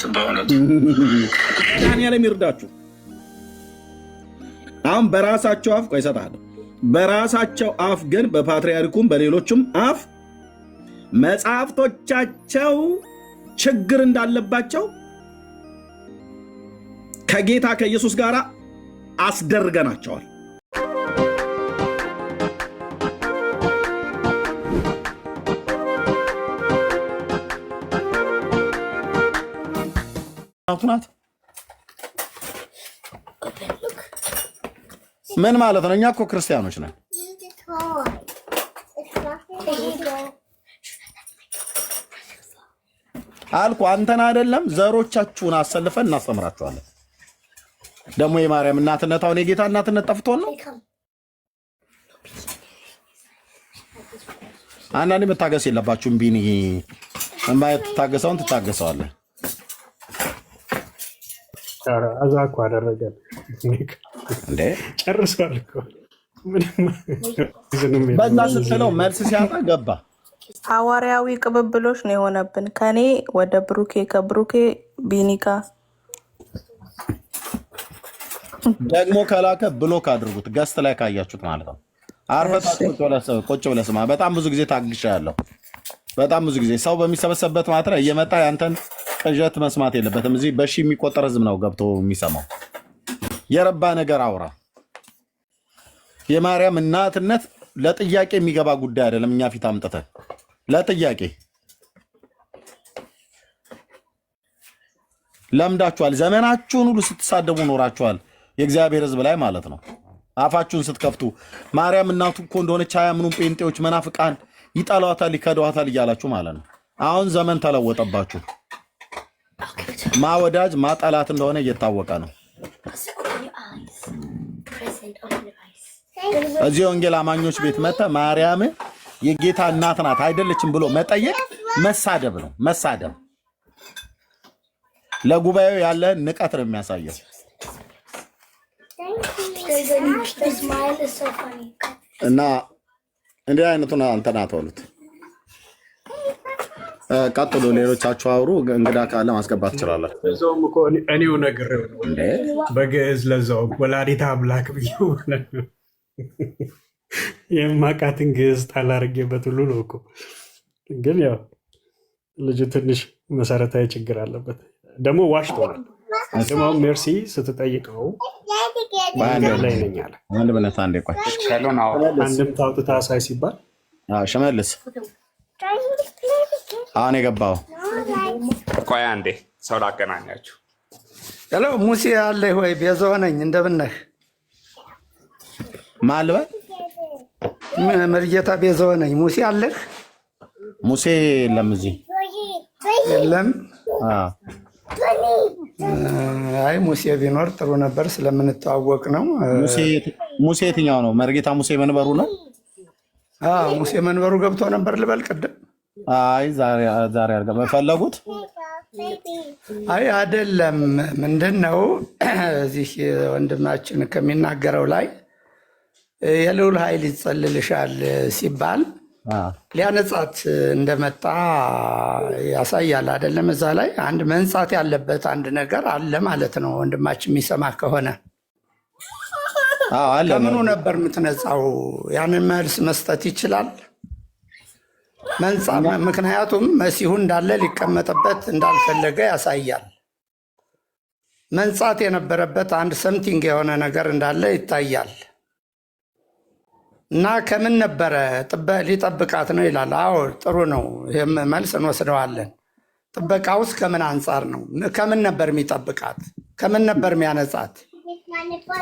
በእውነቱ ዳንኤልም ይርዳችሁ። አሁን በራሳቸው አፍ ቆይ እሰጥሃለሁ። በራሳቸው አፍ ግን በፓትርያርኩም በሌሎችም አፍ መጽሐፍቶቻቸው ችግር እንዳለባቸው ከጌታ ከኢየሱስ ጋር አስደርገናቸዋል። ናት ምን ማለት ነው? እኛ እኮ ክርስቲያኖች ነን አልኩ። አንተን አይደለም ዘሮቻችሁን አሰልፈን እናስተምራችኋለን። ደግሞ የማርያም እናትነት አሁን የጌታ እናትነት ጠፍቶን ነው። አንዳንዴ መታገስ የለባችሁም። ቢኒ የማይታገሰውን ትታገሰዋለህ። አዛ እኮ አደረገን እንዴ ጨርሷል እኮ በዛ ስትለው መልስ ሲያጣ ገባ። ሐዋርያዊ ቅብብሎች ነው የሆነብን። ከኔ ወደ ብሩኬ፣ ከብሩኬ ቢኒካ ደግሞ ከላከ ብሎክ አድርጉት። ገስት ላይ ካያችሁት ማለት ነው። አርፈታችሁ ቁጭ ብለህ ስማ። በጣም ብዙ ጊዜ ታግሻለሁ። በጣም ብዙ ጊዜ ሰው በሚሰበሰብበት ማለት ላይ እየመጣ ያንተን ቅዠት መስማት የለበትም። እዚህ በሺ የሚቆጠር ህዝብ ነው ገብቶ የሚሰማው። የረባ ነገር አውራ። የማርያም እናትነት ለጥያቄ የሚገባ ጉዳይ አይደለም። እኛ ፊት አምጥተህ ለጥያቄ ለምዳችኋል። ዘመናችሁን ሁሉ ስትሳደቡ ኖራችኋል። የእግዚአብሔር ህዝብ ላይ ማለት ነው። አፋችሁን ስትከፍቱ ማርያም እናቱ እኮ እንደሆነች አያምኑም ጴንጤዎች፣ መናፍቃን ይጠሏታል፣ ይከዷታል እያላችሁ ማለት ነው። አሁን ዘመን ተለወጠባችሁ። ማወዳጅ ማጠላት እንደሆነ እየታወቀ ነው። እዚህ ወንጌል አማኞች ቤት መጣ ማርያም የጌታ እናት ናት አይደለችም ብሎ መጠየቅ መሳደብ ነው። መሳደብ ለጉባኤው ያለ ንቀት ነው የሚያሳየው። እና እንዲህ አይነቱን አንተና ተወሉት። ቀጥሎ ሌሎቻችሁ አውሩ። እንግዳ ካለ ማስገባት ትችላላችሁ። ለዛውም እኮ እኔው ነግሬው ነው በግዕዝ ለዛውም ወላዲተ አምላክ ብዬው የማውቃትን ግዕዝ ጣል አድርጌበት ሁሉ ነው እኮ። ግን ያው ልጁ ትንሽ መሰረታዊ ችግር አለበት። ደግሞ ዋሽቷል። ደግሞ ሜርሲ ስትጠይቀው ላይ ነኝ አለ። አንድ ብነት አንዴ ቆይ አንድም ታውጥታ ሳይ ሲባል ሽመልስ አሁን የገባው ቆይ አንዴ ሰው ላገናኛችሁ። ሄሎ ሙሴ አለህ ወይ? ቤዛው ነኝ። እንደምን ነህ? ማልበል መርጌታ ቤዛው ነኝ። ሙሴ አለህ? ሙሴ የለም እዚህ የለም። አይ ሙሴ ቢኖር ጥሩ ነበር፣ ስለምንተዋወቅ ነው። ሙሴ የትኛው ነው? መርጌታ ሙሴ መንበሩ ነው? ሙሴ መንበሩ ገብቶ ነበር ልበል ቅድም? አይ ዛሬ አድርገው ፈለጉት። አይ አይደለም። ምንድነው እዚህ ወንድማችን ከሚናገረው ላይ የልዑል ኃይል ይጸልልሻል ሲባል ሊያነጻት እንደመጣ ያሳያል። አይደለም እዛ ላይ አንድ መንጻት ያለበት አንድ ነገር አለ ማለት ነው። ወንድማችን የሚሰማ ከሆነ ከምኑ ነበር የምትነጻው? ያንን መልስ መስጠት ይችላል። ምክንያቱም መሲሁ እንዳለ ሊቀመጥበት እንዳልፈለገ ያሳያል። መንጻት የነበረበት አንድ ሰምቲንግ የሆነ ነገር እንዳለ ይታያል። እና ከምን ነበረ ሊጠብቃት ነው ይላል። አዎ ጥሩ ነው። ይህም መልስ እንወስደዋለን። ጥበቃውስ ከምን አንጻር ነው? ከምን ነበር የሚጠብቃት? ከምን ነበር የሚያነጻት?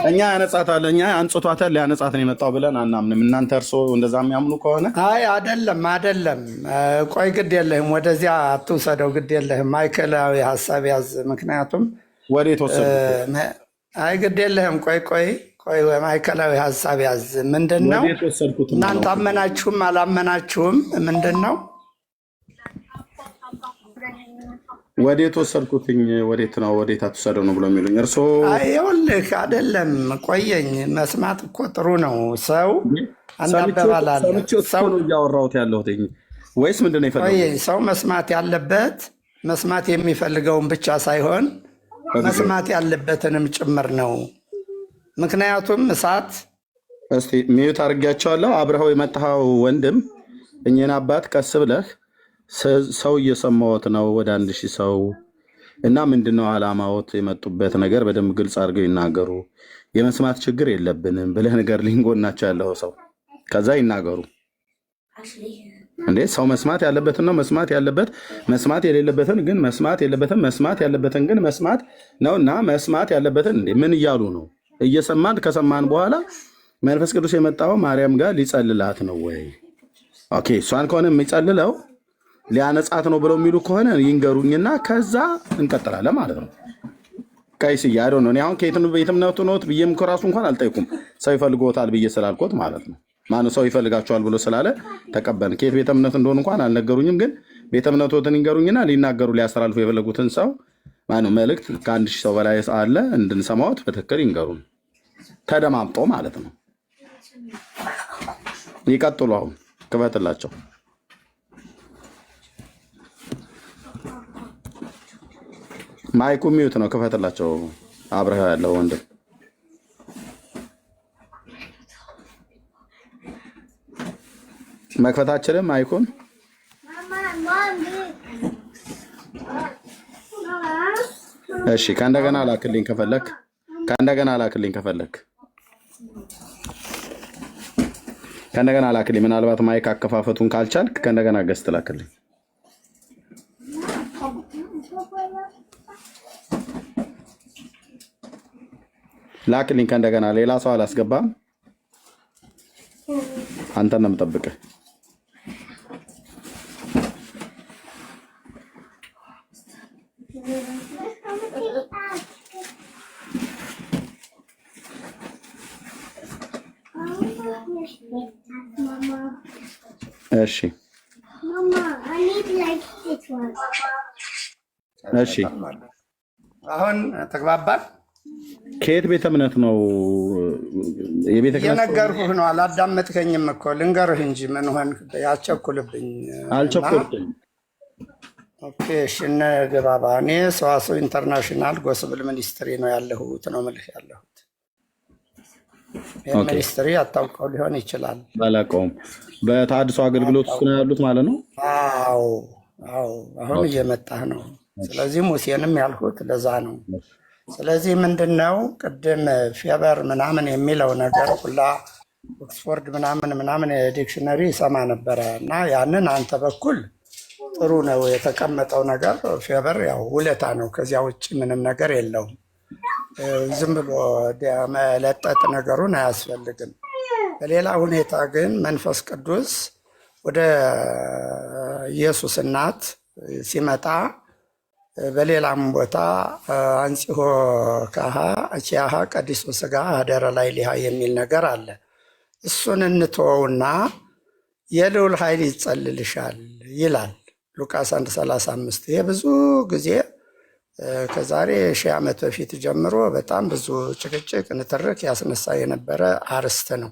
እኛ ያነጻታለን፣ እኛ አንጽቷታል፣ ሊያነጻት ነው የመጣው ብለን አናምንም። እናንተ እርሶ እንደዛ የሚያምኑ ከሆነ አይ አይደለም። ቆይ ግድ የለህም፣ ወደዚያ አትውሰደው፣ ግድ የለህም። ማዕከላዊ ሀሳብ ያዝ። ምክንያቱም ወዴት ወሰድኩት? አይ ግድ የለህም። ቆይ ማዕከላዊ ሀሳብ ያዝ። ምንድን ነው እናንተ አመናችሁም አላመናችሁም ምንድን ነው? ወዴት ወሰድኩትኝ? ወዴት ነው? ወዴት አትወሰደው ነው ብሎ የሚሉኝ እርሶ? ይኸውልህ አይደለም፣ ቆየኝ። መስማት እኮ ጥሩ ነው። ሰው አንዳበባላለ ሰው ነው እያወራሁት ያለሁት ወይስ ምንድን ነው የፈለጉት? ሰው መስማት ያለበት መስማት የሚፈልገውን ብቻ ሳይሆን መስማት ያለበትንም ጭምር ነው። ምክንያቱም እሳት እስቲ ሚዩት አድርጊያቸዋለሁ። አብረኸው የመጣኸው ወንድም እኚህን አባት ቀስ ብለህ ሰው እየሰማዎት ነው ወደ 1000 ሰው እና ምንድነው ዓላማዎት? የመጡበት ነገር በደንብ ግልጽ አድርገው ይናገሩ። የመስማት ችግር የለብንም ብለህ ነገር ሊንጎናቸው ያለው ሰው ከዛ ይናገሩ። እንዴ ሰው መስማት ያለበትን ነው መስማት ያለበት፣ መስማት የሌለበትን ግን መስማት የለበትም፣ መስማት ያለበትን ግን መስማት ነውና መስማት ያለበትን እንዴ ምን እያሉ ነው? እየሰማን ከሰማን በኋላ መንፈስ ቅዱስ የመጣው ማርያም ጋር ሊጸልላት ነው ወይ? ኦኬ እሷን ከሆነ የሚጸልለው ሊያነጻት ነው ብለው የሚሉ ከሆነ ይንገሩኝና ከዛ እንቀጥላለን ማለት ነው። ቀይስ እያዶ ነው። እኔ አሁን ከየትም ቤትም ነው ብዬም ከራሱ እንኳን አልጠይቁም። ሰው ይፈልጎታል ብዬ ስላልኮት ማለት ነው። ማነው ሰው ይፈልጋቸዋል ብሎ ስላለ ተቀበልን። ከየት ቤተ እምነት እንደሆኑ እንኳን አልነገሩኝም። ግን ቤተ እምነቶትን ይንገሩኝና ሊናገሩ ሊያስተላልፉ የፈለጉትን ሰው ማነው መልእክት ከ1000 ሰው በላይ አለ እንድንሰማዎት በትክክል ይንገሩን። ተደማምጦ ማለት ነው። ይቀጥሉ። አሁን ክፈትላቸው። ማይኩ ሚዩት ነው። ክፈትላቸው። አብረህ ያለው ወንድም መክፈታችንም ማይኩን እሺ፣ ከእንደገና ላክልኝ ከፈለክ ከእንደገና ላክልኝ። ምናልባት ማይክ አከፋፈቱን ካልቻልክ ከእንደገና ገዝት ላክልኝ። ላክልኝ ከእንደገና። ሌላ ሰው አላስገባም። አንተን ነው የምጠብቅህ። እሺ እሺ፣ አሁን ተግባባን። ከየት ቤተ እምነት ነው? የቤተ ክህነት የነገርኩህ ነው። አላዳመጥከኝም እኮ ልንገርህ እንጂ ምን ሆን ያቸኩልብኝ። አልቸኮልኩም። ኦኬ እሺ፣ እነ ገባባ እኔ ሰዋስው ኢንተርናሽናል ጎስብል ሚኒስትሪ ነው ያለሁት ነው የምልህ ያለሁት። ይህ ሚኒስትሪ አታውቀው ሊሆን ይችላል። አላውቀውም። በተሐድሶ አገልግሎት ውስጥ ነው ያሉት ማለት ነው። አዎ አዎ፣ አሁን እየመጣህ ነው። ስለዚህ ሙሴንም ያልኩት ለዛ ነው። ስለዚህ ምንድን ነው ቅድም ፌበር ምናምን የሚለው ነገር ሁላ ኦክስፎርድ ምናምን ዲክሽነሪ ይሰማ ነበረ እና ያንን አንተ በኩል ጥሩ ነው የተቀመጠው ነገር። ፌበር ያው ውለታ ነው፣ ከዚያ ውጭ ምንም ነገር የለውም። ዝም ብሎ መለጠጥ ነገሩን አያስፈልግም። በሌላ ሁኔታ ግን መንፈስ ቅዱስ ወደ ኢየሱስ እናት ሲመጣ በሌላም ቦታ አንጽሖ ካሃ እቺያሃ ቀዲሶ ስጋ አደረ ላይ ሊሃ የሚል ነገር አለ። እሱን እንትወውና የልዑል ኃይል ይጸልልሻል ይላል ሉቃስ 1:35። ይሄ ብዙ ጊዜ ከዛሬ 1000 ዓመት በፊት ጀምሮ በጣም ብዙ ጭቅጭቅ ንትርክ ያስነሳ የነበረ አርስት ነው።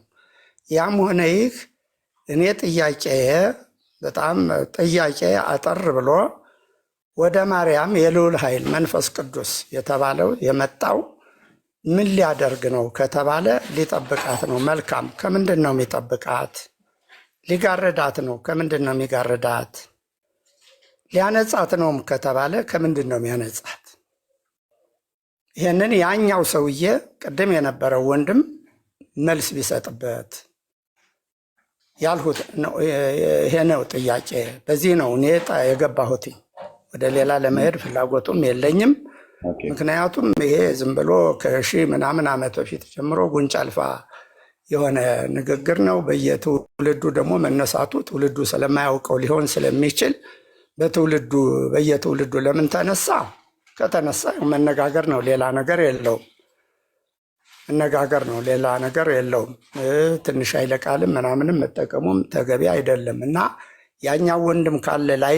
ያም ሆነ ይህ እኔ ጥያቄ አጠር ብሎ ወደ ማርያም የልዑል ኃይል መንፈስ ቅዱስ የተባለው የመጣው ምን ሊያደርግ ነው ከተባለ ሊጠብቃት ነው። መልካም፣ ከምንድን ነው የሚጠብቃት? ሊጋርዳት ነው። ከምንድን ነው የሚጋርዳት? ሊያነጻት ነውም ከተባለ ከምንድን ነው የሚያነጻት? ይህንን ያኛው ሰውዬ ቅድም የነበረው ወንድም መልስ ቢሰጥበት ያልሁት ይሄ ነው ጥያቄ። በዚህ ነው እኔ የገባሁት። ወደ ሌላ ለመሄድ ፍላጎቱም የለኝም። ምክንያቱም ይሄ ዝም ብሎ ከ1000 ዓመት በፊት ጀምሮ ጉንጭ አልፋ የሆነ ንግግር ነው። በየትውልዱ ደግሞ መነሳቱ ትውልዱ ስለማያውቀው ሊሆን ስለሚችል በየትውልዱ ለምን ተነሳ? ከተነሳ መነጋገር ነው፣ ሌላ ነገር የለውም። መነጋገር ነው፣ ሌላ ነገር የለውም። ትንሽ ኃይለ ቃልም ምናምንም መጠቀሙም ተገቢ አይደለም እና ያኛው ወንድም ካለ ላይ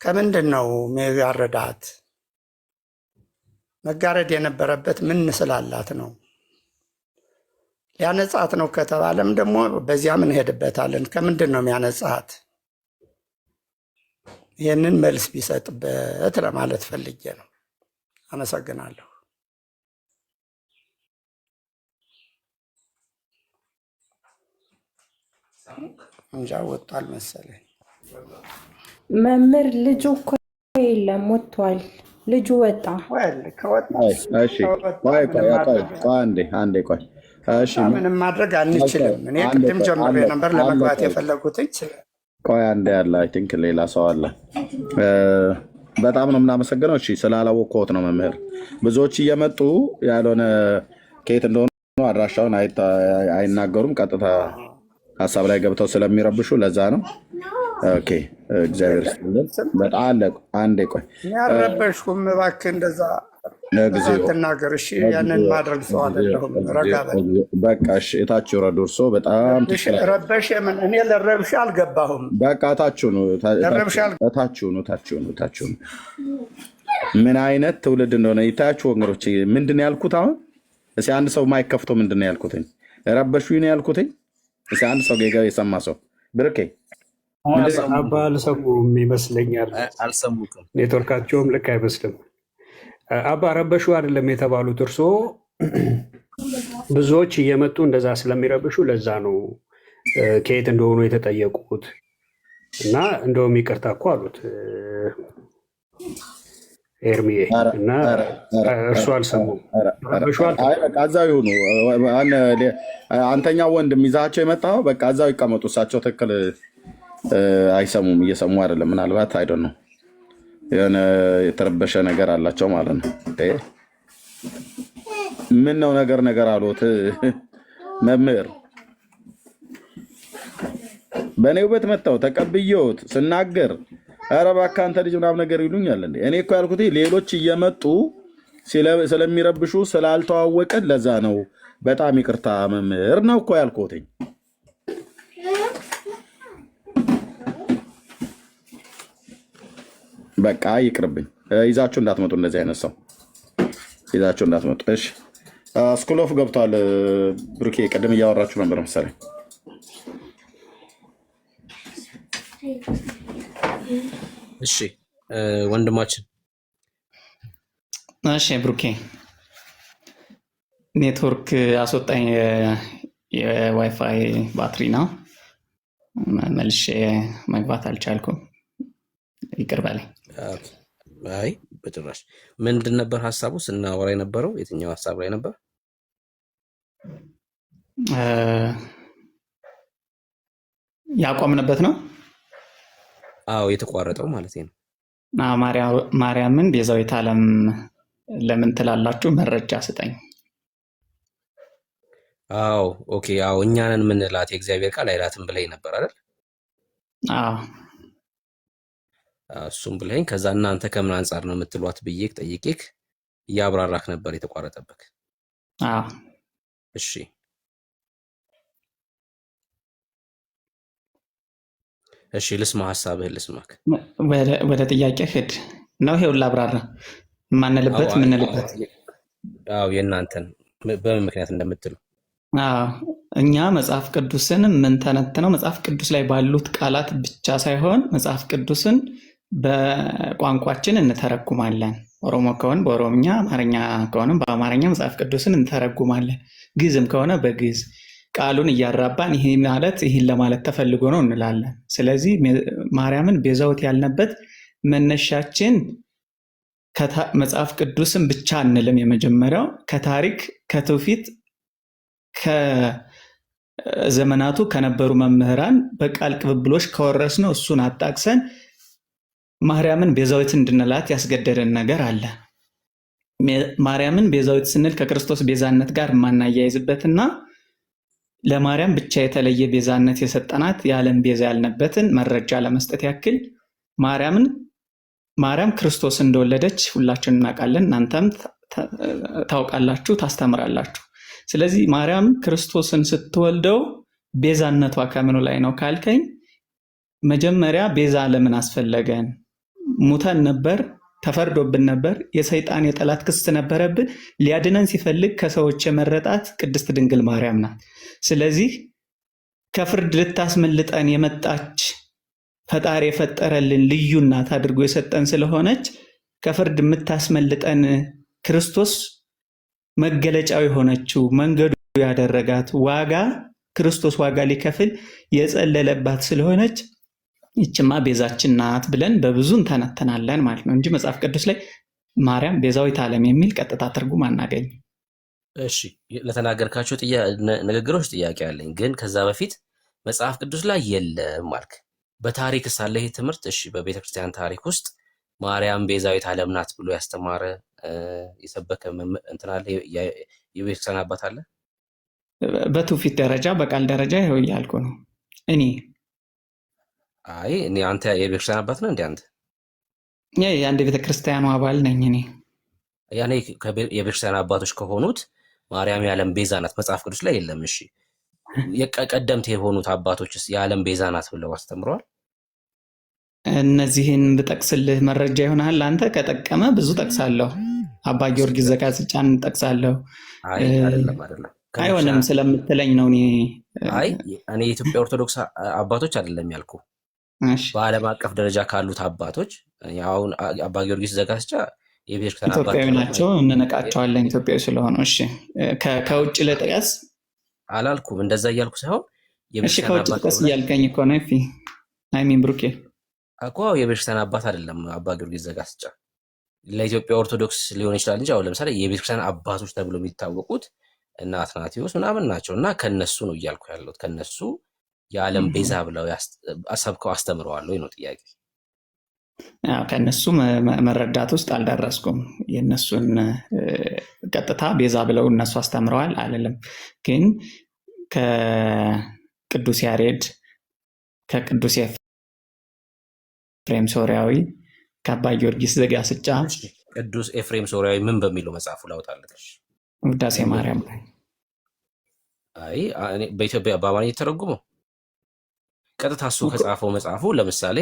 ከምንድን ነው የሚጋረዳት? መጋረድ የነበረበት ምን ስላላት ነው? ሊያነጻት ነው ከተባለም ደግሞ በዚያም እንሄድበታለን። ከምንድን ነው የሚያነጻት? ይህንን መልስ ቢሰጥበት ለማለት ፈልጌ ነው። አመሰግናለሁ። እንጃ ወጣል መሰለኝ። መምህር ልጁ እኮ የለም ወጥቷል። ልጁ ወጣ። ምንም ማድረግ አንችልም። እኔ ቅድም ጀምሬ ነበር ለመግባት የፈለጉት። ቆይ አንዴ ያለ አይ ቲንክ ሌላ ሰው አለ። በጣም ነው የምናመሰግነው። እሺ ስላላወቅሁት ነው መምህር። ብዙዎች እየመጡ ያልሆነ ከየት እንደሆነ አድራሻውን አይናገሩም። ቀጥታ ሀሳብ ላይ ገብተው ስለሚረብሹ ለዛ ነው። ኦኬ እግዚአብሔር ይስጥልን። በጣም አለ። አንዴ ቆይ ያረበሽኩም እባክህ እንደዛ አትናገር። እሺ ያንን ማድረግ ሰው አይደለሁም። ረጋ በል በቃ። እሺ እታች ይውረዱ። እርሶ በጣም ረበሽ። ምን እኔ ለረብሽ አልገባሁም። በቃ እታችሁ ነው፣ እታችሁ ነው። ምን አይነት ትውልድ እንደሆነ ይታያችሁ ወንገሮች። ምንድን ነው ያልኩት? አሁን እስኪ አንድ ሰው ማይክ ከፍቶ ምንድን ነው ያልኩትኝ? ረበሹኝ ነው ያልኩትኝ። እስኪ አንድ ሰው ጌጋ የሰማ ሰው ብርኬ አባ አልሰሙም ይመስለኛል። አልሰሙትም። ኔትወርካቸውም ልክ አይመስልም። አባ ረበሹ አይደለም የተባሉት እርሶ ብዙዎች እየመጡ እንደዛ ስለሚረብሹ ለዛ ነው ከየት እንደሆኑ የተጠየቁት። እና እንደውም ይቅርታ እኮ አሉት ኤርሚዬ እና እርሱ አልሰሙም። እዛው ይሁኑ። አንተኛው ወንድም ይዛቸው የመጣው በቃ እዛው ይቀመጡ። እሳቸው ትክክል አይሰሙም፣ እየሰሙ አይደለም። ምናልባት አይዶ ነው የሆነ የተረበሸ ነገር አላቸው ማለት ነው። ምን ነው ነገር አሉት መምህር። በእኔ ውበት መጣው ተቀብዬዎት ስናገር ኧረ እባክህ አንተ ልጅ ምናምን ነገር ይሉኛል እንዴ? እኔ እኮ ያልኩት ሌሎች እየመጡ ስለሚረብሹ ስላልተዋወቀን ለዛ ነው። በጣም ይቅርታ መምህር ነው እኮ ያልኩት። በቃ ይቅርብኝ። ይዛችሁ እንዳትመጡ፣ እንደዚህ አይነት ሰው ይዛችሁ እንዳትመጡ። እሺ ስኩል ኦፍ ገብቷል። ብሩኬ ቅድም እያወራችሁ ነበር መሰለኝ። እሺ ወንድማችን። እሺ ብሩኬ ኔትወርክ አስወጣኝ። የዋይፋይ ባትሪ ነው፣ መልሼ መግባት አልቻልኩም። ይቅር በለኝ። አይ በጭራሽ። ምንድን ነበር ሀሳቡ ስናወራ የነበረው? የትኛው ሀሳብ ላይ ነበር? ያቆምንበት ነው። አዎ የተቋረጠው ማለት ነው። ማርያምን ቤዛዊተ ዓለም ለምን ትላላችሁ? መረጃ ስጠኝ። አዎ ኦኬ። አዎ እኛንን ምንላት የእግዚአብሔር ቃል አይላትም ብለኝ ነበር አይደል? አዎ እሱም ብለኝ ከዛ እናንተ ከምን አንጻር ነው የምትሏት ብዬ ጠይቄክ እያብራራክ ነበር የተቋረጠበክ። አዎ እሺ እሺ ልስማ፣ ሀሳብህን ልስማክ። ወደ ጥያቄ ሂድ ነው። ይሄው ላብራራ ማንልበት ምንልበት። አዎ የእናንተን በምን ምክንያት እንደምትሉ። አዎ እኛ መጽሐፍ ቅዱስን የምንተነትነው መጽሐፍ ቅዱስ ላይ ባሉት ቃላት ብቻ ሳይሆን መጽሐፍ ቅዱስን በቋንቋችን እንተረጉማለን። ኦሮሞ ከሆነ በኦሮምኛ፣ አማርኛ ከሆነ በአማርኛ መጽሐፍ ቅዱስን እንተረጉማለን። ግዕዝም ከሆነ በግዕዝ ቃሉን እያራባን ይሄ ማለት ይህን ለማለት ተፈልጎ ነው እንላለን። ስለዚህ ማርያምን ቤዛዊት ያልንበት መነሻችን መጽሐፍ ቅዱስን ብቻ አንልም። የመጀመሪያው ከታሪክ ከትውፊት ከዘመናቱ ከነበሩ መምህራን በቃል ቅብብሎች ከወረስነው እሱን አጣቅሰን ማርያምን ቤዛዊት እንድንላት ያስገደደን ነገር አለ። ማርያምን ቤዛዊት ስንል ከክርስቶስ ቤዛነት ጋር የማናያይዝበትና ለማርያም ብቻ የተለየ ቤዛነት የሰጠናት የዓለም ቤዛ ያልነበትን መረጃ ለመስጠት ያክል ማርያም ክርስቶስ እንደወለደች ሁላችን እናውቃለን። እናንተም ታውቃላችሁ፣ ታስተምራላችሁ። ስለዚህ ማርያም ክርስቶስን ስትወልደው ቤዛነቷ ከምኑ ላይ ነው ካልከኝ፣ መጀመሪያ ቤዛ ለምን አስፈለገን? ሙተን ነበር፣ ተፈርዶብን ነበር፣ የሰይጣን የጠላት ክስ ነበረብን። ሊያድነን ሲፈልግ ከሰዎች የመረጣት ቅድስት ድንግል ማርያም ናት። ስለዚህ ከፍርድ ልታስመልጠን የመጣች ፈጣሪ የፈጠረልን ልዩ እናት አድርጎ የሰጠን ስለሆነች ከፍርድ የምታስመልጠን ክርስቶስ መገለጫው የሆነችው መንገዱ ያደረጋት ዋጋ ክርስቶስ ዋጋ ሊከፍል የጸለለባት ስለሆነች ይችማ ቤዛችን ናት ብለን በብዙ እንተነተናለን ማለት ነው እንጂ መጽሐፍ ቅዱስ ላይ ማርያም ቤዛዊት ዓለም የሚል ቀጥታ ትርጉም አናገኝም። እሺ ለተናገርካቸው ንግግሮች ጥያቄ አለኝ፣ ግን ከዛ በፊት መጽሐፍ ቅዱስ ላይ የለም አልክ። በታሪክ ሳለ ይሄ ትምህርት እሺ፣ በቤተክርስቲያን ታሪክ ውስጥ ማርያም ቤዛዊት ዓለም ናት ብሎ ያስተማረ የሰበከ እንትን አለ? የቤተክርስቲያን አባት አለ? በትውፊት ደረጃ በቃል ደረጃ ይኸው እያልኩ ነው እኔ። አይ እኔ አንተ የቤተክርስቲያን አባት ነህ እንዴ? አንተ የአንድ ቤተክርስቲያኑ አባል ነኝ እኔ። ያኔ የቤተክርስቲያን አባቶች ከሆኑት ማርያም የዓለም ቤዛ ናት መጽሐፍ ቅዱስ ላይ የለም። እሺ ቀደምት የሆኑት አባቶችስ የዓለም ቤዛ ናት ብለው አስተምረዋል? እነዚህን ብጠቅስልህ መረጃ ይሆናል። አንተ ከጠቀመ ብዙ ጠቅሳለሁ። አባ ጊዮርጊስ ዘጋስጫን ጠቅሳለሁ። አይደለም አይሆንም ስለምትለኝ ነው። እኔ የኢትዮጵያ ኦርቶዶክስ አባቶች አይደለም ያልኩ፣ በዓለም አቀፍ ደረጃ ካሉት አባቶች አሁን አባ ጊዮርጊስ ዘጋስጫ የቤተክርስቲያን አባት ኢትዮጵያዊ ናቸው፣ እንነቃቸዋለን ኢትዮጵያዊ ስለሆኑ። እሺ ከውጭ ለጥቀስ አላልኩም፣ እንደዛ እያልኩ ሳይሆን እሺ ከውጭ ጥቀስ እያልከኝ እኮ ነው። አይሚን ብሩኬ እኮ የቤተክርስቲያን አባት አይደለም አባ ጊዮርጊስ ዘጋስጫ። ለኢትዮጵያ ኦርቶዶክስ ሊሆን ይችላል እንጂ አሁን ለምሳሌ የቤተክርስቲያን አባቶች ተብሎ የሚታወቁት እና አትናቴዎስ ምናምን ናቸው፣ እና ከነሱ ነው እያልኩ ያለሁት። ከነሱ የዓለም ቤዛ ብለው ሰብከው አስተምረዋል ወይ ነው ጥያቄ። ከእነሱ መረዳት ውስጥ አልደረስኩም። የእነሱን ቀጥታ ቤዛ ብለው እነሱ አስተምረዋል አይደለም፣ ግን ከቅዱስ ያሬድ፣ ከቅዱስ ኤፍሬም ሶርያዊ፣ ከአባ ጊዮርጊስ ዘጋስጫ። ቅዱስ ኤፍሬም ሶርያዊ ምን በሚለው መጽሐፉ ላውጣለች? ውዳሴ ማርያም ላይ። አይ በኢትዮጵያ በአማርኛ የተረጉመው ቀጥታ እሱ ከጻፈው መጽሐፉ ለምሳሌ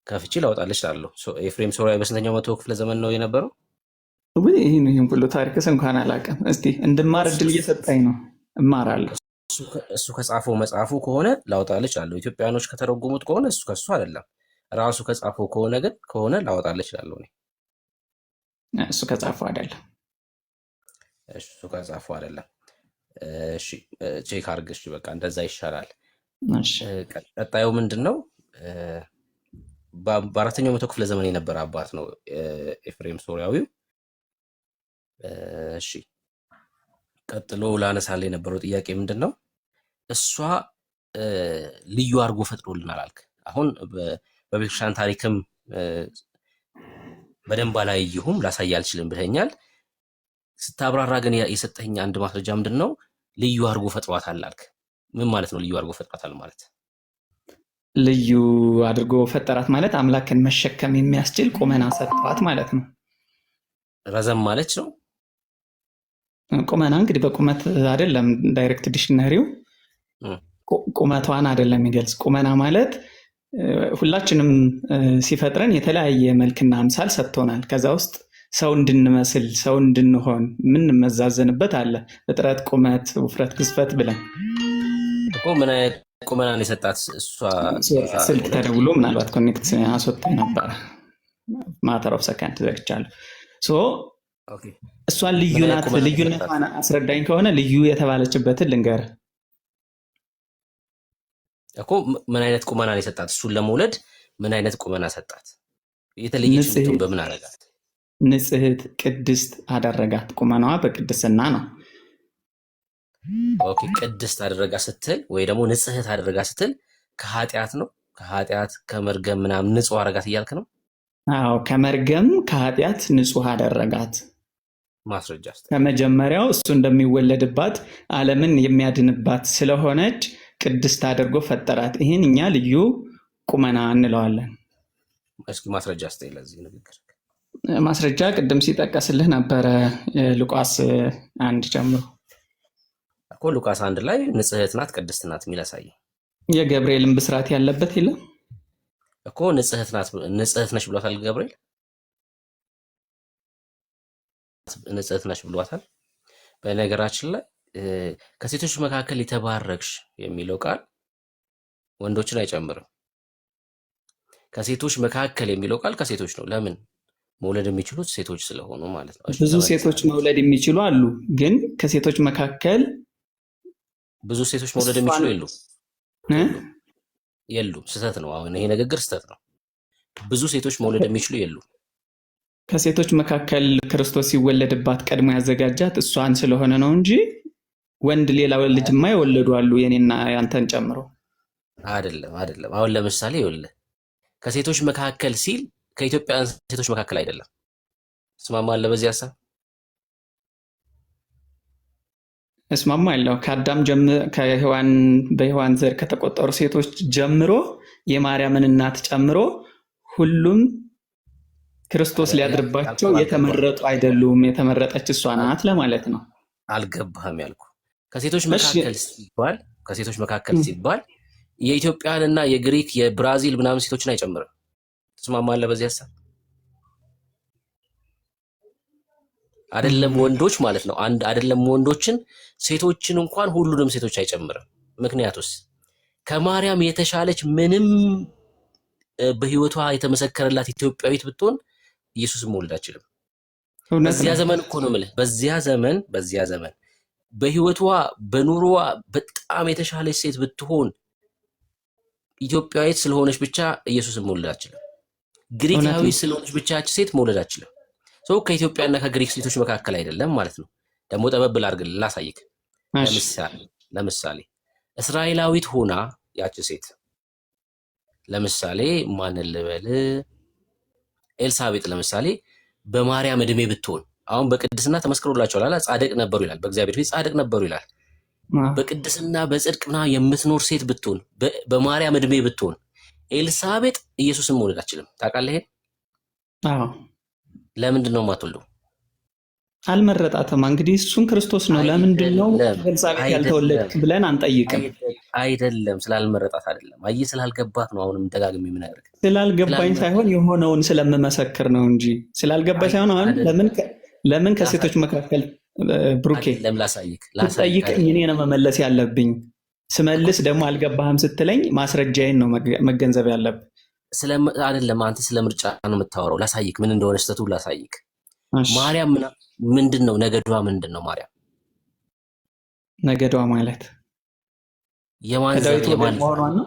ከፍቺ ላውጣለች ላለው ኤፍሬም ሶርያዊ በስንተኛው መቶ ክፍለ ዘመን ነው የነበረው? ይህን ሁሉ ታሪክስ እንኳን አላውቅም። እስቲ እንድማር እድል እየሰጠኝ ነው፣ እማራለሁ። እሱ ከጻፈው መጽሐፉ ከሆነ ላውጣለች ላለው፣ ኢትዮጵያኖች ከተረጉሙት ከሆነ እሱ ከሱ አይደለም። ራሱ ከጻፈው ከሆነ ግን ከሆነ ላወጣለች ላለው ነው። እሱ ከጻፈው አይደለም። እሱ ከጻፈው አይደለም። እሺ ቼክ አድርግ። እሺ በቃ እንደዛ ይሻላል። ቀጣዩ ምንድን ነው? በአራተኛው መቶ ክፍለ ዘመን የነበረ አባት ነው ኤፍሬም ሶርያዊው። እሺ ቀጥሎ ላነሳለ የነበረው ጥያቄ ምንድን ነው? እሷ ልዩ አድርጎ ፈጥሮልናል አልክ። አሁን በቤተክርስቲያን ታሪክም በደንብ አላየሁም ላሳይ አልችልም ብለኛል። ስታብራራ ግን የሰጠኝ አንድ ማስረጃ ምንድን ነው? ልዩ አድርጎ ፈጥሯታል አልክ። ምን ማለት ነው ልዩ አድርጎ ፈጥሯታል ማለት? ልዩ አድርጎ ፈጠራት ማለት አምላክን መሸከም የሚያስችል ቁመና ሰጥቷት ማለት ነው። ረዘም ማለች ነው ቁመና። እንግዲህ በቁመት አይደለም ዳይሬክት ዲክሽነሪው ቁመቷን አይደለም የሚገልጽ። ቁመና ማለት ሁላችንም ሲፈጥረን የተለያየ መልክና አምሳል ሰጥቶናል። ከዛ ውስጥ ሰው እንድንመስል ሰው እንድንሆን የምንመዛዘንበት አለ። እጥረት፣ ቁመት፣ ውፍረት፣ ግዝፈት ብለን እኮ ምን አይነት ቁመና ነው የሰጣት? እሷ ስልክ ተደውሎ ምናልባት ኮኔክት አስወጣኝ ነበረ። ማተር ኦፍ ሰከንድ ዘግቻለሁ። እሷን ልዩ ናት። ልዩነቷን አስረዳኝ ከሆነ ልዩ የተባለችበትን ልንገር እኮ። ምን አይነት ቁመና ነው የሰጣት? እሱን ለመውለድ ምን አይነት ቁመና ሰጣት? የተለየች ብትሆን በምን አደረጋት? ንጽሕት ቅድስት አደረጋት። ቁመናዋ በቅድስና ነው። ኦኬ ቅድስት አደረጋ ስትል ወይ ደግሞ ንጽሕት አደረጋ ስትል ከኃጢአት ነው? ከኃጢአት ከመርገም ምናምን ንጹህ አደረጋት እያልክ ነው? አዎ ከመርገም ከኃጢአት ንጹህ አደረጋት። ማስረጃ ከመጀመሪያው እሱ እንደሚወለድባት ዓለምን የሚያድንባት ስለሆነች ቅድስት አድርጎ ፈጠራት። ይህን እኛ ልዩ ቁመና እንለዋለን። እስኪ ማስረጃ አስተይ ለዚህ ንግግር። ማስረጃ ቅድም ሲጠቀስልህ ነበረ ሉቃስ 1 ጀምሮ እኮ ሉቃስ 1 ላይ ንጽሕት ናት ቅድስት ናት የሚል ያሳይ። የገብርኤልን ብስራት ያለበት የለም እኮ ንጽሕት ናት ንጽሕት ነሽ ብሏታል ገብርኤል። ንጽሕት ነሽ ብሏታል። በነገራችን ላይ ከሴቶች መካከል የተባረክሽ የሚለው ቃል ወንዶችን አይጨምርም። ከሴቶች መካከል የሚለው ቃል ከሴቶች ነው። ለምን? መውለድ የሚችሉት ሴቶች ስለሆኑ ማለት ነው። ብዙ ሴቶች መውለድ የሚችሉ አሉ፣ ግን ከሴቶች መካከል ብዙ ሴቶች መውለድ የሚችሉ የሉም። ስህተት ነው። አሁን ይሄ ንግግር ስህተት ነው። ብዙ ሴቶች መውለድ የሚችሉ የሉም። ከሴቶች መካከል ክርስቶስ ሲወለድባት ቀድሞ ያዘጋጃት እሷን ስለሆነ ነው እንጂ ወንድ ሌላ ልጅማ የወለዱ አሉ፣ የኔና ያንተን ጨምሮ። አይደለም። አሁን ለምሳሌ ይኸውልህ ከሴቶች መካከል ሲል ከኢትዮጵያውያን ሴቶች መካከል አይደለም። እስማማለሁ በዚህ ሀሳብ? እስማማለሁ። ከአዳም በሔዋን ዘር ከተቆጠሩ ሴቶች ጀምሮ የማርያምን እናት ጨምሮ ሁሉም ክርስቶስ ሊያድርባቸው የተመረጡ አይደሉም። የተመረጠች እሷ ናት ለማለት ነው። አልገባህም ያልኩ ከሴቶች መካከል ሲባል የኢትዮጵያንና የግሪክ የብራዚል ምናምን ሴቶችን አይጨምርም። ትስማማለህ በዚህ ሀሳብ? አይደለም ወንዶች ማለት ነው። አይደለም ወንዶችን፣ ሴቶችን እንኳን ሁሉንም ሴቶች አይጨምርም። ምክንያቱስ ከማርያም የተሻለች ምንም በህይወቷ የተመሰከረላት ኢትዮጵያዊት ብትሆን ኢየሱስን መውለድ አትችልም። በዚያ ዘመን እኮ ነው የምልህ። በዚያ ዘመን በህይወቷ በኑሮዋ በጣም የተሻለች ሴት ብትሆን ኢትዮጵያዊት ስለሆነች ብቻ ኢየሱስን መውለድ አትችልም። ግሪካዊ ስለሆነች ብቻ ሴት መውለድ አትችልም። ሰው ከኢትዮጵያና ከግሪክ ሴቶች መካከል አይደለም ማለት ነው። ደግሞ ጠበብል አድርግልህ ላሳይክ። ለምሳሌ እስራኤላዊት ሆና ያቺ ሴት ለምሳሌ ማንን ልበል? ኤልሳቤጥ ለምሳሌ በማርያም እድሜ ብትሆን አሁን በቅድስና ተመስክሮላቸዋል አላ ጻድቅ ነበሩ ይላል። በእግዚአብሔር ፊት ጻድቅ ነበሩ ይላል። በቅድስና በጽድቅና የምትኖር ሴት ብትሆን በማርያም እድሜ ብትሆን ኤልሳቤጥ ኢየሱስን መውለድ አትችልም። ታውቃለህ ይሄን? አዎ። ለምንድን ነው የማትወልደው? አልመረጣትም። እንግዲህ እሱን ክርስቶስ ነው። ለምንድን ነው ኤልሳቤጥ ያልተወለድክ ብለን አንጠይቅም። አይደለም ስላልመረጣት አይደለም። አየህ ስላልገባት ነው። አሁንም ደጋግሜ የምነግርህ ስላልገባኝ ሳይሆን የሆነውን ስለምመሰክር ነው እንጂ ስላልገባኝ ሳይሆን አሁን ለምን ከሴቶች መካከል ብሩኬ ላሳይቀኝ እኔ ነው መመለስ ያለብኝ። ስመልስ ደግሞ አልገባህም ስትለኝ ማስረጃዬን ነው መገንዘብ ያለብህ። አይደለም አንተ ስለ ምርጫ ነው የምታወራው። ላሳይክ ምን እንደሆነ ስተቱ ላሳይክ። ማርያም ምንድን ነው ነገዷ? ምንድን ነው ማርያም ነገዷ ማለት የማንዘር መሆኗ ነው።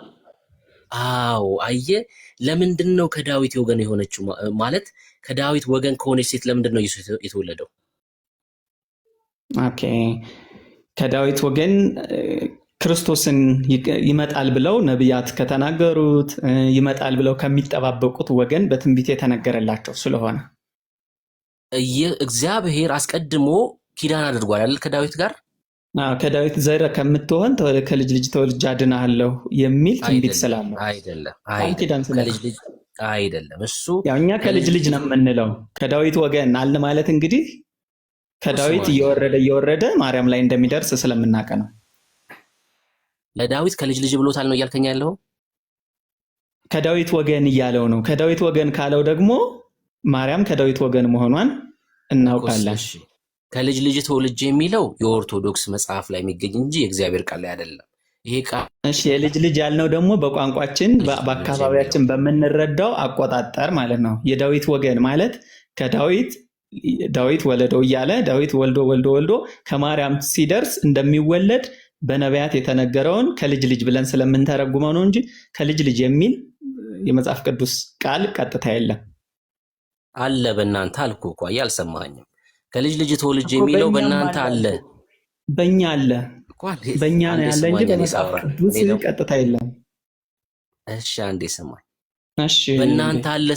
አዎ አየህ፣ ለምንድን ነው ከዳዊት ወገን የሆነችው? ማለት ከዳዊት ወገን ከሆነች ሴት ለምንድን ነው ኢየሱስ የተወለደው? ኦኬ፣ ከዳዊት ወገን ክርስቶስን ይመጣል ብለው ነቢያት ከተናገሩት ይመጣል ብለው ከሚጠባበቁት ወገን በትንቢት የተነገረላቸው ስለሆነ እግዚአብሔር አስቀድሞ ኪዳን አድርጓል አይደል ከዳዊት ጋር። ከዳዊት ዘር ከምትሆን ከልጅ ልጅ ተወልጄ አድንሃለሁ የሚል ትንቢት ስላለው አይደለም። እሱ ያው እኛ ከልጅ ልጅ ነው የምንለው። ከዳዊት ወገን አለ ማለት እንግዲህ ከዳዊት እየወረደ ማርያም ላይ እንደሚደርስ ስለምናውቅ ነው። ለዳዊት ከልጅ ልጅ ብሎታል ነው እያልከኝ ያለው? ከዳዊት ወገን እያለው ነው። ከዳዊት ወገን ካለው ደግሞ ማርያም ከዳዊት ወገን መሆኗን እናውቃለን። ከልጅ ልጅ ተወልጄ የሚለው የኦርቶዶክስ መጽሐፍ ላይ የሚገኝ እንጂ የእግዚአብሔር ቃል ላይ አይደለም። ይሄ ቃል እሺ፣ የልጅ ልጅ ያልነው ደግሞ በቋንቋችን በአካባቢያችን በምንረዳው አቆጣጠር ማለት ነው። የዳዊት ወገን ማለት ዳዊት ወለደው እያለ ዳዊት ወልዶ ከማርያም ሲደርስ እንደሚወለድ በነቢያት የተነገረውን ከልጅ ልጅ ብለን ስለምንተረጉመው ነው እንጂ ከልጅ ልጅ የሚል የመጽሐፍ ቅዱስ ቃል ቀጥታ የለም። አለ በእናንተ አልኩህ እኮ አልሰማኸኝም? ከልጅ ልጅ ተወልጄ የሚለው በእናንተ አለ፣ በእኛ አለ፣ በእኛ ነው ያለ እንጂ በመጽሐፍ ቅዱስ ቀጥታ የለም። እሺ አንዴ ስማኝ። እሺ በእናንተ አለ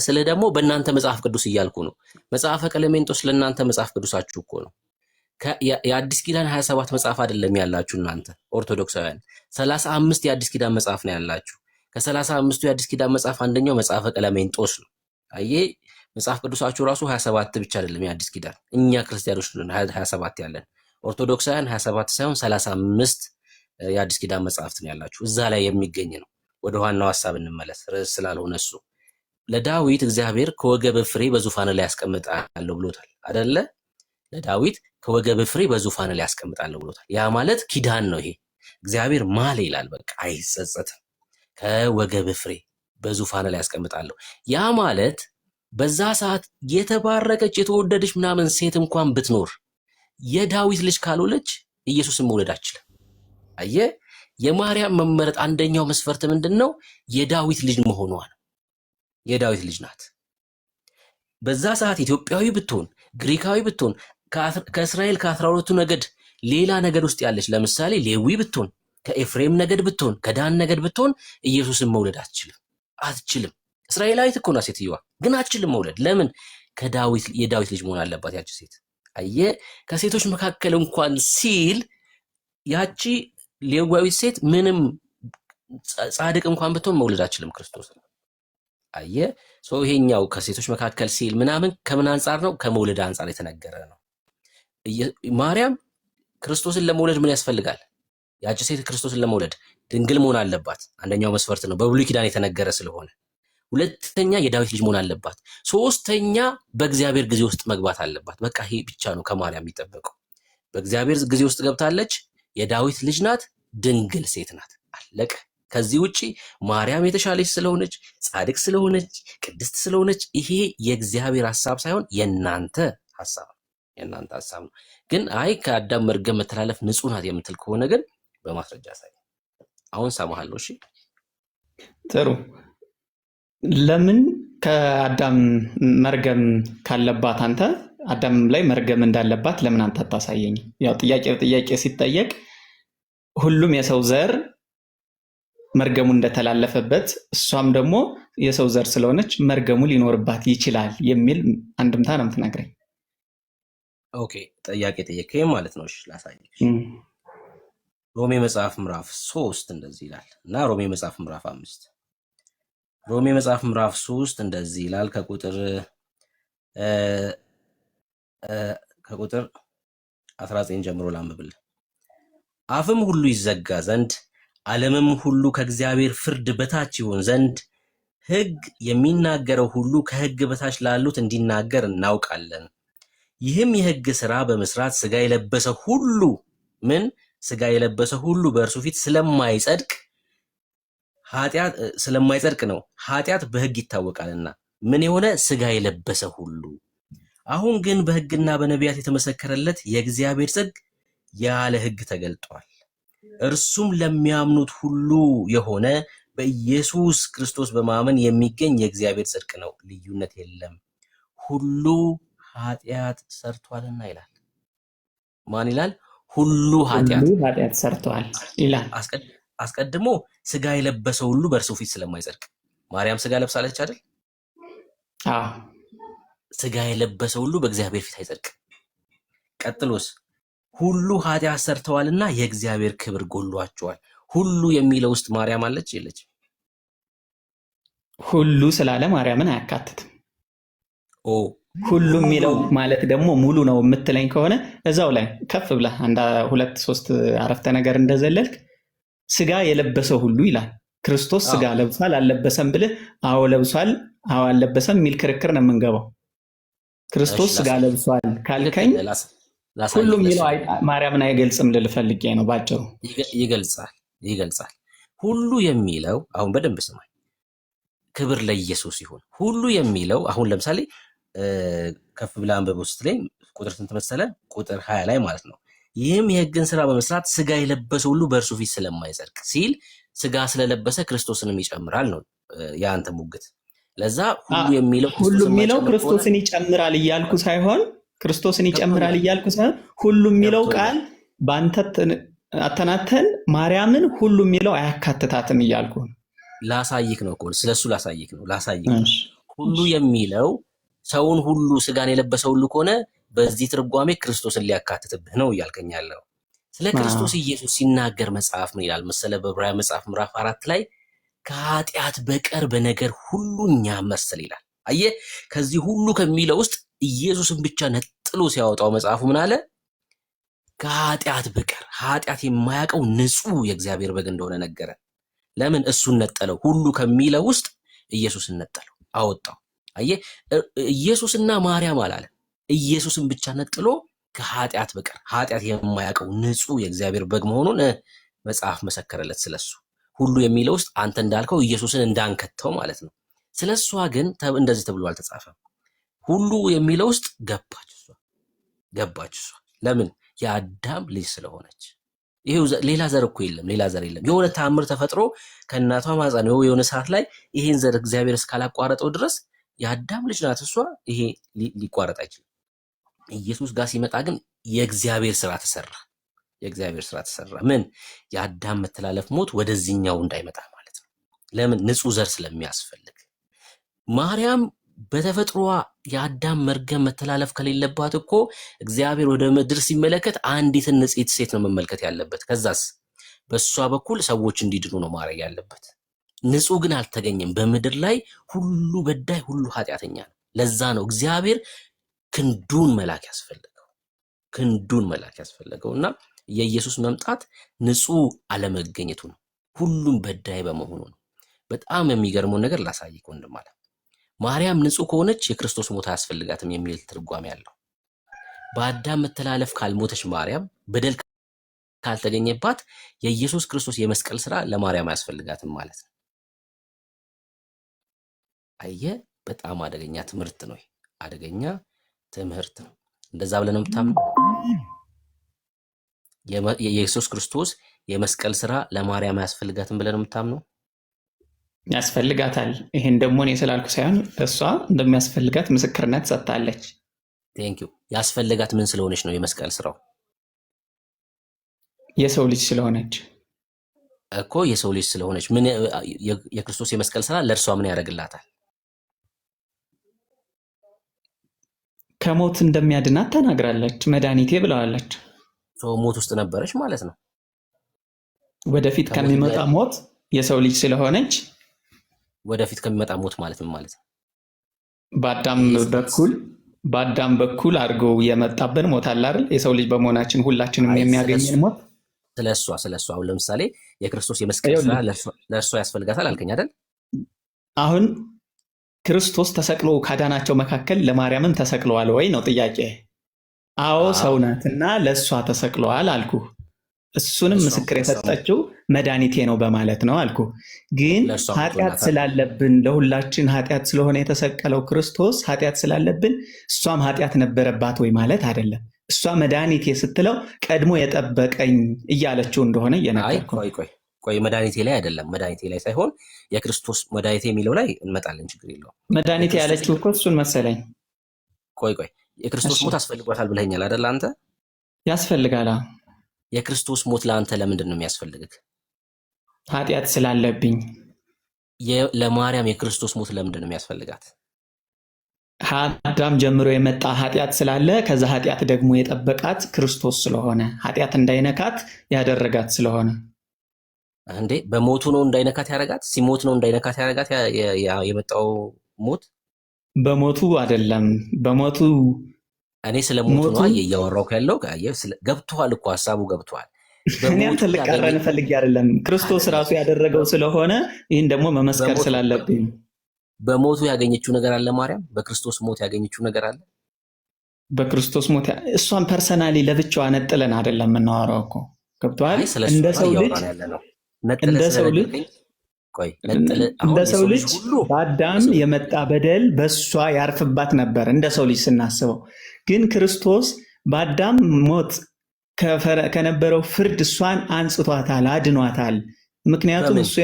ስለ ደግሞ በእናንተ መጽሐፍ ቅዱስ እያልኩ ነው። መጽሐፈ ቀለሜንጦስ ለእናንተ መጽሐፍ ቅዱሳችሁ እኮ ነው። የአዲስ ኪዳን 27 መጽሐፍ አይደለም ያላችሁ እናንተ ኦርቶዶክሳውያን፣ 35 የአዲስ ኪዳን መጽሐፍ ነው ያላችሁ። ከ35ቱ የአዲስ ኪዳን መጽሐፍ አንደኛው መጽሐፈ ቀለሜንጦስ ነው። አየህ መጽሐፍ ቅዱሳችሁ ራሱ 27 ብቻ አይደለም የአዲስ ኪዳን። እኛ ክርስቲያኖች ነን 27 ያለን፣ ኦርቶዶክሳውያን 27 ሳይሆን 35 የአዲስ ኪዳን መጽሐፍት ነው ያላችሁ። እዛ ላይ የሚገኝ ነው። ወደ ዋናው ሐሳብ እንመለስ፣ ርዕስ ስላልሆነ እሱ። ለዳዊት እግዚአብሔር ከወገብ ፍሬ በዙፋን ላይ ያስቀምጣለሁ ብሎታል አይደለ? ለዳዊት ከወገብ ፍሬ በዙፋን ላይ ያስቀምጣለሁ ብሎታል። ያ ማለት ኪዳን ነው። ይሄ እግዚአብሔር ማለ ይላል፣ በቃ አይጸጸትም። ከወገብ ፍሬ በዙፋን ላይ ያስቀምጣለሁ። ያ ማለት በዛ ሰዓት የተባረከች የተወደደች ምናምን ሴት እንኳን ብትኖር የዳዊት ልጅ ካልሆነች ኢየሱስን መውለድ አትችልም። አየህ፣ የማርያም መመረጥ አንደኛው መስፈርት ምንድነው? የዳዊት ልጅ መሆኗ ነው። የዳዊት ልጅ ናት። በዛ ሰዓት ኢትዮጵያዊ ብትሆን፣ ግሪካዊ ብትሆን፣ ከእስራኤል ከ12ቱ ነገድ ሌላ ነገድ ውስጥ ያለች ለምሳሌ ሌዊ ብትሆን፣ ከኤፍሬም ነገድ ብትሆን፣ ከዳን ነገድ ብትሆን ኢየሱስን መውለድ አትችልም። እስራኤላዊት እኮ ናት ሴትዮዋ፣ ግን አትችልም መውለድ። ለምን? የዳዊት ልጅ መሆን አለባት ያቺ ሴት። አየህ፣ ከሴቶች መካከል እንኳን ሲል ያቺ ሌዋዊት ሴት ምንም ጻድቅ እንኳን ብትሆን መውለድ አትችልም ክርስቶስ። አየህ፣ ይሄኛው ከሴቶች መካከል ሲል ምናምን ከምን አንጻር ነው? ከመውለድ አንጻር የተነገረ ነው። ማርያም ክርስቶስን ለመውለድ ምን ያስፈልጋል? ያቺ ሴት ክርስቶስን ለመውለድ ድንግል መሆን አለባት። አንደኛው መስፈርት ነው፣ በብሉይ ኪዳን የተነገረ ስለሆነ። ሁለተኛ የዳዊት ልጅ መሆን አለባት። ሶስተኛ በእግዚአብሔር ጊዜ ውስጥ መግባት አለባት። በቃ ይሄ ብቻ ነው ከማርያም የሚጠበቀው። በእግዚአብሔር ጊዜ ውስጥ ገብታለች፣ የዳዊት ልጅ ናት፣ ድንግል ሴት ናት። አለቀ። ከዚህ ውጪ ማርያም የተሻለች ስለሆነች፣ ጻድቅ ስለሆነች፣ ቅድስት ስለሆነች ይሄ የእግዚአብሔር ሐሳብ ሳይሆን የእናንተ ሐሳብ ነው። ግን አይ ከአዳም መርገም መተላለፍ ንጹህ ናት የምትል ከሆነ ግን በማስረጃ ሳይ አሁን ሰማሃለሁ። እሺ ጥሩ። ለምን ከአዳም መርገም ካለባት አንተ አዳም ላይ መርገም እንዳለባት ለምን አንተ አታሳየኝ? ያው ጥያቄ ሲጠየቅ ሁሉም የሰው ዘር መርገሙ እንደተላለፈበት እሷም ደግሞ የሰው ዘር ስለሆነች መርገሙ ሊኖርባት ይችላል የሚል አንድምታ ነው የምትነግረኝ። ኦኬ፣ ጥያቄ ጠየቀኝ ማለት ነው። እሺ ላሳየሽ። ሮሜ መጽሐፍ ምዕራፍ 3 እንደዚህ ይላል እና ሮሜ መጽሐፍ ምዕራፍ 5 ሮሜ መጽሐፍ ምዕራፍ 3 እንደዚህ ይላል ከቁጥር 19 ጀምሮ ላንብብል። አፍም ሁሉ ይዘጋ ዘንድ ዓለምም ሁሉ ከእግዚአብሔር ፍርድ በታች ይሆን ዘንድ ሕግ የሚናገረው ሁሉ ከሕግ በታች ላሉት እንዲናገር እናውቃለን። ይህም የሕግ ሥራ በመስራት ሥጋ የለበሰ ሁሉ በእርሱ ፊት ስለማይጸድቅ ነው። ኃጢአት በሕግ ይታወቃልና ምን የሆነ ሥጋ የለበሰ ሁሉ። አሁን ግን በሕግና በነቢያት የተመሰከረለት የእግዚአብሔር ጽድቅ ያለ ሕግ ተገልጧል። እርሱም ለሚያምኑት ሁሉ የሆነ በኢየሱስ ክርስቶስ በማመን የሚገኝ የእግዚአብሔር ጽድቅ ነው፣ ልዩነት የለም። ሁሉ ኃጢአት ሰርቷልና ይላል። ማን ይላል? ሁሉ ኃጢአት ሰርቷል ይላል። አስቀድሞ ሥጋ የለበሰ ሁሉ በእርሱ ፊት ስለማይጸድቅ። ማርያም ሥጋ ለብሳለች አይደል? አዎ። ሥጋ የለበሰ ሁሉ በእግዚአብሔር ፊት አይጸድቅም። ቀጥሎስ ሁሉ ኃጢአት ሰርተዋልና የእግዚአብሔር ክብር ጎሏቸዋል። ሁሉ የሚለው ውስጥ ማርያም አለች የለች? ሁሉ ስላለ ማርያምን አያካትትም። ሁሉ የሚለው ማለት ደግሞ ሙሉ ነው የምትለኝ ከሆነ እዛው ላይ ከፍ ብለህ አንድ 2-3 አረፍተ ነገር እንደዘለልክ ሥጋ የለበሰ ሁሉ ይላል። ክርስቶስ ሥጋ ለብሷል አልለበሰም ብለህ አዎ ለብሷል አዎ አልለበሰም የሚል ክርክር ነው የምንገባው። ክርስቶስ ሥጋ ለብሷል ካልከኝ ሁሉም የሚለው ማርያምን አይገልጽም ልል ፈልጌ ነው ባጭሩ። ይገልጻል። ሁሉ የሚለው አሁን በደንብ ስማኝ፣ ክብር ለኢየሱስ ይሁን። ሁሉ የሚለው አሁን ለምሳሌ ከፍ ብላ አንብበው ስትለኝ ቁጥር ስንት መሰለ? ቁጥር 20 ላይ ማለት ነው። ይህም የሕግን ሥራ በመስራት ሥጋ የለበሰ ሁሉ በእርሱ ፊት ስለማይጸድቅ ሲል ሥጋ ስለለበሰ ክርስቶስንም ይጨምራል ነው የአንተ ሙግት። ለዛ ሁሉ የሚለው ክርስቶስን ይጨምራል እያልኩ ሳይሆን ሁሉ የሚለው ቃል በአንተ አተናተን ማርያምን ሁሉ የሚለው አያካትታትም እያልኩ ላሳይክ ነው። ስለሱ ላሳይክ ነው። ሁሉ የሚለው ሰውን ሁሉ ሥጋን የለበሰ ሁሉ ከሆነ በዚህ ትርጓሜ ክርስቶስን ሊያካትትብህ ነው እያልከኝ ያለው። ስለ ክርስቶስ ኢየሱስ ሲናገር መጽሐፍ ምን ይላል መሰለ? በዕብራውያን መጽሐፍ ምዕራፍ 4 ላይ ከኃጢአት በቀር በነገር ሁሉ እኛ መሰል ይላል። አየህ፣ ከዚህ ሁሉ ከሚለው ውስጥ ኢየሱስን ብቻ ነጥሎ ሲያወጣው መጽሐፉ ምን አለ? ከኃጢአት በቀር ኃጢአት የማያውቀው ንጹሕ የእግዚአብሔር በግ እንደሆነ ነገረ። ለምን እሱን ነጠለው? ሁሉ ከሚለው ውስጥ ኢየሱስን ነጠለው፣ አወጣው። አየህ፣ ኢየሱስና ማርያም አላለ። ኢየሱስን ብቻ ነጥሎ ከኃጢአት በቀር ኃጢአት የማያውቀው ንጹሕ የእግዚአብሔር በግ መሆኑን መጽሐፍ መሰከረለት ስለሱ። ሁሉ የሚለው ውስጥ አንተ እንዳልከው ኢየሱስን እንዳንከተው ማለት ነው። ስለሷ ግን እንደዚህ ተብሎ አልተጻፈም። ሁሉ የሚለው ውስጥ ገባች እሷ። ለምን? የአዳም ልጅ ስለሆነች። ይሄው ሌላ ዘር እኮ የለም፣ ሌላ ዘር የለም። የሆነ ተአምር ተፈጥሮ ከእናቷ ማህፀን የሆነ ሰዓት ላይ ይሄን ዘር እግዚአብሔር እስካላቋረጠው ድረስ የአዳም ልጅ ናት እሷ። ይሄ ሊቋረጥ አይችልም። ኢየሱስ ጋር ሲመጣ ግን የእግዚአብሔር ስራ ተሰራ። የእግዚአብሔር ስራ ተሰራ። ምን? የአዳም መተላለፍ ሞት ወደዚህኛው እንዳይመጣ ማለት ነው። ለምን? ንጹህ ዘር ስለሚያስፈልግ። ማርያም በተፈጥሮዋ የአዳም መርገም መተላለፍ ከሌለባት እኮ እግዚአብሔር ወደ ምድር ሲመለከት አንዲትን ንጽሕት ሴት ነው መመልከት ያለበት። ከዛስ በእሷ በኩል ሰዎች እንዲድኑ ነው ማድረግ ያለበት። ንጹህ ግን አልተገኘም። በምድር ላይ ሁሉ በዳይ፣ ሁሉ ኃጢአተኛ ነው። ለዛ ነው እግዚአብሔር ክንዱን መላክ ያስፈለገው እና የኢየሱስ መምጣት ንጹህ አለመገኘቱ ነው። ሁሉም በዳይ በመሆኑ ነው። በጣም የሚገርመውን ነገር ላሳይክ ወንድም አለ። ማርያም ንጹህ ከሆነች የክርስቶስ ሞት አያስፈልጋትም የሚል ትርጓሜ ያለው። በአዳም መተላለፍ ካልሞተች ማርያም፣ በደል ካልተገኘባት የኢየሱስ ክርስቶስ የመስቀል ስራ ለማርያም አያስፈልጋትም ማለት ነው። አየ፣ በጣም አደገኛ ትምህርት ነው። አደገኛ ትምህርት ነው። እንደዛ ብለህ ነው የምታምነው? የኢየሱስ ክርስቶስ የመስቀል ስራ ለማርያም አያስፈልጋትም ብለህ ነው የምታምነው? ያስፈልጋታል። ይሄን ደግሞ እኔ ስላልኩ ሳይሆን እሷ እንደሚያስፈልጋት ምስክርነት ሰጥታለች። ቴንክ ዩ። ያስፈልጋት ምን ስለሆነች ነው የመስቀል ስራው? የሰው ልጅ ስለሆነች እኮ። የሰው ልጅ ስለሆነች ምን የክርስቶስ የመስቀል ስራ ለእርሷ ምን ያደርግላታል? ከሞት እንደሚያድናት ተናግራለች። መድኃኒቴ ብለዋለች። ሞት ውስጥ ነበረች ማለት ነው። ወደፊት ከሚመጣ ሞት የሰው ልጅ ስለሆነች ወደፊት ከሚመጣ ሞት ማለት ምን ማለት ነው? በአዳም በኩል አድርገው የመጣብን ሞት አለ አይደል? የሰው ልጅ በመሆናችን ሁላችንም የሚያገኘን ሞት። ስለሷ አሁን ለምሳሌ የክርስቶስ የመስቀል ስራ ለእርሷ ያስፈልጋታል አልከኝ አይደል? አሁን ክርስቶስ ተሰቅሎ ካዳናቸው መካከል ለማርያምም ተሰቅለዋል ወይ ነው ጥያቄ። አዎ ሰው ናትና ለእሷ ተሰቅለዋል አልኩ። እሱንም ምስክር የሰጠችው መድኃኒቴ ነው በማለት ነው አልኩ። ግን ኃጢአት ስላለብን ለሁላችን ኃጢአት ስለሆነ የተሰቀለው ክርስቶስ ኃጢአት ስላለብን እሷም ኃጢአት ነበረባት ወይ ማለት አይደለም። እሷ መድኃኒቴ ስትለው ቀድሞ የጠበቀኝ እያለችው እንደሆነ እየነገርኩ። ቆይ መድኃኒቴ ላይ አይደለም፣ መድኃኒቴ ላይ ሳይሆን የክርስቶስ መድኃኒቴ የሚለው ላይ እንመጣለን። ችግር የለውም። መድኃኒቴ ያለችው እኮ እሱን መሰለኝ። ቆይ የክርስቶስ ሞት አስፈልጓታል ብለኸኛል አይደል? አንተ ያስፈልጋል። የክርስቶስ ሞት ለአንተ ለምንድን ነው የሚያስፈልግህ? ኃጢአት ስላለብኝ። ለማርያም የክርስቶስ ሞት ለምንድን ነው የሚያስፈልጋት? አዳም ጀምሮ የመጣ ኃጢአት ስላለ ከዛ ኃጢአት ደግሞ የጠበቃት ክርስቶስ ስለሆነ ኃጢአት እንዳይነካት ያደረጋት ስለሆነ። እንዴ በሞቱ ነው እንዳይነካት ያደረጋት? ሲሞት ነው እንዳይነካት ያደረጋት የመጣው ሞት? በሞቱ አይደለም። በሞቱ እኔ ስለ ሞቱ ነው እያወራሁ ያለው። ገብቶሃል እኮ ሀሳቡ ገብቶሃል። እኔ አንተ ልቃረን ፈልጌ አይደለም። ክርስቶስ ራሱ ያደረገው ስለሆነ ይህን ደግሞ መመስከር ስላለብኝ። በሞቱ ያገኘችው ነገር አለ ማርያም? በክርስቶስ ሞት ያገኘችው ነገር አለ? በክርስቶስ ሞት እሷን ፐርሰናሊ ለብቻዋ ነጥለን አይደለም የምናወራው እኮ። ገብቶሃል? እንደ ሰው ልጅ በአዳም የመጣ በደል በእሷ ያርፍባት ነበር እንደ ሰው ልጅ ስናስበው። ግን ክርስቶስ በአዳም ሞት ከነበረው ፍርድ እሷን አንጽቷታል፣ አድኗታል። ምክንያቱም እሱ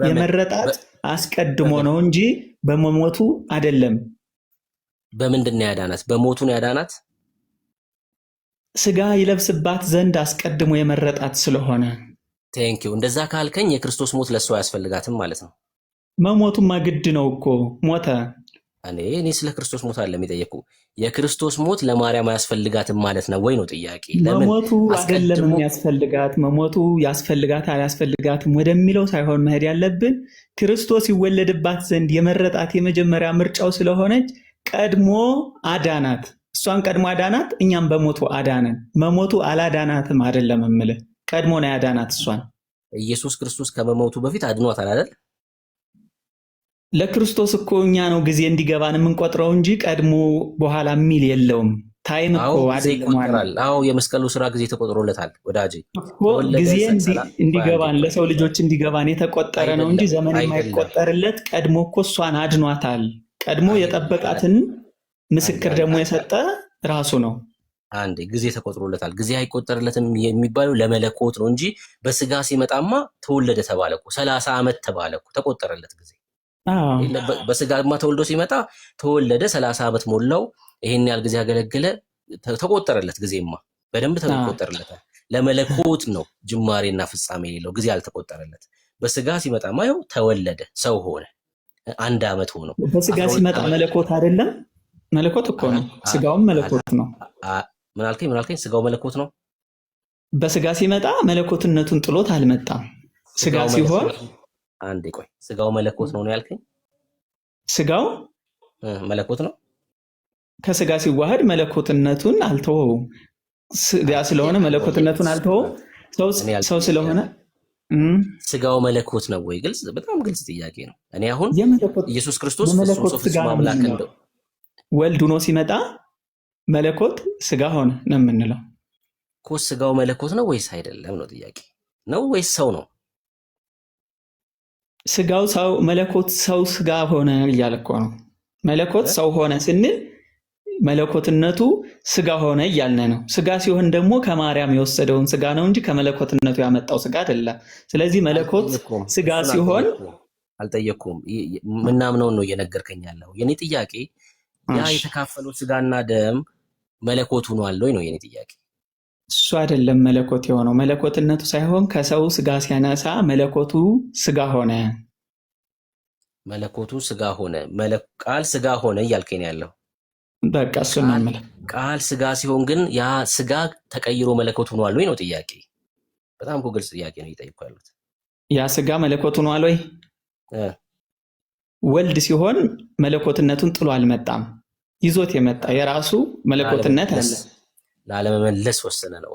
የመረጣት አስቀድሞ ነው እንጂ በመሞቱ አይደለም። በምንድን ነው ያዳናት? በሞቱ ነው ያዳናት። ስጋ ይለብስባት ዘንድ አስቀድሞ የመረጣት ስለሆነ። ቴንኪው። እንደዛ ካልከኝ የክርስቶስ ሞት ለእሷ አያስፈልጋትም ማለት ነው። መሞቱማ ግድ ነው እኮ ሞተ። እኔ ስለ ክርስቶስ ሞት አይደለም የጠየኩህ። የክርስቶስ ሞት ለማርያም አያስፈልጋትም ማለት ነው ወይ ነው ጥያቄ። መሞቱ አይደለም የሚያስፈልጋት፣ መሞቱ ያስፈልጋት አያስፈልጋትም ወደሚለው ሳይሆን መሄድ ያለብን ክርስቶስ ይወለድባት ዘንድ የመረጣት የመጀመሪያ ምርጫው ስለሆነች ቀድሞ አዳናት። እሷን ቀድሞ አዳናት፣ እኛም በሞቱ አዳነን። መሞቱ አላዳናትም አይደለም የምልህ፣ ቀድሞ ነው ያዳናት እሷን። ኢየሱስ ክርስቶስ ከመሞቱ በፊት አድኗታል አይደል? ለክርስቶስ እኮ እኛ ነው ጊዜ እንዲገባን የምንቆጥረው እንጂ ቀድሞ በኋላ የሚል የለውም። ታይም እኮ ጊዜ አይደለም ይቆጠራል። የመስቀሉ ስራ ጊዜ ተቆጥሮለታል ወዳጄ። እኮ ጊዜ እንዲገባን ለሰው ልጆች እንዲገባን የተቆጠረ ነው እንጂ ዘመን የማይቆጠርለት ቀድሞ እኮ እሷን አድኗታል። ቀድሞ የጠበቃትን ምስክር ደግሞ የሰጠ ራሱ ነው። አንዴ ጊዜ ተቆጥሮለታል። ጊዜ አይቆጠርለትም የሚባለው ለመለኮት ነው እንጂ በስጋ ሲመጣማ ተወለደ ተባለ እኮ 30 ዓመት ተባለ እኮ ተቆጠረለት ጊዜ። በስጋማ ተወልዶ ሲመጣ ተወለደ 30 ዓመት ሞላው፣ ይሄን ያህል ጊዜ ያገለገለ ተቆጠረለት። ጊዜማ በደንብ ተቆጠረለታል። ለመለኮት ነው ጅማሬና ፍጻሜ የሌለው ጊዜ አልተቆጠረለት። በስጋ ሲመጣማ ይኸው ተወለደ፣ ሰው ሆነ፣ 1 ዓመት ሆኖ። በስጋ ሲመጣ መለኮት አይደለም? መለኮት እኮ ነው። ስጋውም መለኮት ነው። ምን አልከኝ? ስጋው መለኮት ነው። በስጋ ሲመጣ መለኮትነቱን ጥሎት አልመጣም። ስጋ ሲሆን አንዴ ቆይ፣ ስጋው መለኮት ነው ያልከኝ? ስጋው መለኮት ነው። ከስጋ ሲዋሃድ መለኮትነቱን አልተወውም። ስጋ ስለሆነ መለኮትነቱን አልተወውም። ሰው ስለሆነ ስጋው መለኮት ነው ወይ? ግልጽ፣ በጣም ግልጽ ጥያቄ ነው። እኔ አሁን ኢየሱስ ክርስቶስ ፍጹም አምላክ እንደው ወልድ ሆኖ ሲመጣ መለኮት ስጋ ሆነ ነው የምንለው እኮ። ስጋው መለኮት ነው ወይስ አይደለም ነው ጥያቄ። ነው ወይስ ሰው ነው? ስጋው ሰው፣ መለኮት ሰው ስጋ ሆነ እያለ እኮ ነው። መለኮት ሰው ሆነ ስንል መለኮትነቱ ስጋ ሆነ እያልን ነው። ስጋ ሲሆን ደግሞ ከማርያም የወሰደውን ስጋ ነው እንጂ ከመለኮትነቱ ያመጣው ስጋ አይደለም። ስለዚህ መለኮት ስጋ ሲሆን አልጠየቅኩም። ምናምነውን ነው እየነገርከኝ ያለው። የኔ ጥያቄ ያ የተካፈለው ስጋና ደም መለኮት ሆኗል ወይ ነው የኔ ጥያቄ። እሱ አይደለም መለኮት የሆነው። መለኮትነቱ ሳይሆን ከሰው ስጋ ሲያነሳ መለኮቱ ስጋ ሆነ። መለኮቱ ስጋ ሆነ፣ ቃል ስጋ ሆነ እያልከኝ ያለው። በቃ እሱ ነው። ቃል ስጋ ሲሆን ግን ያ ስጋ ተቀይሮ መለኮት ሆኗል ወይ ነው ጥያቄ። በጣም እኮ ግልጽ ጥያቄ ነው እየጠየኩ ያሉት። ያ ስጋ መለኮት ሆኗል ወይ? ወልድ ሲሆን መለኮትነቱን ጥሎ አልመጣም። ይዞት የመጣ የራሱ መለኮትነት አለ። ላለመመለስ ወሰነ ነው።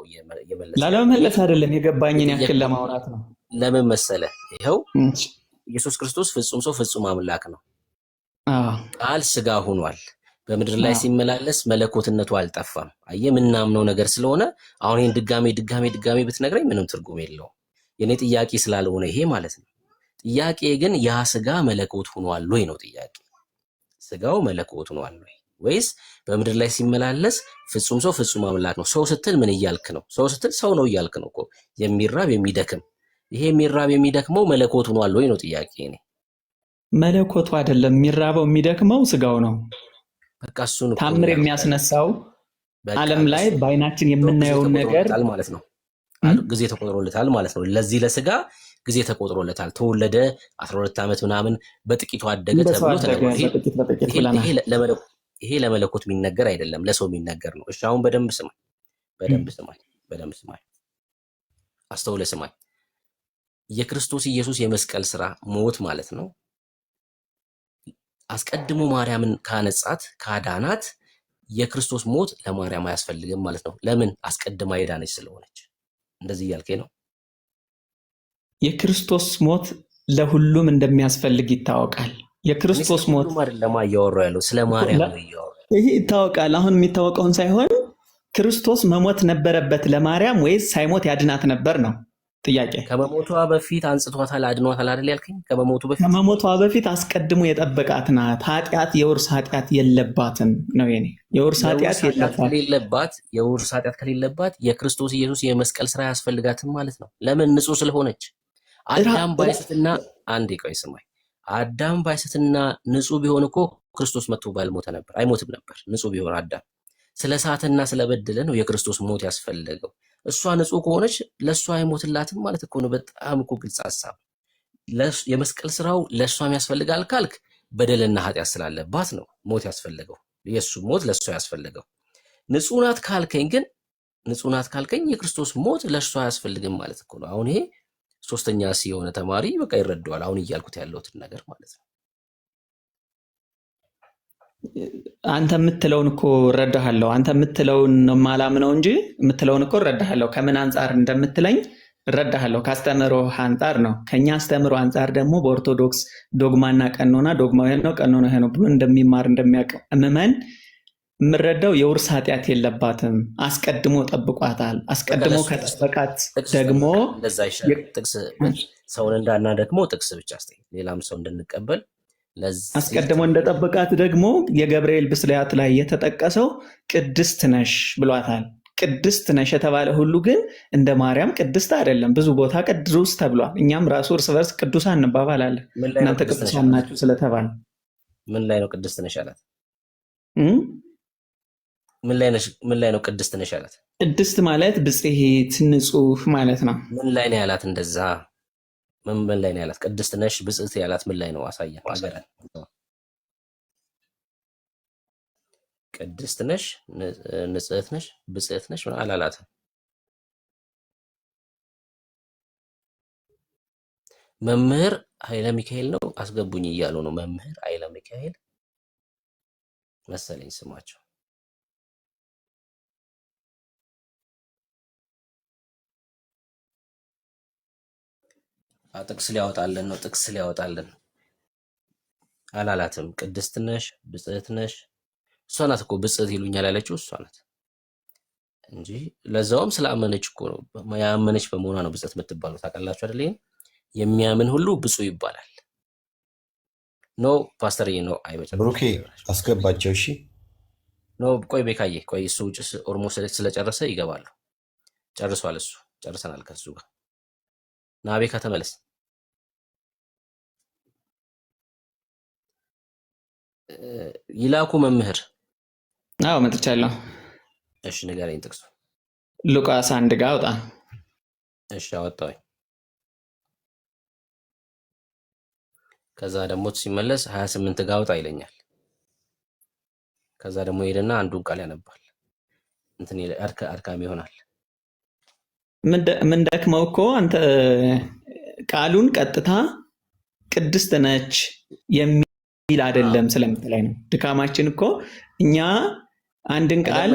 ላለመመለስ አይደለም፣ የገባኝን ያክል ለማውራት ነው። ለምን መሰለ? ይኸው ኢየሱስ ክርስቶስ ፍጹም ሰው ፍጹም አምላክ ነው። ቃል ስጋ ሆኗል። በምድር ላይ ሲመላለስ መለኮትነቱ አልጠፋም። አየህ፣ ምናምነው ነገር ስለሆነ አሁን ይህን ድጋሜ ብትነግረኝ ምንም ትርጉም የለውም። የኔ ጥያቄ ስላልሆነ ይሄ ማለት ነው። ጥያቄ ግን ያ ስጋ መለኮት ሆኗል ወይ ነው ጥያቄ። ስጋው መለኮት ሆኗል ወይ ወይስ በምድር ላይ ሲመላለስ ፍጹም ሰው ፍጹም አምላክ ነው? ሰው ስትል ምን እያልክ ነው? ሰው ስትል ሰው ነው እያልክ ነው እኮ፣ የሚራብ የሚደክም። ይሄ የሚራብ የሚደክመው መለኮት ሆኗል ወይ ነው ጥያቄ። እኔ መለኮቱ አይደለም የሚራበው የሚደክመው ስጋው ነው። በቃ እሱን ታምር የሚያስነሳው ዓለም ላይ በአይናችን የምናየውን ነገር ማለት ነው። ጊዜ ተቆጥሮለታል ማለት ነው። ለዚህ ለስጋ ጊዜ ተቆጥሮለታል። ተወለደ 12 ዓመት ምናምን በጥቂቱ አደገ ተብሎ ተነግሯል። ይሄ ለመለኮት የሚነገር አይደለም፣ ለሰው የሚነገር ነው። እሺ አሁን በደንብ ስማኝ፣ አስተውለ ስማኝ። የክርስቶስ ኢየሱስ የመስቀል ስራ ሞት ማለት ነው አስቀድሞ ማርያምን ካነጻት ካዳናት የክርስቶስ ሞት ለማርያም አያስፈልግም ማለት ነው። ለምን? አስቀድማ የዳነች ስለሆነች። እንደዚህ እያልከኝ ነው። የክርስቶስ ሞት ለሁሉም እንደሚያስፈልግ ይታወቃል። የክርስቶስ ሞት አይደለም እያወራሁ ያለው ስለ ማርያም ነው እያወራሁ። ይሄ ይታወቃል። አሁን የሚታወቀውን ሳይሆን ክርስቶስ መሞት ነበረበት ለማርያም ወይስ ሳይሞት ያድናት ነበር ነው ጥያቄ። ከመሞቷ በፊት አንጽቷታል፣ አድኗታል አይደል ያልከኝ? ከመሞቷ በፊት አስቀድሞ የጠበቃት ናት። የውርስ ኃጢአት የለባትም ነው የኔ። የውርስ ኃጢአት ከሌለባት የክርስቶስ ኢየሱስ የመስቀል ስራ ያስፈልጋትም ማለት ነው። ለምን? ንጹህ ስለሆነች። አዳም ባይስትና አንዴ ቆይ ስማኝ። አዳም ባይስትና ንጹህ ቢሆን እኮ ክርስቶስ መጥቶ ባልሞተ ነበር፣ አይሞትም ነበር። ንጹህ ቢሆን አዳም ስለ ሳትና ስለበደለ ነው የክርስቶስ ሞት ያስፈልገው። እሷ ንጹህ ከሆነች ለእሷ አይሞትላትም ማለት እኮ ነው። በጣም እኮ ግልጽ ሐሳብ። የመስቀል ስራው ለእሷም ያስፈልጋል ካልክ በደልና ኃጢአት ስላለባት ነው ሞት ያስፈልገው። የእሱ ሞት ለእሷ ያስፈልገው። ንጹህ ናት ካልከኝ የክርስቶስ ሞት ለእሷ አያስፈልግም ማለት እኮ ነው። አሁን ይሄ ሶስተኛ የሆነ ተማሪ በቃ ይረዳዋል አሁን እያልኩት ያለሁትን ነገር ማለት ነው። አንተ የምትለውን እኮ እረዳሃለሁ። አንተ የምትለውን ማላምነው እንጂ የምትለውን እኮ እረዳሃለሁ። ከምን አንጻር እንደምትለኝ እረዳሃለሁ። ካስተምሮ አንጻር ነው። ከኛ አስተምሮ አንጻር ደግሞ በኦርቶዶክስ ዶግማና ቀኖና ዶግማው ይሄ ነው ቀኖና ይሄ ነው ብሎ እንደሚማር እንደሚያውቅ ምዕመን የምረዳው የውርስ ኃጢአት የለባትም፣ አስቀድሞ ጠብቋታል። አስቀድሞ ከጠበቃት ደግሞ እንደዛ ይሻላል። ጥቅስ ሰውን እንዳና ደግሞ ጥቅስ ብቻ አስተያየት ሌላም ሰው እንድንቀበል አስቀድሞ እንደጠበቃት ደግሞ የገብርኤል ብስለት ላይ የተጠቀሰው ቅድስት ነሽ ብሏታል። ቅድስት ነሽ የተባለ ሁሉ ግን እንደ ማርያም ቅድስት አይደለም። ብዙ ቦታ ቅዱስ ተብሏል። እኛም ራሱ እርስ በርስ ቅዱሳን እንባባላለን። እናንተ ቅዱሳን ናችሁ ስለተባለ ምን ላይ ነው ቅድስት ነሽ አላት? ምን ላይ ነው ቅድስት ነሽ አላት? ቅድስት ማለት ብጽሔት ንጹህ ማለት ነው። ምን ላይ ነው ያላት? እንደዛ ምን ላይ ነው ያላት? ቅድስት ነሽ ብጽዕት ያላት ምን ላይ ነው? አሳየን። አገራን ቅድስት ነሽ ንጽሕት ነሽ ብጽዕት ነሽ አላላትም። መምህር ኃይለ ሚካኤል ነው አስገቡኝ እያሉ ነው። መምህር ኃይለ ሚካኤል መሰለኝ ስማቸው። ጥቅስ ሊያወጣልን ነው። ጥቅስ ሊያወጣልን አላላትም። ቅድስት ነሽ ብጽዕት ነሽ እሷ ናት እኮ ብጽዕት ይሉኛል ያለችው እሷ ናት እንጂ ለዛውም ስላመነች እኮ ነው። ያመነች በመሆኗ ነው ብጽዕት የምትባለው። ታውቃላችሁ አይደል? የሚያምን ሁሉ ብፁዕ ይባላል። ኖ ፓስተርዬ ነው አይበጭም። ብሩኬ አስገባቸው። እሺ ኖ ቆይ ቤካዬ ቆይ እሱ ውጭ ኦሮሞ ስለጨረሰ ይገባሉ። ጨርሷል። እሱ ጨርሰናል ከሱ ጋር ና ቤካ ተመለስ። ይላኩ መምህር አዎ መጥቻለሁ። እሺ ንገረኝ ጥቅሱ። ሉቃስ 1 ጋር አውጣ። እሺ አወጣሁኝ። ከዛ ደግሞ ሲመለስ 28 ጋር አውጣ ይለኛል። ከዛ ደግሞ ሄደና አንዱን ቃል ያነባል። እንትን አድካሚ ይሆናል። ምን ደክመው እኮ አንተ ቃሉን ቀጥታ ቅድስት ነች የሚል አይደለም ስለምትላይ ነው ድካማችን እኮ። እኛ አንድን ቃል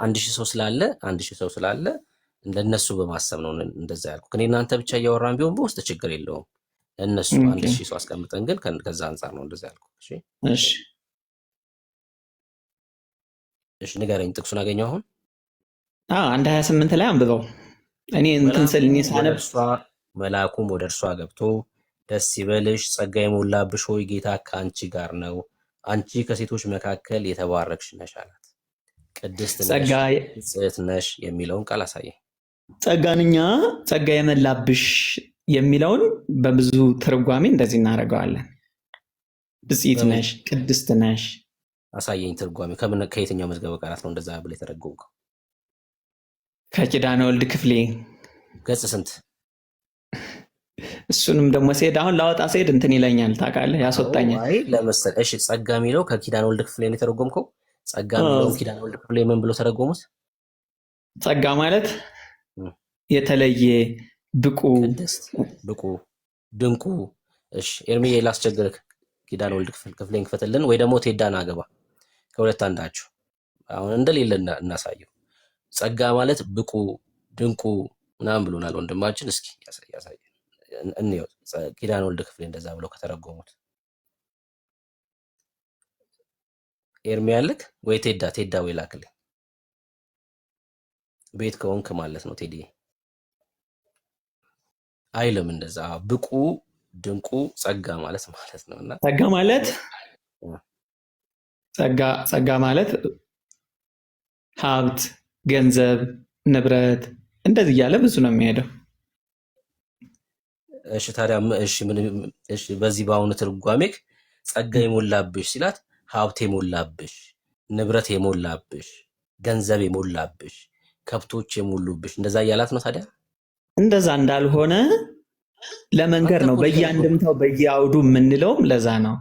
አንድ ሺህ ሰው ስላለ እንደነሱ በማሰብ ነው እንደዛ ያልኩ። እኔ እናንተ ብቻ እያወራን ቢሆን በውስጥ ችግር የለውም። እነሱ 1000 ሰው አስቀምጠን ግን ከዛ አንፃር ነው እንደዛ ያልኩ። እሺ ንገረኝ ጥቅሱን አገኘው አሁን? 1:28 ላይ አንብበው። እኔ እንትን ስል እኔ ሳነብ መልአኩም ወደ እርሷ ገብቶ ደስ ይበልሽ ጸጋ የሞላብሽ ሆይ ጌታ ከአንቺ ጋር ነው፣ አንቺ ከሴቶች መካከል የተባረክሽ ነሽ አላት። ቅድስት ነሽ ብጽዕት ነሽ የሚለውን ቃል አሳየኝ። ጸጋንኛ ጸጋ የሞላብሽ የሚለውን በብዙ ትርጓሜ እንደዚህ እናደርገዋለን። ብጽዕት ነሽ ቅድስት ነሽ አሳየኝ ትርጓሜ። ከየትኛው መዝገበ ቃላት ነው እንደዛ ብለህ የተረጎምከው? ከኪዳነ ወልድ ክፍሌ ገጽ ስንት? እሱንም ደግሞ ሲሄድ አሁን ላወጣ ሲሄድ እንትን ይለኛል ታውቃለህ፣ ያስወጣኛል። አይ ለምሳሌ እሺ ጸጋ የሚለው ከኪዳነ ወልድ ክፍሌ ነው የተረጎምከው? ጸጋ የሚለው ኪዳነ ወልድ ክፍሌ ምን ብሎ ተረጎሙት? ጸጋ ማለት የተለየ ብቁ ብቁ ድንቁ። እሺ ኤርሚዬ ላስቸግርህ፣ ኪዳነ ወልድ ክፍሌን ክፈትልን ወይ ደግሞ ቴዳን አገባ፣ ከሁለት አንዳችሁ። አሁን እንደሌለ እናሳየው። ጸጋ ማለት ብቁ ድንቁ ምናምን ብሎናል ወንድማችን። እስኪ ያሳይ እንየው። ኪዳነ ወልድ ክፍሌ እንደዛ ብለው ከተረጎሙት ኤርሚ ያልክ ወይ ቴዳ ወይ ላክልኝ። ቤት ከሆንክ ማለት ነው ቴዲ አይልም እንደዛ። ብቁ ድንቁ ጸጋ ማለት ነውና ጸጋ ማለት ሀብት፣ ገንዘብ፣ ንብረት እንደዚህ እያለ ብዙ ነው የሚሄደው። እሺ ታዲያ እሺ በዚህ በአሁኑ ትርጓሜክ ጸጋ የሞላብሽ ሲላት ሀብት የሞላብሽ፣ ንብረት የሞላብሽ፣ ገንዘብ የሞላብሽ፣ ከብቶች የሞሉብሽ እንደዛ እያላት ነው። ታዲያ እንደዛ እንዳልሆነ ለመንገር ነው በየአንድምታው በየአውዱ የምንለውም ለዛ ነው።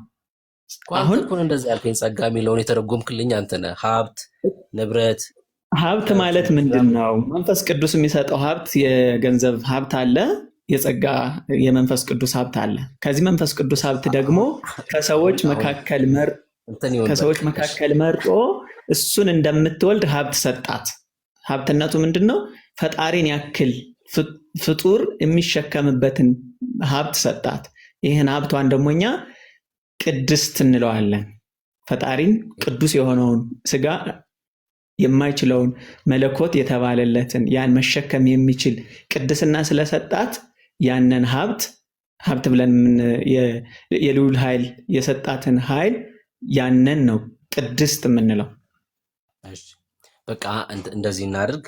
አሁን እኮ እንደዛ ያልከኝ ጸጋ የሚለውን የተረጎምክልኝ አንተ ነህ። ሀብት ንብረት ሀብት ማለት ምንድን ነው? መንፈስ ቅዱስ የሚሰጠው ሀብት የገንዘብ ሀብት አለ፣ የጸጋ የመንፈስ ቅዱስ ሀብት አለ። ከዚህ መንፈስ ቅዱስ ሀብት ደግሞ ከሰዎች መካከል መርጦ እሱን እንደምትወልድ ሀብት ሰጣት። ሀብትነቱ ምንድን ነው? ፈጣሪን ያክል ፍጡር የሚሸከምበትን ሀብት ሰጣት። ይህን ሀብቷን ደግሞ እኛ ቅድስት እንለዋለን። ፈጣሪን ቅዱስ የሆነውን ስጋ የማይችለውን መለኮት የተባለለትን ያን መሸከም የሚችል ቅድስና ስለሰጣት ያንን ሀብት ብለን የልዑል ኃይል የሰጣትን ኃይል ያንን ነው ቅድስት የምንለው። በቃ እንደዚህ እናድርግ።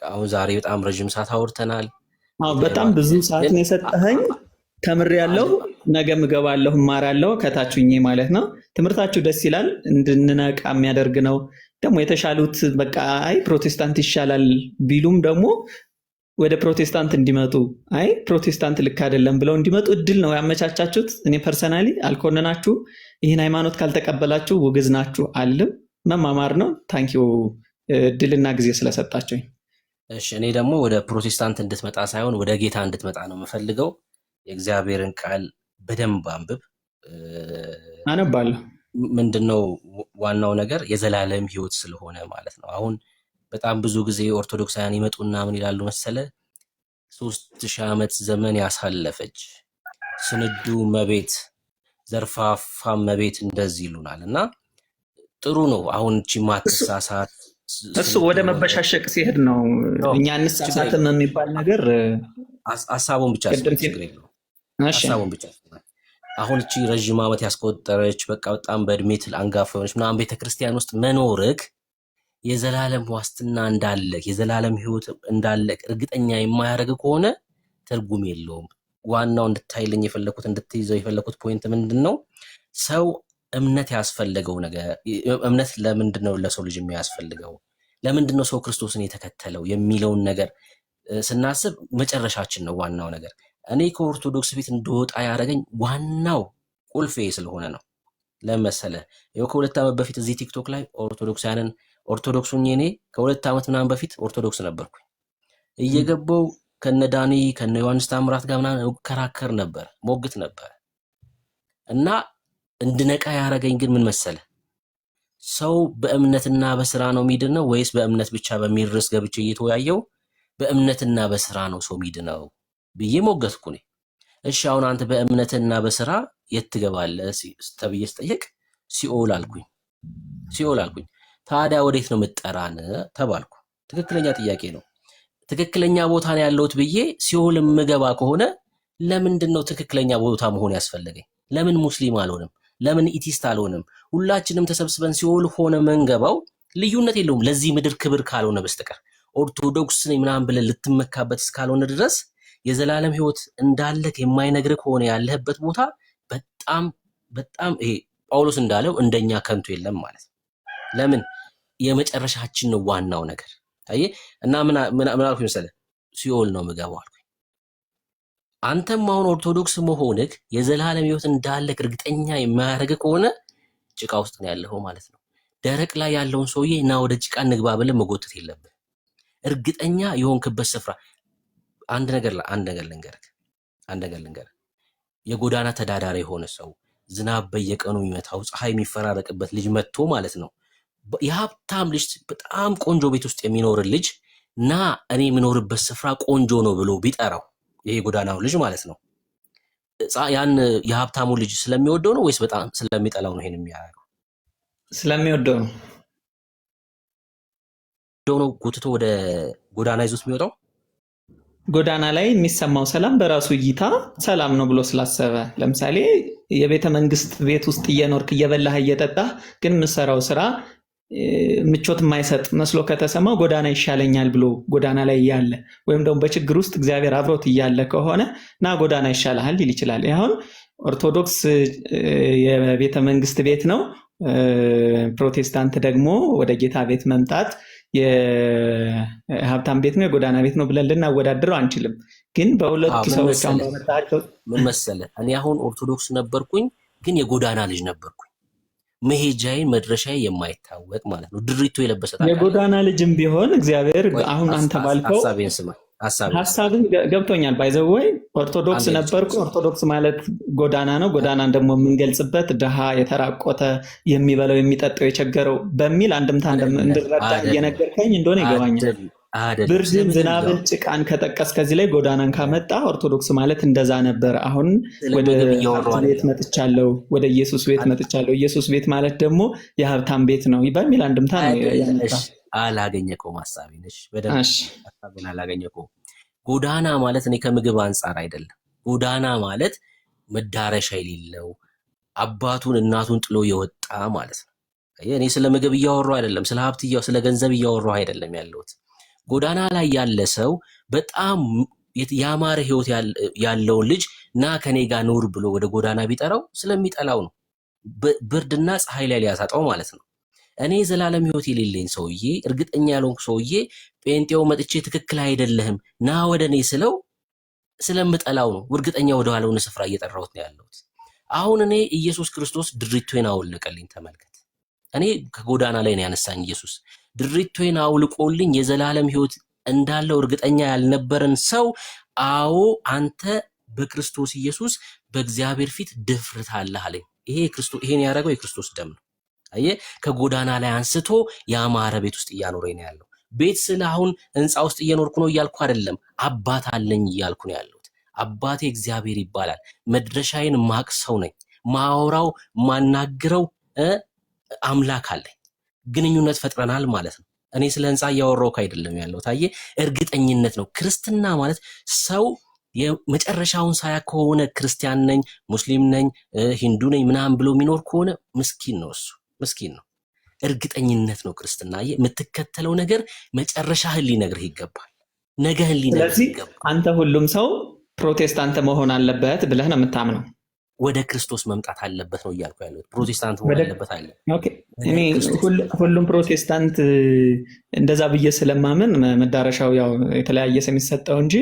አሁን ዛሬ በጣም ረዥም ሰዓት አውርተናል። በጣም ብዙ ሰዓት ነው የሰጠኸኝ። ተምሬያለሁ። ነገም እገባለሁ እማራለሁ ከታችሁኝ ማለት ነው። ትምህርታችሁ ደስ ይላል፣ እንድንነቃ የሚያደርግ ነው። ደግሞ የተሻሉት በቃ አይ ፕሮቴስታንት ይሻላል ቢሉም ደግሞ ወደ ፕሮቴስታንት እንዲመጡ አይ ፕሮቴስታንት ልክ አይደለም ብለው እንዲመጡ እድል ነው ያመቻቻችሁት። እኔ ፐርሰናሊ አልኮንናችሁ። ይህን ሃይማኖት ካልተቀበላችሁ ውግዝ ናችሁ አልም። መማማር ነው። ታንኪዩ እድልና ጊዜ ስለሰጣችሁኝ። እሺ እኔ ደግሞ ወደ ፕሮቴስታንት እንድትመጣ ሳይሆን ወደ ጌታ እንድትመጣ ነው የምፈልገው። የእግዚአብሔርን ቃል በደንብ አንብብ። አነባለሁ። ምንድነው ዋናው ነገር የዘላለም ህይወት ስለሆነ ማለት ነው። አሁን በጣም ብዙ ጊዜ ኦርቶዶክሳውያን ይመጡና ምን ይላሉ መሰለ 3000 ዓመት ዘመን ያሳለፈች ስንዱ መቤት ዘርፋፋ መቤት እንደዚህ ይሉናል። እና ጥሩ ነው። አሁን እቺ ማትሳሳት እሱ ወደ መበሻሸቅ ሲሄድ ነው እኛ እንሳሳትም የሚባል ነገር ሐሳቡን ብቻ ችግር የለውም። ሐሳቡን ብቻ አሁን እቺ ረጅም ዓመት ያስቆጠረች በቃ በጣም በእድሜ አንጋፋ ሆነች ምናምን ቤተክርስቲያን ውስጥ መኖርክ የዘላለም ዋስትና እንዳለክ የዘላለም ህይወት እንዳለክ እርግጠኛ የማያደርግ ከሆነ ትርጉም የለውም። ዋናው እንድታይልኝ የፈለኩት እንድትይዘው የፈለኩት ፖይንት ምንድነው? ሰው እምነት ያስፈልገው ነገር እምነት ለምንድነው ለሰው ልጅ የሚያስፈልገው? ለምንድነው ሰው ክርስቶስን የተከተለው የሚለውን ነገር ስናስብ መጨረሻችን ነው ዋናው ነገር። እኔ ከኦርቶዶክስ ቤት እንደወጣ ያደረገኝ ዋናው ቁልፌ ስለሆነ ነው። ለመሰለ ይኸው ከ2 ዓመት በፊት እዚህ ቲክቶክ ላይ ኦርቶዶክሱኝ እኔ ከ2 ዓመት ምናምን በፊት ኦርቶዶክስ ነበርኩኝ። እየገባው ከነዳኒ ከነ ዮሐንስ ታምራት ጋር ምናምን ከራከር ነበር፣ ሞግት ነበር። እና እንድነቃ ያደረገኝ ግን ምን መሰለ? ሰው በእምነትና በስራ ነው የሚድነው ወይስ በእምነት ብቻ በሚል ርዕስ ገብቼ እየተወያየው በእምነትና በስራ ነው ሰው የሚድነው ብዬ ሞገትኩ ነኝ። እሺ አሁን አንተ በእምነትና በስራ የት ትገባለህ ተብዬ ስጠየቅ ሲኦል አልኩኝ። ታዲያ ወዴት ነው የምትጠራን ተባልኩ። ትክክለኛ ጥያቄ ነው። ትክክለኛ ቦታ ነው ያለሁት ብዬ ሲኦል የምገባ ከሆነ ለምንድነው ትክክለኛ ቦታ መሆን ያስፈልገኝ? ለምን ሙስሊም አልሆንም? ለምን ኢቲስት አልሆንም? ሁላችንም ተሰብስበን ሲኦል ሆነ መንገባው ልዩነት የለውም ለዚህ ምድር ክብር ካልሆነ በስተቀር ኦርቶዶክስ ነኝ ምናምን ብለህ ልትመካበት እስካልሆነ ድረስ የዘላለም ህይወት እንዳለክ የማይነግር ከሆነ ያለህበት ቦታ በጣም በጣም ይሄ ጳውሎስ እንዳለው እንደኛ ከንቱ የለም ማለት ነው። ለምን የመጨረሻችን ነው ዋናው ነገር። አይ እና ምን አልኩኝ መሰለህ? ሲኦል ነው የምገባው አልኩኝ። አንተም አሁን ኦርቶዶክስ መሆንክ የዘላለም ህይወት እንዳለክ እርግጠኛ የማያደርግ ከሆነ ጭቃ ውስጥ ነው ያለኸው ማለት ነው። ደረቅ ላይ ያለውን ሰውዬ እና ወደ ጭቃ እንግባ ብለህ መጎተት የለብህ። እርግጠኛ የሆንክበት ስፍራ አንድ ነገር ልንገርህ። የጎዳና ተዳዳሪ የሆነ ሰው ዝናብ በየቀኑ የሚመታው ፀሐይ የሚፈራረቅበት ልጅ መጥቶ ማለት ነው የሀብታም ልጅ በጣም ቆንጆ ቤት ውስጥ የሚኖር ልጅ እና እኔ የምኖርበት ስፍራ ቆንጆ ነው ብሎ ቢጠራው ይሄ ጎዳናው ልጅ ማለት ነው ያን የሀብታሙ ልጅ ስለሚወደው ነው ወይስ በጣም ስለሚጠላው ነው ይሄን የሚያደርገው? ስለሚወደው ነው ጎትቶ ወደ ጎዳና ይዞት የሚወጣው። ጎዳና ላይ የሚሰማው ሰላም በራሱ እይታ ሰላም ነው ብሎ ስላሰበ፣ ለምሳሌ የቤተ መንግስት ቤት ውስጥ እየኖርክ እየበላህ እየጠጣህ ግን የምትሰራው ስራ ምቾት የማይሰጥ መስሎ ከተሰማው ጎዳና ይሻለኛል ብሎ ጎዳና ላይ እያለ ወይም ደግሞ በችግር ውስጥ እግዚአብሔር አብሮት እያለ ከሆነ ና ጎዳና ይሻልሃል ሊል ይችላል። አሁን ኦርቶዶክስ የቤተ መንግስት ቤት ነው፣ ፕሮቴስታንት ደግሞ ወደ ጌታ ቤት መምጣት የሀብታም ቤት ነው የጎዳና ቤት ነው ብለን ልናወዳድረው አንችልም። ግን በሁለቱ ሰዎች ምን መሰለህ፣ እኔ አሁን ኦርቶዶክስ ነበርኩኝ ግን የጎዳና ልጅ ነበርኩኝ። መሄጃዬ መድረሻዬ የማይታወቅ ማለት ነው። ድሪቶ የለበሰ የጎዳና ልጅም ቢሆን እግዚአብሔር አሁን አንተ ባልከው ሐሳብን ገብቶኛል። ባይዘወይ ኦርቶዶክስ ነበርኩ። ኦርቶዶክስ ማለት ጎዳና ነው። ጎዳናን ደግሞ የምንገልጽበት ድሃ፣ የተራቆተ፣ የሚበላው የሚጠጣው የቸገረው በሚል አንድምታ እንድረዳ እየነገርከኝ እንደሆነ ይገባኛል። አይደለም። ብርድን፣ ስለምግብ ዝናብን፣ እያወራሁ ጭቃን ከጠቀስ ከዚህ ላይ ጎዳናን ካመጣ ኦርቶዶክስ ማለት እንደዛ ነበር። አሁን ወደ ስለምግብ እያወራሁ ሀብት ቤት አይደለም። መጥቻለሁ፣ ወደ ኢየሱስ ቤት መጥቻለሁ። ኢየሱስ ቤት ማለት ደግሞ የሀብታም ቤት ነው በሚል አንድምታ ነው ያመጣ። እሺ አላገኘከውም ሀሳቤን። እሺ በደንብ እሺ ሀሳቤን አላገኘከውም። ጎዳና ማለት እኔ ከምግብ አንጻር አይደለም። ጎዳና ማለት መዳረሻ የሌለው አባቱን እናቱን ጥሎ የወጣ ማለት ነው። እኔ ስለ ምግብ እያወራሁ አይደለም፣ ስለ ሀብት ስለ ገንዘብ እያወራሁ አይደለም ያለሁት። ጎዳና ላይ ያለ ሰው በጣም ያማረ ህይወት ያለውን ልጅ ና ከኔ ጋር ኑር ብሎ ወደ ጎዳና ቢጠራው ስለሚጠላው ነው። ብርድና ፀሐይ ላይ ሊያሳጣው ማለት ነው። እኔ ዘላለም ህይወት የሌለኝ ሰውዬ፣ እርግጠኛ ያልሆንኩ ሰውዬ ጴንጤው መጥቼ ትክክል አይደለህም ና ወደ እኔ ስለው ስለምጠላው ነው። እርግጠኛ ወደ ኋላውን ስፍራ እየጠራሁት ነው ያለሁት። አሁን እኔ ኢየሱስ ክርስቶስ ድሪቶዬን አወለቀልኝ። ተመልከት፣ እኔ ከጎዳና ላይ ነው ያነሳኝ ኢየሱስ። ድሪቶዬን አውልቆልኝ የዘላለም ህይወት እንዳለው እርግጠኛ ያልነበረን ሰው አዎ አንተ በክርስቶስ ኢየሱስ በእግዚአብሔር ፊት ድፍረት አለህ አለኝ። ይሄን ያደረገው የክርስቶስ ደም ነው። አየህ፣ ከጎዳና ላይ አንስቶ ያማረ ቤት ውስጥ እያኖረኝ ነው ያለው። ቤት ስለ አሁን ህንፃ ውስጥ እየኖርኩ ነው እያልኩ አይደለም፣ አባት አለኝ እያልኩ ነው ያለሁት። አባቴ እግዚአብሔር ይባላል። መድረሻዬን ማቅ ሰው ነኝ። ማወራው ማናግረው አምላክ አለኝ። ግንኙነት ፈጥረናል ማለት ነው። እኔ ስለ ህንፃ እያወራሁ አይደለም ያለሁት። አየህ፣ እርግጠኝነት ነው። ክርስትና ማለት ሰው የመጨረሻውን ሳያውቅ ከሆነ ክርስቲያን ነኝ፣ ሙስሊም ነኝ፣ ሂንዱ ነኝ ምናምን ብሎ የሚኖር ከሆነ ምስኪን ነው። እሱ ምስኪን ነው። እርግጠኝነት ነው ክርስትና። የምትከተለው ነገር መጨረሻህን ሊነግርህ ይገባል፣ ነገህን ሊነግርህ ይገባል። ስለዚህ አንተ ሁሉም ሰው ፕሮቴስታንት መሆን አለበት ብለህ ነው የምታምነው? ወደ ክርስቶስ መምጣት አለበት ነው እያልኩ ያለሁት። ፕሮቴስታንት መሆን አለበት አለ። እኔ ሁሉም ፕሮቴስታንት እንደዛ ብዬ ስለማምን መዳረሻው ያው የተለያየ ስም የሚሰጠው እንጂ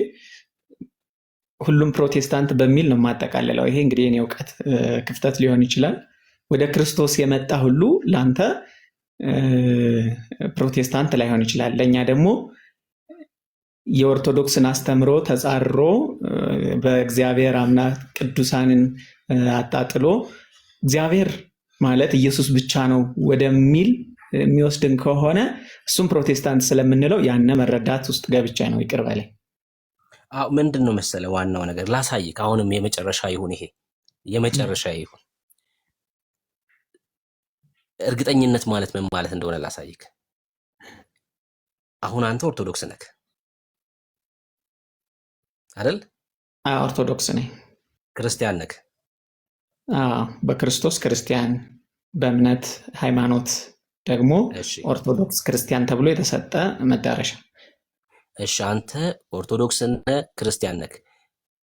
ሁሉም ፕሮቴስታንት በሚል ነው የማጠቃልለው። ይሄ እንግዲህ የኔ እውቀት ክፍተት ሊሆን ይችላል። ወደ ክርስቶስ የመጣ ሁሉ ለአንተ ፕሮቴስታንት ላይሆን ይችላል። ለእኛ ደግሞ የኦርቶዶክስን አስተምሮ ተጻሮ በእግዚአብሔር አምላክ ቅዱሳንን አጣጥሎ እግዚአብሔር ማለት ኢየሱስ ብቻ ነው ወደሚል የሚወስድን ከሆነ እሱም ፕሮቴስታንት ስለምንለው ያነ መረዳት ውስጥ ገብቻ ነው። ይቅር በለኝ። ምንድን ነው መሰለ ዋናው ነገር ላሳይክ። አሁንም የመጨረሻ ይሁን፣ ይሄ የመጨረሻ ይሁን። እርግጠኝነት ማለት ምን ማለት እንደሆነ ላሳይክ። አሁን አንተ ኦርቶዶክስ ነህ አይደል? ኦርቶዶክስ ነኝ። ክርስቲያን ነህ? በክርስቶስ ክርስቲያን፣ በእምነት ሃይማኖት ደግሞ ኦርቶዶክስ ክርስቲያን ተብሎ የተሰጠ መዳረሻ። እሺ፣ አንተ ኦርቶዶክስ ነህ፣ ክርስቲያን ነህ።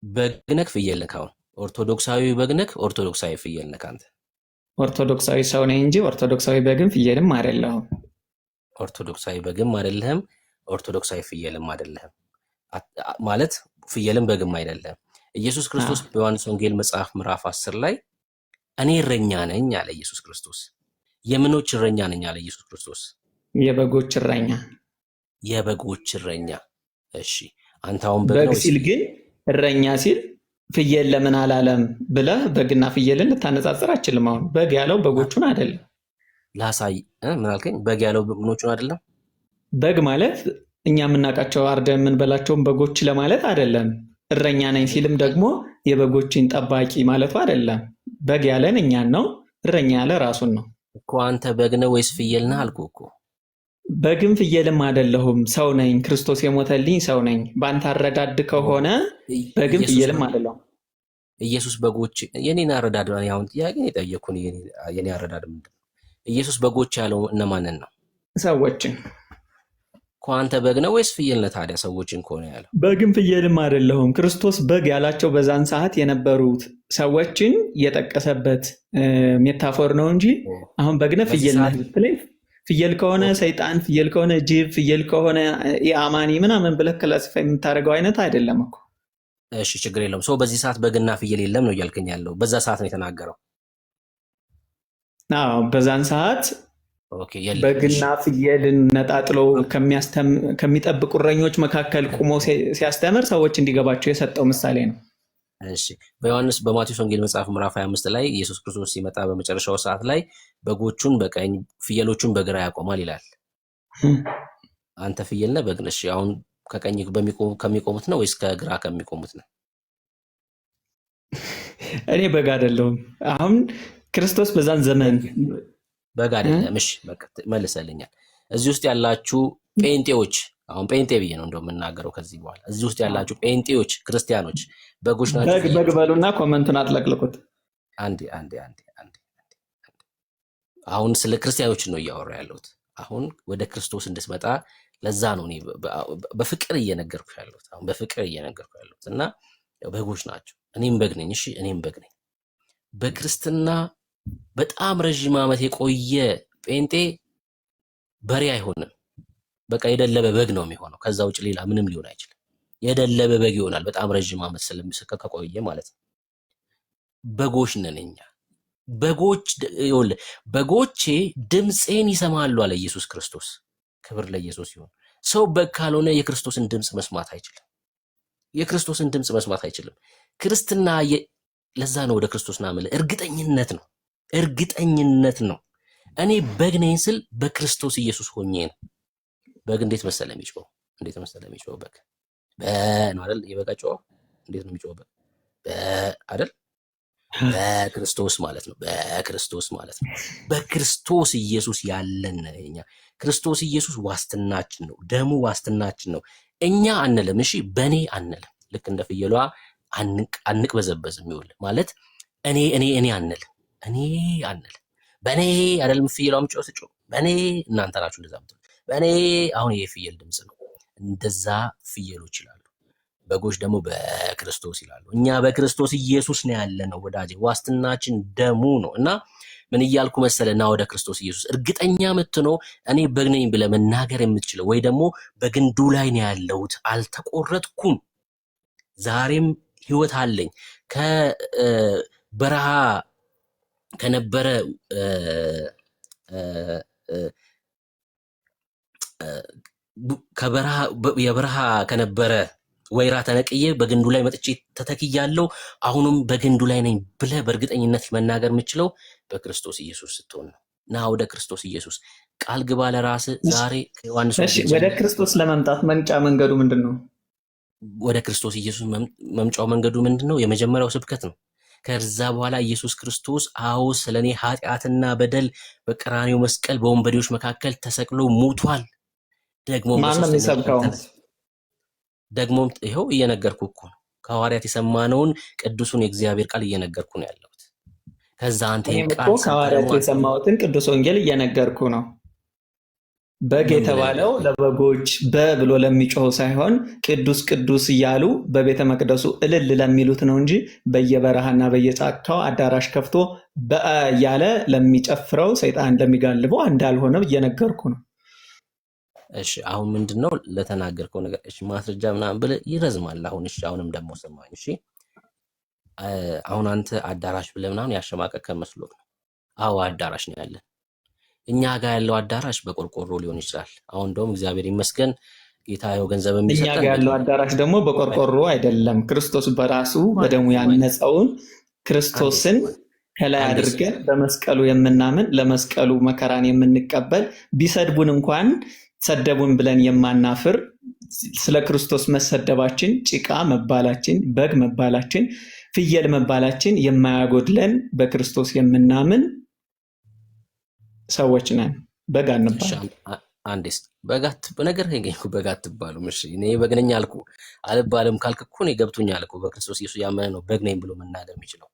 በግ ነህ፣ ፍየል ነህ? አሁን ኦርቶዶክሳዊ በግ ነህ፣ ኦርቶዶክሳዊ ፍየል ነህ? አንተ ኦርቶዶክሳዊ ሰው ነኝ እንጂ ኦርቶዶክሳዊ በግም ፍየልም አይደለሁም። ኦርቶዶክሳዊ በግም አይደለህም፣ ኦርቶዶክሳዊ ፍየልም አይደለህም። ማለት ፍየልም በግም አይደለም። ኢየሱስ ክርስቶስ በዮሐንስ ወንጌል መጽሐፍ ምዕራፍ 10 ላይ እኔ እረኛ ነኝ አለ ኢየሱስ ክርስቶስ። የምኖች እረኛ ነኝ አለ ኢየሱስ ክርስቶስ? የበጎች እረኛ። የበጎች እረኛ። እሺ፣ አንተ አሁን በግ ሲል ግን እረኛ ሲል ፍየል ለምን አላለም ብለህ በግና ፍየልን ልታነጻጽር አችልም። አሁን በግ ያለው በጎቹን አይደለም። ላሳይ። ምን አልከኝ? በግ ያለው ምኖቹን አይደለም። በግ ማለት እኛ የምናውቃቸው አርደን የምንበላቸውን በጎች ለማለት አይደለም። እረኛ ነኝ ሲልም ደግሞ የበጎችን ጠባቂ ማለቱ አይደለም። በግ ያለን እኛን ነው፣ እረኛ ያለ ራሱን ነው እኮ። አንተ በግ ነህ ወይስ ፍየል ነህ አልኩህ እኮ። በግም ፍየልም አይደለሁም፣ ሰው ነኝ። ክርስቶስ የሞተልኝ ሰው ነኝ። በአንተ አረዳድ ከሆነ በግም ፍየልም አይደለሁም። ኢየሱስ በጎች የኔን አረዳድ ነው። አሁን ጥያቄ የጠየኩን የኔ አረዳድ ምንድን ነው? ኢየሱስ በጎች ያለው እነማንን ነው? ሰዎችን። አንተ በግ ነህ ወይስ ፍየል ነህ ታዲያ? ሰዎችን ከሆነ ያለው በግም ፍየልም አይደለሁም። ክርስቶስ በግ ያላቸው በዛን ሰዓት የነበሩት ሰዎችን የጠቀሰበት ሜታፎር ነው እንጂ አሁን በግ ነህ ፍየል ነህ ብትለኝ ፍየል ከሆነ ሰይጣን፣ ፍየል ከሆነ ጅብ፣ ፍየል ከሆነ የአማኒ ምናምን ብለህ ክላሲፋይ የምታደርገው አይነት አይደለም እኮ። እሺ፣ ችግር የለውም። ሰው በዚህ ሰዓት በግና ፍየል የለም ነው እያልከኝ ያለው? በዛ ሰዓት ነው የተናገረው? አዎ፣ በዛን ሰዓት በግና ፍየልን ነጣጥሎ ከሚጠብቁ እረኞች መካከል ቁሞ ሲያስተምር ሰዎች እንዲገባቸው የሰጠው ምሳሌ ነው። እሺ፣ በማቴዎስ ወንጌል መጽሐፍ ምዕራፍ 25 ላይ ኢየሱስ ክርስቶስ ሲመጣ በመጨረሻው ሰዓት ላይ በጎቹን በቀኝ ፍየሎቹን በግራ ያቆማል ይላል። አንተ ፍየል ነህ በግ ነህ? እሺ አሁን ከቀኝ ከሚቆሙት ነው ወይስ ከግራ ከሚቆሙት ነው? እኔ በግ አይደለሁም። አሁን ክርስቶስ በዛን ዘመን በግ አይደለም። እሺ በቃ መልሰልኛል። እዚህ ውስጥ ያላችሁ ጴንጤዎች፣ አሁን ጴንጤ ብዬ ነው እንደው የምናገረው ከዚህ በኋላ እዚህ ውስጥ ያላችሁ ጴንጤዎች ክርስቲያኖች በጎች ናቸው። በግ በሉና ኮመንቱን አጥለቅልቁት። አንዴ አሁን ስለ ክርስቲያኖች ነው እያወራ ያለሁት። አሁን ወደ ክርስቶስ እንድትመጣ ለዛ ነው እኔ በፍቅር እየነገርኩ ያለሁት። አሁን በፍቅር እየነገርኩ ያለሁት እና በጎች ናቸው። እኔም በግ ነኝ። እሺ እኔም በግ ነኝ። በክርስትና በጣም ረዥም ዓመት የቆየ ጴንጤ በሬ አይሆንም። በቃ የደለበ በግ ነው የሚሆነው። ከዛ ውጭ ሌላ ምንም ሊሆን አይችልም። የደለበ በግ ይሆናል። በጣም ረዥም ዓመት ስለሚሰከ ከቆየ ማለት ነው። በጎች ነን እኛ። በጎቼ ድምፄን ይሰማሉ አለ ኢየሱስ ክርስቶስ። ክብር ለኢየሱስ ይሁን። ሰው በግ ካልሆነ የክርስቶስን ድምፅ መስማት አይችልም። የክርስቶስን ድምፅ መስማት አይችልም። ክርስትና ለዛ ነው ወደ ክርስቶስ ና ማለት እርግጠኝነት ነው። እርግጠኝነት ነው። እኔ በግ ነኝ ስል በክርስቶስ ኢየሱስ ሆኜ ነው። በግ እንዴት መሰለ የሚጮህ? እንዴት መሰለ የሚጮህ? በግ ነው አይደል? የበጋ ጮህ እንዴት ነው የሚጮህ? በግ አይደል? በክርስቶስ ማለት ነው። በክርስቶስ ማለት ነው። በክርስቶስ ኢየሱስ ያለን እኛ ክርስቶስ ኢየሱስ ዋስትናችን ነው። ደሙ ዋስትናችን ነው። እኛ አንልም። እሺ በኔ አንልም። ልክ እንደ ፍየሏ አንቅበዘበዝም። ይውል ማለት እኔ አንልም። እኔ አንልም። በኔ አይደለም ፍየሏ ምጮህ በኔ እናንተ ናችሁ እንደዛ ምትሉ በኔ። አሁን ይሄ ፍየል ድምጽ ነው። እንደዛ ፍየሎች ይላሉ። በጎች ደግሞ በክርስቶስ ይላሉ። እኛ በክርስቶስ ኢየሱስ ነው ያለነው ወዳጄ። ዋስትናችን ደሙ ነው። እና ምን እያልኩ መሰለና ወደ ክርስቶስ ኢየሱስ እርግጠኛ ምትነው እኔ በግ ነኝ ብለህ መናገር የምትችለው ወይ ደግሞ በግንዱ ላይ ነው ያለሁት፣ አልተቆረጥኩም፣ ዛሬም ህይወት አለኝ፣ ከበረሃ ከነበረ የበረሃ ከነበረ ወይራ ተነቅዬ በግንዱ ላይ መጥቼ ተተክያለሁ፣ አሁንም በግንዱ ላይ ነኝ ብለህ በእርግጠኝነት መናገር የምችለው በክርስቶስ ኢየሱስ ስትሆን ነው። ና ወደ ክርስቶስ ኢየሱስ ቃል ግባ ለራስህ ዛሬ። ወደ ክርስቶስ ለመምጣት መምጫ መንገዱ ምንድን ነው? ወደ ክርስቶስ ኢየሱስ መምጫው መንገዱ ምንድን ነው? የመጀመሪያው ስብከት ነው። ከዛ በኋላ ኢየሱስ ክርስቶስ አዎ ስለኔ ኃጢአትና በደል በቀራንዮ መስቀል በወንበዴዎች መካከል ተሰቅሎ ሞቷል። ደግሞ ማንም ይሰብከው ደግሞ ይሄው እየነገርኩ እኮ ነው። ከሐዋርያት የሰማነውን ቅዱሱን የእግዚአብሔር ቃል እየነገርኩ ነው ያለሁት። ከዛ አንተ ከሐዋርያት የሰማሁትን ቅዱስ ወንጌል እየነገርኩ ነው። በግ የተባለው ለበጎች በብሎ ለሚጮሁ ሳይሆን ቅዱስ ቅዱስ እያሉ በቤተ መቅደሱ እልል ለሚሉት ነው እንጂ በየበረሃና በየጫካው አዳራሽ ከፍቶ እያለ ለሚጨፍረው ሰይጣን ለሚጋልበው እንዳልሆነ እየነገርኩ ነው። እሺ አሁን ምንድነው ለተናገርከው ነገር እሺ ማስረጃ ምናምን ብለህ ይረዝማል። አሁን አሁንም ደግሞ ሰማኝ። እሺ አሁን አንተ አዳራሽ ብለህ ምናምን ያሸማቀቀ መስሎት ነው። አዎ አዳራሽ ነው ያለን። እኛ ጋር ያለው አዳራሽ በቆርቆሮ ሊሆን ይችላል። አሁን እንደውም እግዚአብሔር ይመስገን ጌታዬው ገንዘብ የሚሰጠን። እኛ ጋር ያለው አዳራሽ ደግሞ በቆርቆሮ አይደለም። ክርስቶስ በራሱ በደሙ ያነጸውን ክርስቶስን ከላይ አድርገን በመስቀሉ የምናምን ለመስቀሉ መከራን የምንቀበል ቢሰድቡን እንኳን ሰደቡን ብለን የማናፍር ስለ ክርስቶስ መሰደባችን፣ ጭቃ መባላችን፣ በግ መባላችን፣ ፍየል መባላችን የማያጎድለን በክርስቶስ የምናምን ሰዎች ነን። በግ አንባል። አንዴስ በጋት በነገር ከገኝኩ በጋት ትባሉ። እሺ እኔ በግ ነኝ አልኩ አልባልም ካልክ እኮ ነው ገብቶኛል እኮ። በክርስቶስ ኢየሱስ ያመነ ነው በግ ነኝ ብሎ መናገር የሚችለው።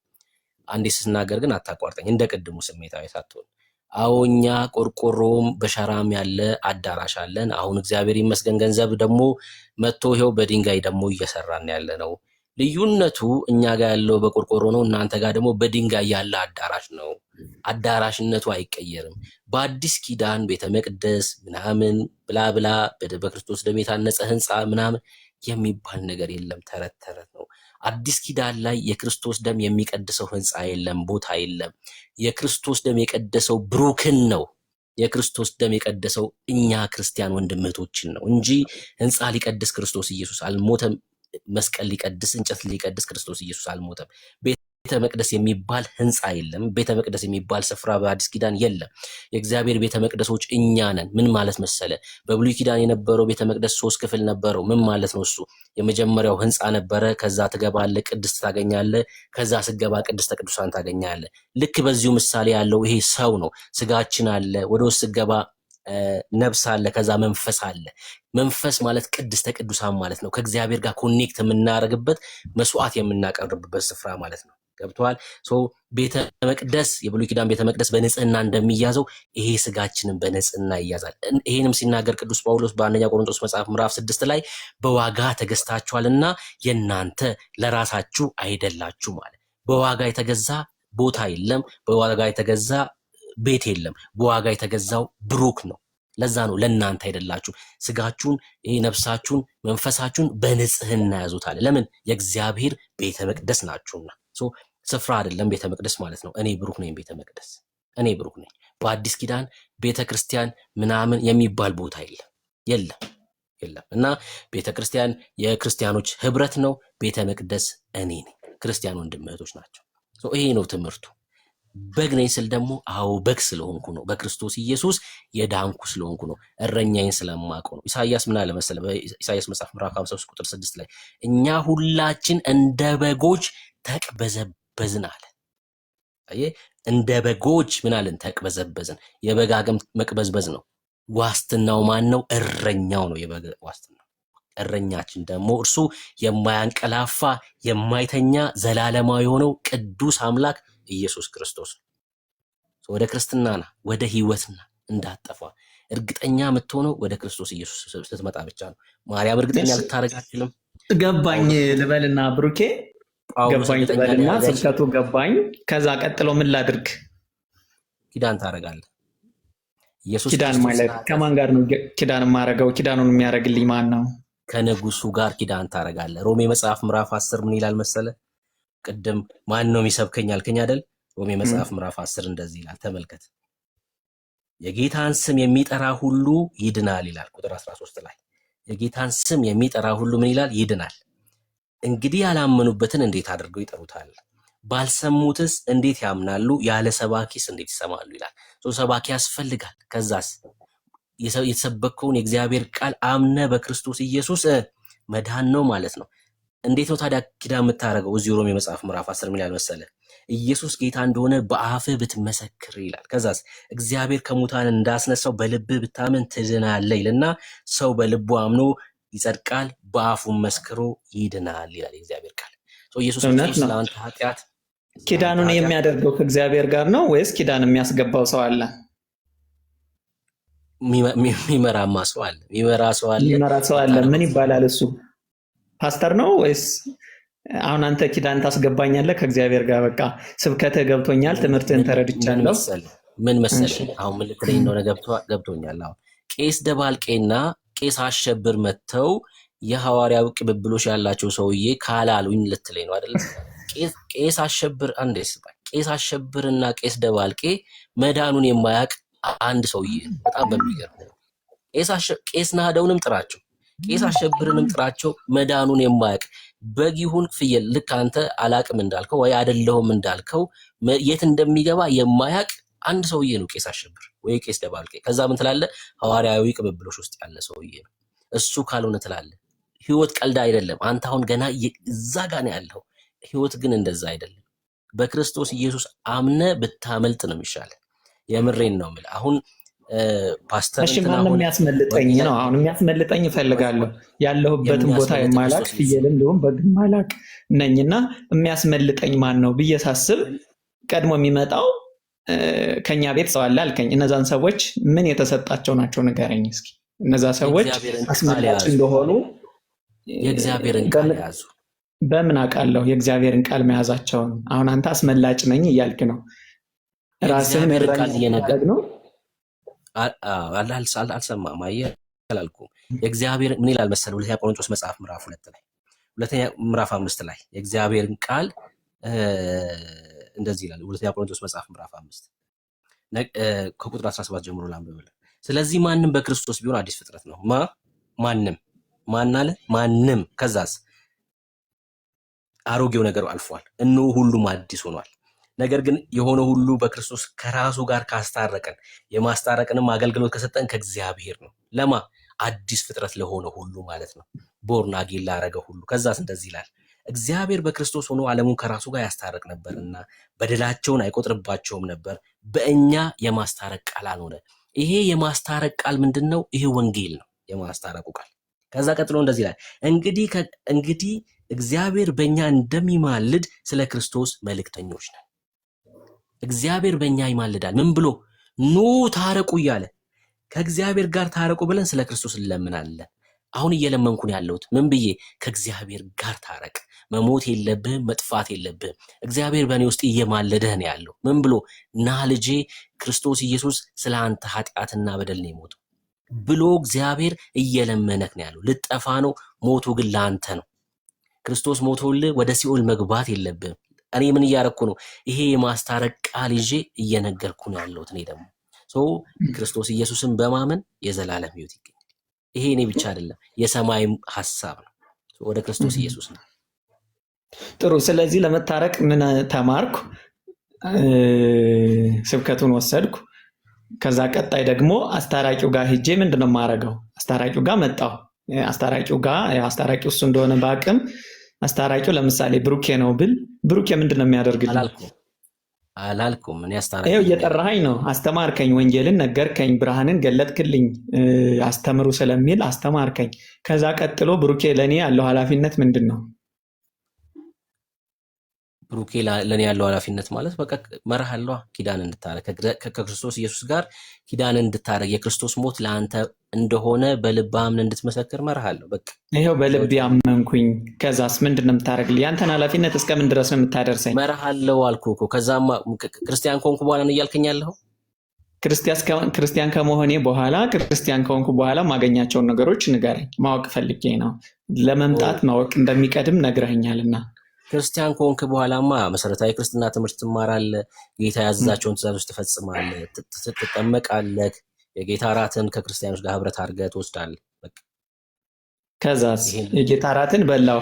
አንዴስ ስናገር ግን አታቋርጠኝ፣ እንደ ቅድሙ ስሜታዊ ሳትሆን። አዎ እኛ ቆርቆሮም በሸራም ያለ አዳራሽ አለን። አሁን እግዚአብሔር ይመስገን ገንዘብ ደግሞ መጥቶ ይሄው በድንጋይ ደግሞ እየሰራን ያለ ነው። ልዩነቱ እኛ ጋር ያለው በቆርቆሮ ነው፣ እናንተ ጋር ደግሞ በድንጋይ ያለ አዳራሽ ነው። አዳራሽነቱ አይቀየርም። በአዲስ ኪዳን ቤተ መቅደስ ምናምን ብላ ብላ በክርስቶስ ደም የታነጸ ህንፃ ምናምን የሚባል ነገር የለም። ተረት ተረት ነው። አዲስ ኪዳን ላይ የክርስቶስ ደም የሚቀድሰው ህንፃ የለም፣ ቦታ የለም። የክርስቶስ ደም የቀደሰው ብሩክን ነው። የክርስቶስ ደም የቀደሰው እኛ ክርስቲያን ወንድም እህቶችን ነው እንጂ ህንፃ ሊቀድስ ክርስቶስ ኢየሱስ አልሞተም። መስቀል ሊቀድስ እንጨት ሊቀድስ ክርስቶስ ኢየሱስ አልሞተም። ቤተ መቅደስ የሚባል ህንፃ የለም። ቤተ መቅደስ የሚባል ስፍራ በአዲስ ኪዳን የለም። የእግዚአብሔር ቤተ መቅደሶች እኛ ነን። ምን ማለት መሰለ? በብሉይ ኪዳን የነበረው ቤተ መቅደስ 3 ክፍል ነበረው። ምን ማለት ነው እሱ? የመጀመሪያው ህንፃ ነበረ። ከዛ ትገባለህ፣ ቅድስት ታገኛለህ። ከዛ ስገባ ቅድስተ ቅዱሳን ታገኛለህ። ልክ በዚሁ ምሳሌ ያለው ይሄ ሰው ነው። ስጋችን አለ፣ ወደ ውስጥ ስገባ ነፍስ አለ፣ ከዛ መንፈስ አለ። መንፈስ ማለት ቅድስተ ቅዱሳን ማለት ነው። ከእግዚአብሔር ጋር ኮኔክት የምናደርግበት መስዋዕት የምናቀርብበት ስፍራ ማለት ነው። ገብቷል? ቤተ መቅደስ የብሉይ ኪዳን ቤተ መቅደስ በንጽህና እንደሚያዘው ይሄ ስጋችንን በንጽህና ይያዛል። ይሄንም ሲናገር ቅዱስ ጳውሎስ በአንደኛ ቆሮንቶስ መጽሐፍ ምዕራፍ 6 ላይ በዋጋ ተገዝታችኋልና የእናንተ ለራሳችሁ አይደላችሁ ማለት። በዋጋ የተገዛ ቦታ የለም። በዋጋ የተገዛ ቤት የለም። በዋጋ የተገዛው ብሩክ ነው። ለዛ ነው ለእናንተ አይደላችሁ፣ ስጋችሁን፣ ነፍሳችሁን፣ መንፈሳችሁን በንጽህና ያዙታል። ለምን? የእግዚአብሔር ቤተ መቅደስ ናችሁና። ስፍራ አይደለም ቤተ መቅደስ ማለት ነው። እኔ ብሩክ ነኝ፣ ቤተ መቅደስ እኔ ብሩክ ነኝ። በአዲስ ኪዳን ቤተ ክርስቲያን ምናምን የሚባል ቦታ የለም። እና ቤተ ክርስቲያን የክርስቲያኖች ህብረት ነው። ቤተ መቅደስ እኔ ነኝ። ክርስቲያን ወንድም እህቶች ናቸው። ይሄ ነው ትምህርቱ። በግ ነኝ ስል ደግሞ አዎ በግ ስለሆንኩ ነው። በክርስቶስ ኢየሱስ የዳንኩ ስለሆንኩ ነው። እረኛዬን ስለማውቀው ነው። ኢሳይያስ ምን አለ መሰለ? በኢሳይያስ መጽሐፍ ምዕራፍ 53 ቁጥር 6 ላይ እኛ ሁላችን እንደ በጎች ተቅበዘበዝን አለ። አየህ፣ እንደ በጎች ምን አለን? ተቅበዘበዝን። የበግ አገም መቅበዝበዝ ነው። ዋስትናው ማን ነው? እረኛው ነው የበግ ዋስትናው። እረኛችን ደግሞ እርሱ የማያንቀላፋ የማይተኛ ዘላለማዊ የሆነው ቅዱስ አምላክ ኢየሱስ ክርስቶስ ነው። ወደ ክርስትናና ወደ ህይወትና እንዳጠፋ እርግጠኛ የምትሆነው ወደ ክርስቶስ ኢየሱስ ስትመጣ ብቻ ነው። ማርያም እርግጠኛ ልታረግ አትችልም። ገባኝ ልበልና ብሩኬ ገባኝ ልበልና ስብከቱ ገባኝ። ከዛ ቀጥሎ ምን ላድርግ? ኪዳን ታረጋለህ። ኢየሱስ ኪዳን ማለት ከማን ጋር ነው ኪዳን የማረገው? ኪዳኑን የሚያረግልኝ ማን ነው? ከንጉሱ ጋር ኪዳን ታረጋለህ። ሮሜ መጽሐፍ ምዕራፍ 10 ምን ይላል መሰለ? ቅድም ማን ነው የሚሰብከኝ አልከኝ አይደል? ሮሜ መጽሐፍ ምዕራፍ 10 እንደዚህ ይላል፣ ተመልከት። የጌታን ስም የሚጠራ ሁሉ ይድናል ይላል። ቁጥር 13 ላይ የጌታን ስም የሚጠራ ሁሉ ምን ይላል? ይድናል። እንግዲህ ያላመኑበትን እንዴት አድርገው ይጠሩታል? ባልሰሙትስ እንዴት ያምናሉ? ያለ ሰባኪስ እንዴት ይሰማሉ ይላል። ሰባኪ ያስፈልጋል። ከዛስ የተሰበከውን የእግዚአብሔር ቃል አምነ በክርስቶስ ኢየሱስ መዳን ነው ማለት ነው። እንዴት ነው ታዲያ ኪዳን የምታረገው? እዚህ ሮሜ መጽሐፍ ምዕራፍ 10 ምን ይላል መሰለ? ኢየሱስ ጌታ እንደሆነ በአፍህ ብትመሰክር ይላል። ከዛስ እግዚአብሔር ከሙታን እንዳስነሳው በልብህ ብታምን ትድናለህ ይልና ሰው በልቡ አምኖ ይጸድቃል፣ በአፉም መስክሮ ይድናል ይላል የእግዚአብሔር ቃል። ኢየሱስ ክርስቶስ ስለአንተ ኃጢአት ኪዳኑን የሚያደርገው ከእግዚአብሔር ጋር ነው ወይስ ኪዳን የሚያስገባው ሰው አለ? የሚመራማ ሰው አለ። የሚመራ ሰው አለ። ምን ይባላል እሱ? ፓስተር ነው ወይስ? አሁን አንተ ኪዳን ታስገባኛለህ ከእግዚአብሔር ጋር። በቃ ስብከትህ ገብቶኛል፣ ትምህርትህን ተረድቻለሁ። ምን መሰለህ አሁን ምን ልትለኝ እንደሆነ ገብቶኛል። አሁን ቄስ ደባልቄና ቄስ አሸብር መተው የሐዋርያው ቅብብሎሽ ያላቸው ሰውዬ ካላሉኝ ልትለኝ ነው አይደል? ቄስ አሸብር ቄስ አሸብርና ቄስ ደባልቄ መዳኑን የማያውቅ አንድ ሰውዬ በጣም በሚገርም ቄስ ናደውንም ጥራቸው፣ ቄስ አሸብርንም ጥራቸው፣ መዳኑን የማያውቅ በግ ይሁን ፍየል፣ ልክ አንተ አላቅም እንዳልከው ወይ አይደለሁም እንዳልከው የት እንደሚገባ የማያውቅ አንድ ሰውዬ ነው ቄስ አሸብር ወይ ቄስ ደባልቄ። ከዛ ምን ትላለህ? ሐዋርያዊ ቅብብሎሽ ውስጥ ያለ ሰውዬ ነው። እሱ ካልሆነ ትላለህ ህይወት ቀልዳ አይደለም። አንተ አሁን ገና እዛ ጋር ነው ያለው። ህይወት ግን እንደዛ አይደለም። በክርስቶስ ኢየሱስ አምነ ብታመልጥ ነው የሚሻለው። የምሬን ነው የምልህ። አሁን ፓስተር እሺ፣ ማንም የሚያስመልጠኝ ነው። አሁን የሚያስመልጠኝ እፈልጋለሁ። ያለሁበትን ቦታ የማላቅ ፍየልም ሊሆን በግ ማላቅ ነኝና የሚያስመልጠኝ ማን ነው ብዬ ሳስብ ቀድሞ የሚመጣው ከኛ ቤት ሰው አለ አልከኝ። እነዛን ሰዎች ምን የተሰጣቸው ናቸው ንገረኝ እስኪ። እነዛ ሰዎች አስመላጭ እንደሆኑ የእግዚአብሔርን ቃል ያዙ። በምን አውቃለሁ የእግዚአብሔርን ቃል መያዛቸውን? አሁን አንተ አስመላጭ ነኝ እያልክ ነው። ራስህን ቃል እየነገርክ ነው። አልሰማም። አየህ አላልኩም። የእግዚአብሔር ምን ይላል መሰለህ? ሁለተኛ ቆሮንቶስ መጽሐፍ ምዕራፍ 2 ላይ ሁለተኛ ምዕራፍ 5 ላይ የእግዚአብሔርን ቃል እንደዚህ ይላል። ሁለተኛ ቆሮንቶስ መጽሐፍ ምዕራፍ 5 ከቁጥር 17 ጀምሮ ላንብብልህ። ስለዚህ ማንም በክርስቶስ ቢሆን አዲስ ፍጥረት ነው። ማንም ማን አለ? ማንም። ከዛስ አሮጌው ነገር አልፏል፣ እነሆ ሁሉም አዲስ ሆኗል። ነገር ግን የሆነ ሁሉ በክርስቶስ ከራሱ ጋር ካስታረቀን የማስታረቅንም አገልግሎት ከሰጠን ከእግዚአብሔር ነው። ለማ አዲስ ፍጥረት ለሆነ ሁሉ ማለት ነው። ቦርን አጌን ላረገ ሁሉ። ከዛስ እንደዚህ ይላል፣ እግዚአብሔር በክርስቶስ ሆኖ ዓለሙን ከራሱ ጋር ያስታረቅ ነበርና በደላቸውን አይቆጥርባቸውም ነበር፣ በእኛ የማስታረቅ ቃል አልሆነ። ይሄ የማስታረቅ ቃል ምንድን ነው? ይሄ ወንጌል ነው፣ የማስታረቁ ቃል። ከዛ ቀጥሎ እንደዚህ ይላል፣ እንግዲህ እግዚአብሔር በእኛ እንደሚማልድ ስለ ክርስቶስ መልእክተኞች ነን። እግዚአብሔር በእኛ ይማልዳል። ምን ብሎ? ኑ ታረቁ እያለ ከእግዚአብሔር ጋር ታረቁ ብለን ስለ ክርስቶስ እንለምናለን። አሁን እየለመንኩ ነው ያለሁት። ምን ብዬ? ከእግዚአብሔር ጋር ታረቅ። መሞት የለብህም፣ መጥፋት የለብህም። እግዚአብሔር በእኔ ውስጥ እየማለደህ ነው ያለው። ምን ብሎ? ና ልጄ፣ ክርስቶስ ኢየሱስ ስለ አንተ ኃጢአትና በደል ነው የሞተው ብሎ እግዚአብሔር እየለመነህ ነው ያለው። ልጠፋ ነው፣ ሞቱ ግን ለአንተ ነው። ክርስቶስ ሞቶልህ ወደ ሲኦል መግባት የለብህም። እኔ ምን እያረኩ ነው? ይሄ የማስታረቅ ቃል ይዤ እየነገርኩ ነው ያለሁት። እኔ ደግሞ ክርስቶስ ኢየሱስን በማመን የዘላለም ሕይወት ይገኛል። ይሄ እኔ ብቻ አይደለም፣ የሰማይም ሐሳብ ነው። ወደ ክርስቶስ ኢየሱስ ነው። ጥሩ። ስለዚህ ለመታረቅ ምን ተማርኩ? ስብከቱን ወሰድኩ። ከዛ ቀጣይ ደግሞ አስታራቂው ጋር ሄጄ ምንድነው የማደርገው? አስታራቂው ጋር መጣሁ። አስታራቂው እሱ እንደሆነ በአቅም አስታራቂው ለምሳሌ ብሩኬ ነው ብል ብሩኬ ምንድነው የሚያደርግልኝ? አላልኩም። እኔ አስታራቂ ይኸው እየጠራኸኝ ነው። አስተማርከኝ፣ ወንጌልን ነገርከኝ፣ ብርሃንን ገለጥክልኝ፣ አስተምሩ ስለሚል አስተማርከኝ። ከዛ ቀጥሎ ብሩኬ ለእኔ ያለው ኃላፊነት ምንድን ነው? ብሩኬ ለእኔ ያለው ኃላፊነት ማለት በቃ መርሃለዋ ኪዳን እንድታረግ ከክርስቶስ ኢየሱስ ጋር ኪዳን እንድታረግ የክርስቶስ ሞት ለአንተ እንደሆነ በልብ አምነህ እንድትመሰክር መርሃለሁ። በቃ ይኸው በልብ ያመንኩኝ። ከዛስ ምንድን ነው የምታደርግልኝ? ያንተን ኃላፊነት እስከምን ድረስ ነው የምታደርሰኝ? መርሃለሁ አልኩህ እኮ። ከዛማ ክርስቲያን ከሆንኩ በኋላ ነው እያልከኝ ያለኸው? ክርስቲያን ከመሆኔ በኋላ ክርስቲያን ከሆንኩ በኋላ ማገኛቸውን ነገሮች ንገረኝ። ማወቅ ፈልጌ ነው። ለመምጣት ማወቅ እንደሚቀድም ነግረኸኛልና። ክርስቲያን ከሆንክ በኋላማ መሰረታዊ ክርስትና ትምህርት ትማራለህ፣ ጌታ ያዘዛቸውን ትእዛዞች ትፈጽማለህ፣ ትጠመቃለህ፣ የጌታ እራትን ከክርስቲያኖች ጋር ህብረት አድርገህ ትወስዳለህ። ከዛስ የጌታ እራትን በላው፣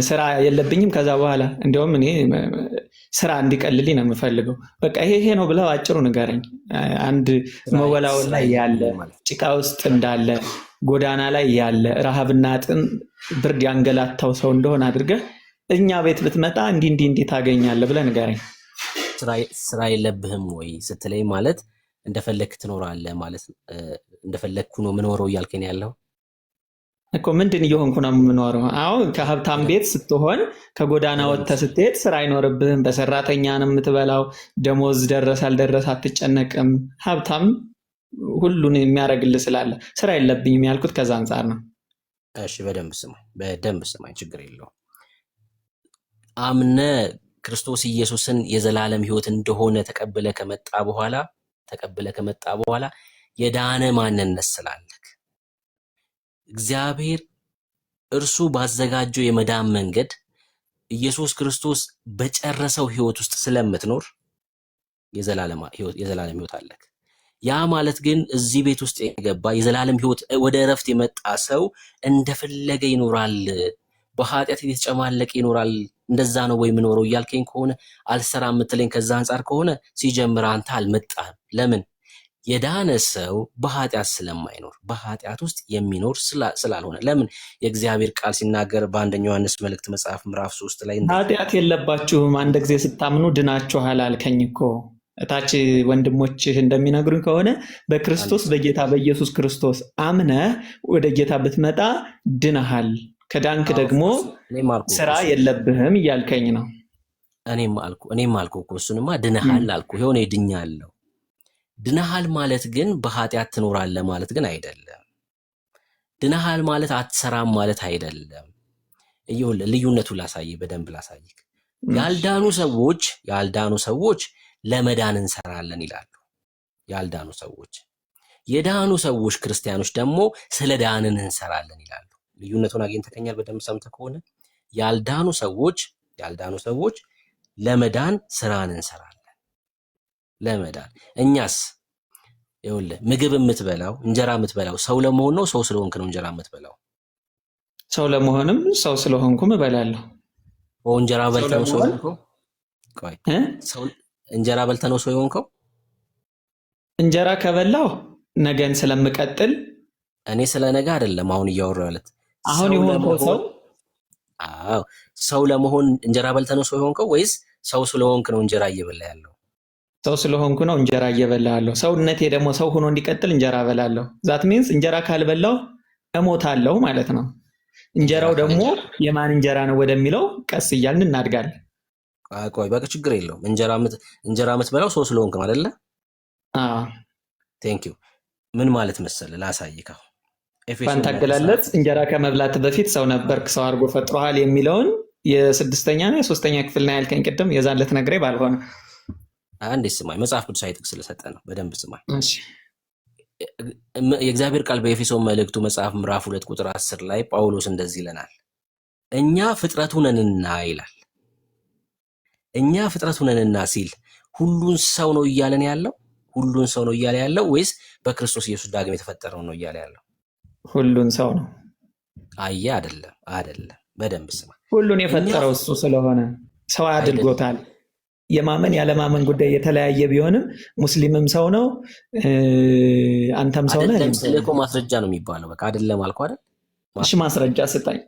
ስራ የለብኝም። ከዛ በኋላ እንዲያውም እኔ ስራ እንዲቀልልኝ ነው የምፈልገው። በቃ ይሄ ነው ብለው አጭሩ ንገረኝ። አንድ መወላወል ላይ ያለ፣ ጭቃ ውስጥ እንዳለ፣ ጎዳና ላይ ያለ፣ ረሃብና ጥም ብርድ ያንገላታው ሰው እንደሆነ አድርገህ እኛ ቤት ብትመጣ እንዲህ ታገኛለህ ብለህ ንገረኝ። ስራ የለብህም ወይ ስትለኝ ማለት እንደፈለክ ትኖራለህ ማለት እንደፈለኩ ነው የምኖረው እያልከኝ ያለው እኮ። ምንድን እየሆንኩ ነው የምኖረው? አሁን ከሀብታም ቤት ስትሆን ከጎዳና ወጥተህ ስትሄድ ስራ አይኖርብህም። በሰራተኛ ነው የምትበላው። ደሞዝ ደረሰ አልደረሰ አትጨነቅም። ሀብታም ሁሉን የሚያደርግልህ ስላለ ስራ የለብኝም ያልኩት ከዛ አንጻር ነው። እሺ በደንብ ስማኝ፣ ችግር የለውም። አምነ ክርስቶስ ኢየሱስን የዘላለም ሕይወት እንደሆነ ተቀብለ ከመጣ በኋላ የዳነ ማንነት ስላለክ እግዚአብሔር እርሱ ባዘጋጀው የመዳን መንገድ ኢየሱስ ክርስቶስ በጨረሰው ሕይወት ውስጥ ስለምትኖር የዘላለም ሕይወት አለክ። ያ ማለት ግን እዚህ ቤት ውስጥ የገባ የዘላለም ሕይወት ወደ እረፍት የመጣ ሰው እንደፈለገ ይኖራል፣ በኃጢአት የተጨማለቀ ይኖራል። እንደዛ ነው ወይ የምኖረው እያልከኝ ከሆነ አልሰራ የምትለኝ ከዛ አንጻር ከሆነ ሲጀምር አንተ አልመጣህም። ለምን? የዳነ ሰው በኃጢአት ስለማይኖር በኃጢአት ውስጥ የሚኖር ስላልሆነ። ለምን? የእግዚአብሔር ቃል ሲናገር በአንደኛ ዮሐንስ መልእክት መጽሐፍ ምዕራፍ 3 ላይ ኃጢአት የለባችሁም አንድ ጊዜ ስታምኑ ድናችኋል አልከኝ እኮ። እታች ወንድሞችህ እንደሚነግሩኝ ከሆነ በክርስቶስ በጌታ በኢየሱስ ክርስቶስ አምነህ ወደ ጌታ ብትመጣ ድነሃል። ከዳንክ ደግሞ ስራ የለብህም እያልከኝ ነው። እኔም አልኩ እኮ እሱንማ ድነሃል አልኩ። የሆነ ድኛለሁ። ድነሃል ማለት ግን በኃጢአት ትኖራለህ ማለት ግን አይደለም። ድነሃል ማለት አትሰራም ማለት አይደለም። ልዩነቱን በደንብ ላሳይክ። ያልዳኑ ሰዎች ለመዳን እንሰራለን ይላሉ። ያልዳኑ ሰዎች። የዳኑ ሰዎች ክርስቲያኖች ደግሞ ስለ ዳንን እንሰራለን ይላሉ። ልዩነቱን አግኝተኸኛል? በደንብ ሰምተህ ከሆነ ያልዳኑ ሰዎች ለመዳን ስራን እንሰራለን። ለመዳን እኛስ ይኸውልህ ምግብ የምትበላው እንጀራ የምትበላው ሰው ለመሆን ነው? ሰው ስለሆንክ ነው እንጀራ የምትበላው? ሰው ለመሆንም ሰው ስለሆንኩም እበላለሁ። እንጀራ ሰው በልተህ ነው ሰው ለመሆን የሆንከው? ቆይ እ? ሰው እንጀራ በልተህ ነው ሰው የሆንከው? እንጀራ ከበላው ነገን ስለምቀጥል እኔ ስለ ነገ አይደለም አሁን እያወራሁ ያለት አሁን ሰው የሆንከው ሰው ለመሆን አዎ ሰው ለመሆን እንጀራ በልተህ ነው ሰው የሆንከው ወይስ ሰው ስለሆንክ ነው እንጀራ እየበላ ያለው? ሰው ስለሆንኩ ነው እንጀራ እየበላለሁ። ሰውነቴ ደግሞ ሰው ሆኖ እንዲቀጥል እንጀራ በላለሁ። ዛት ሚንስ እንጀራ ካልበላው እሞታለሁ ማለት ነው። እንጀራ እንጀራው ካለ ደግሞ የማን እንጀራ ነው ወደሚለው ቀስ እያልን እናድጋለን። ቆይ በቃ ችግር የለውም። እንጀራ የምትበላው ሰው ስለሆንክ ነው አይደለ? አዎ ቴንክ ዩ። ምን ማለት መሰለህ ላሳይህ። አሁን ኤፌሶን ባንተ ላይ አገላለጽ መጽሐፍ እንጀራ ከመብላት በፊት ሰው ነበርክ፣ ሰው አድርጎ ፈጥሮሃል የሚለውን የስድስተኛ ነው የሶስተኛ ክፍል ነው ያልከኝ ቅድም፣ የዛን ልትነግረኝ ባልሆነ። አንዴ ስማኝ፣ መጽሐፍ ቅዱሳዊ ጥቅስ ስለሰጠ ነው። በደንብ ስማኝ። እሺ የእግዚአብሔር ቃል በኤፌሶን መልእክቱ መጽሐፍ ምዕራፍ 2 ቁጥር 10 ላይ ጳውሎስ እንደዚህ ይለናል፣ እኛ ፍጥረቱ ነንና ይላል። እኛ ፍጥረቱ ነንና ሲል ሁሉን ሰው ነው እያለን ያለው? ሁሉን ሰው ነው እያለ ያለው ወይስ በክርስቶስ ኢየሱስ ዳግም የተፈጠረው ነው እያለ ያለው? ሁሉን ሰው ነው። አየህ፣ አይደለም። በደንብ ስማ። ሁሉን እኛ የፈጠረው እሱ ስለሆነ ሰው አይደለም አድርጎታል። የማመን ያለማመን ጉዳይ የተለያየ ቢሆንም ሙስሊምም ሰው ነው፣ አንተም ሰው ነህ፣ አይደለም እኔም ሰው ስልህ ነኝ። እኮ ማስረጃ ነው የሚባለው። በቃ አይደለም አልኩ አይደል? እሺ ማስረጃ ስጠኝ።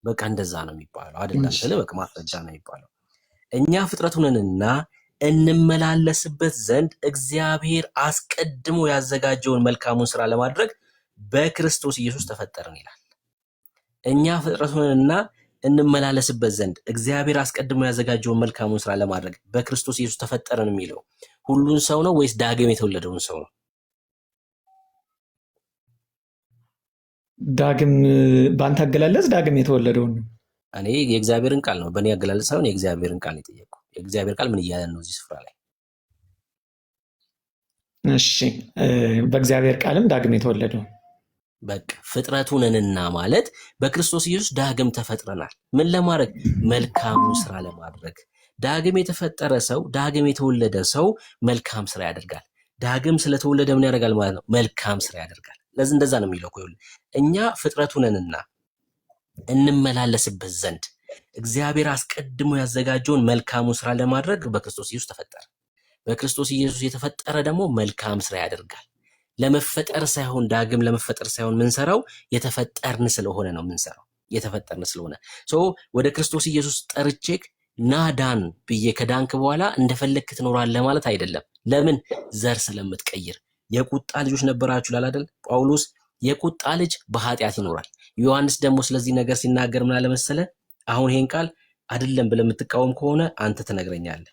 በቃ እንደዛ ነው የሚባለው። አይደለም እሺ ስልህ በቃ ማስረጃ ነው የሚባለው። እኛ ፍጥረቱ ነንና እንመላለስበት ዘንድ እግዚአብሔር አስቀድሞ ያዘጋጀውን መልካሙን ስራ ለማድረግ በክርስቶስ ኢየሱስ ተፈጠርን ይላል። እኛ ፍጥረቱ ነንና እንመላለስበት ዘንድ እግዚአብሔር አስቀድሞ ያዘጋጀውን መልካሙን ስራ ለማድረግ በክርስቶስ ኢየሱስ ተፈጠርን የሚለው ሁሉን ሰው ነው ወይስ ዳግም የተወለደውን ሰው ነው? ዳግም በአንተ አገላለጽ ዳግም የተወለደውን ነው። እኔ የእግዚአብሔርን ቃል ነው፣ በእኔ አገላለጽ ሳይሆን የእግዚአብሔርን ቃል ነው የጠየቅኩ። የእግዚአብሔር ቃል ምን እያለ ነው እዚህ ስፍራ ላይ? እሺ በእግዚአብሔር ቃልም ዳግም የተወለደው በቃ ፍጥረቱ ነንና ማለት በክርስቶስ ኢየሱስ ዳግም ተፈጥረናል። ምን ለማድረግ? መልካሙን ስራ ለማድረግ። ዳግም የተፈጠረ ሰው፣ ዳግም የተወለደ ሰው መልካም ስራ ያደርጋል። ዳግም ስለተወለደ ምን ያደርጋል ማለት ነው? መልካም ስራ ያደርጋል። ለዚህ እንደዛ ነው የሚለው እኮ። ይኸውልህ እኛ ፍጥረቱ ነንና እንመላለስበት ዘንድ እግዚአብሔር አስቀድሞ ያዘጋጀውን መልካሙን ስራ ለማድረግ በክርስቶስ ኢየሱስ ተፈጠረ። በክርስቶስ ኢየሱስ የተፈጠረ ደግሞ መልካም ስራ ያደርጋል። ለመፈጠር ሳይሆን ዳግም ለመፈጠር ሳይሆን ምንሰራው የተፈጠርን ስለሆነ ነው ምንሰራው። የተፈጠርን ስለሆነ ወደ ክርስቶስ ኢየሱስ ጠርቼክ ናዳን ብዬ ከዳንክ በኋላ እንደፈለግክ ትኖራለህ ማለት አይደለም። ለምን? ዘር ስለምትቀይር። የቁጣ ልጆች ነበራችሁ ይላል አይደል ጳውሎስ። የቁጣ ልጅ በኃጢአት ይኖራል። ዮሐንስ ደግሞ ስለዚህ ነገር ሲናገር ምን አለ መሰለ? አሁን ይሄን ቃል አይደለም ብለህ የምትቃወም ከሆነ አንተ ትነግረኛለህ።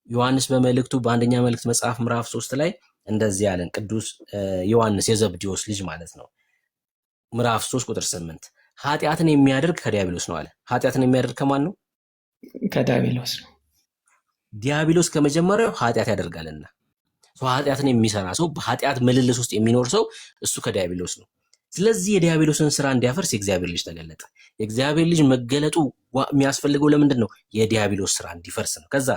ዮሐንስ በመልእክቱ በአንደኛ መልእክት መጽሐፍ ምዕራፍ 3 ላይ እንደዚህ ያለን ቅዱስ ዮሐንስ የዘብዴዎስ ልጅ ማለት ነው። ምዕራፍ 3 ቁጥር 8 ኃጢአትን የሚያደርግ ከዲያብሎስ ነው አለ። ኃጢአትን የሚያደርግ ከማን ነው? ከዲያብሎስ ነው። ዲያብሎስ ከመጀመሪያው ኃጢአት ያደርጋልና ኃጢአትን የሚሰራ ሰው፣ በኃጢአት ምልልስ ውስጥ የሚኖር ሰው እሱ ከዲያብሎስ ነው። ስለዚህ የዲያብሎስን ስራ እንዲያፈርስ የእግዚአብሔር ልጅ ተገለጠ። የእግዚአብሔር ልጅ መገለጡ የሚያስፈልገው ለምንድን ነው? የዲያብሎስ ስራ እንዲፈርስ ነው። ከዛ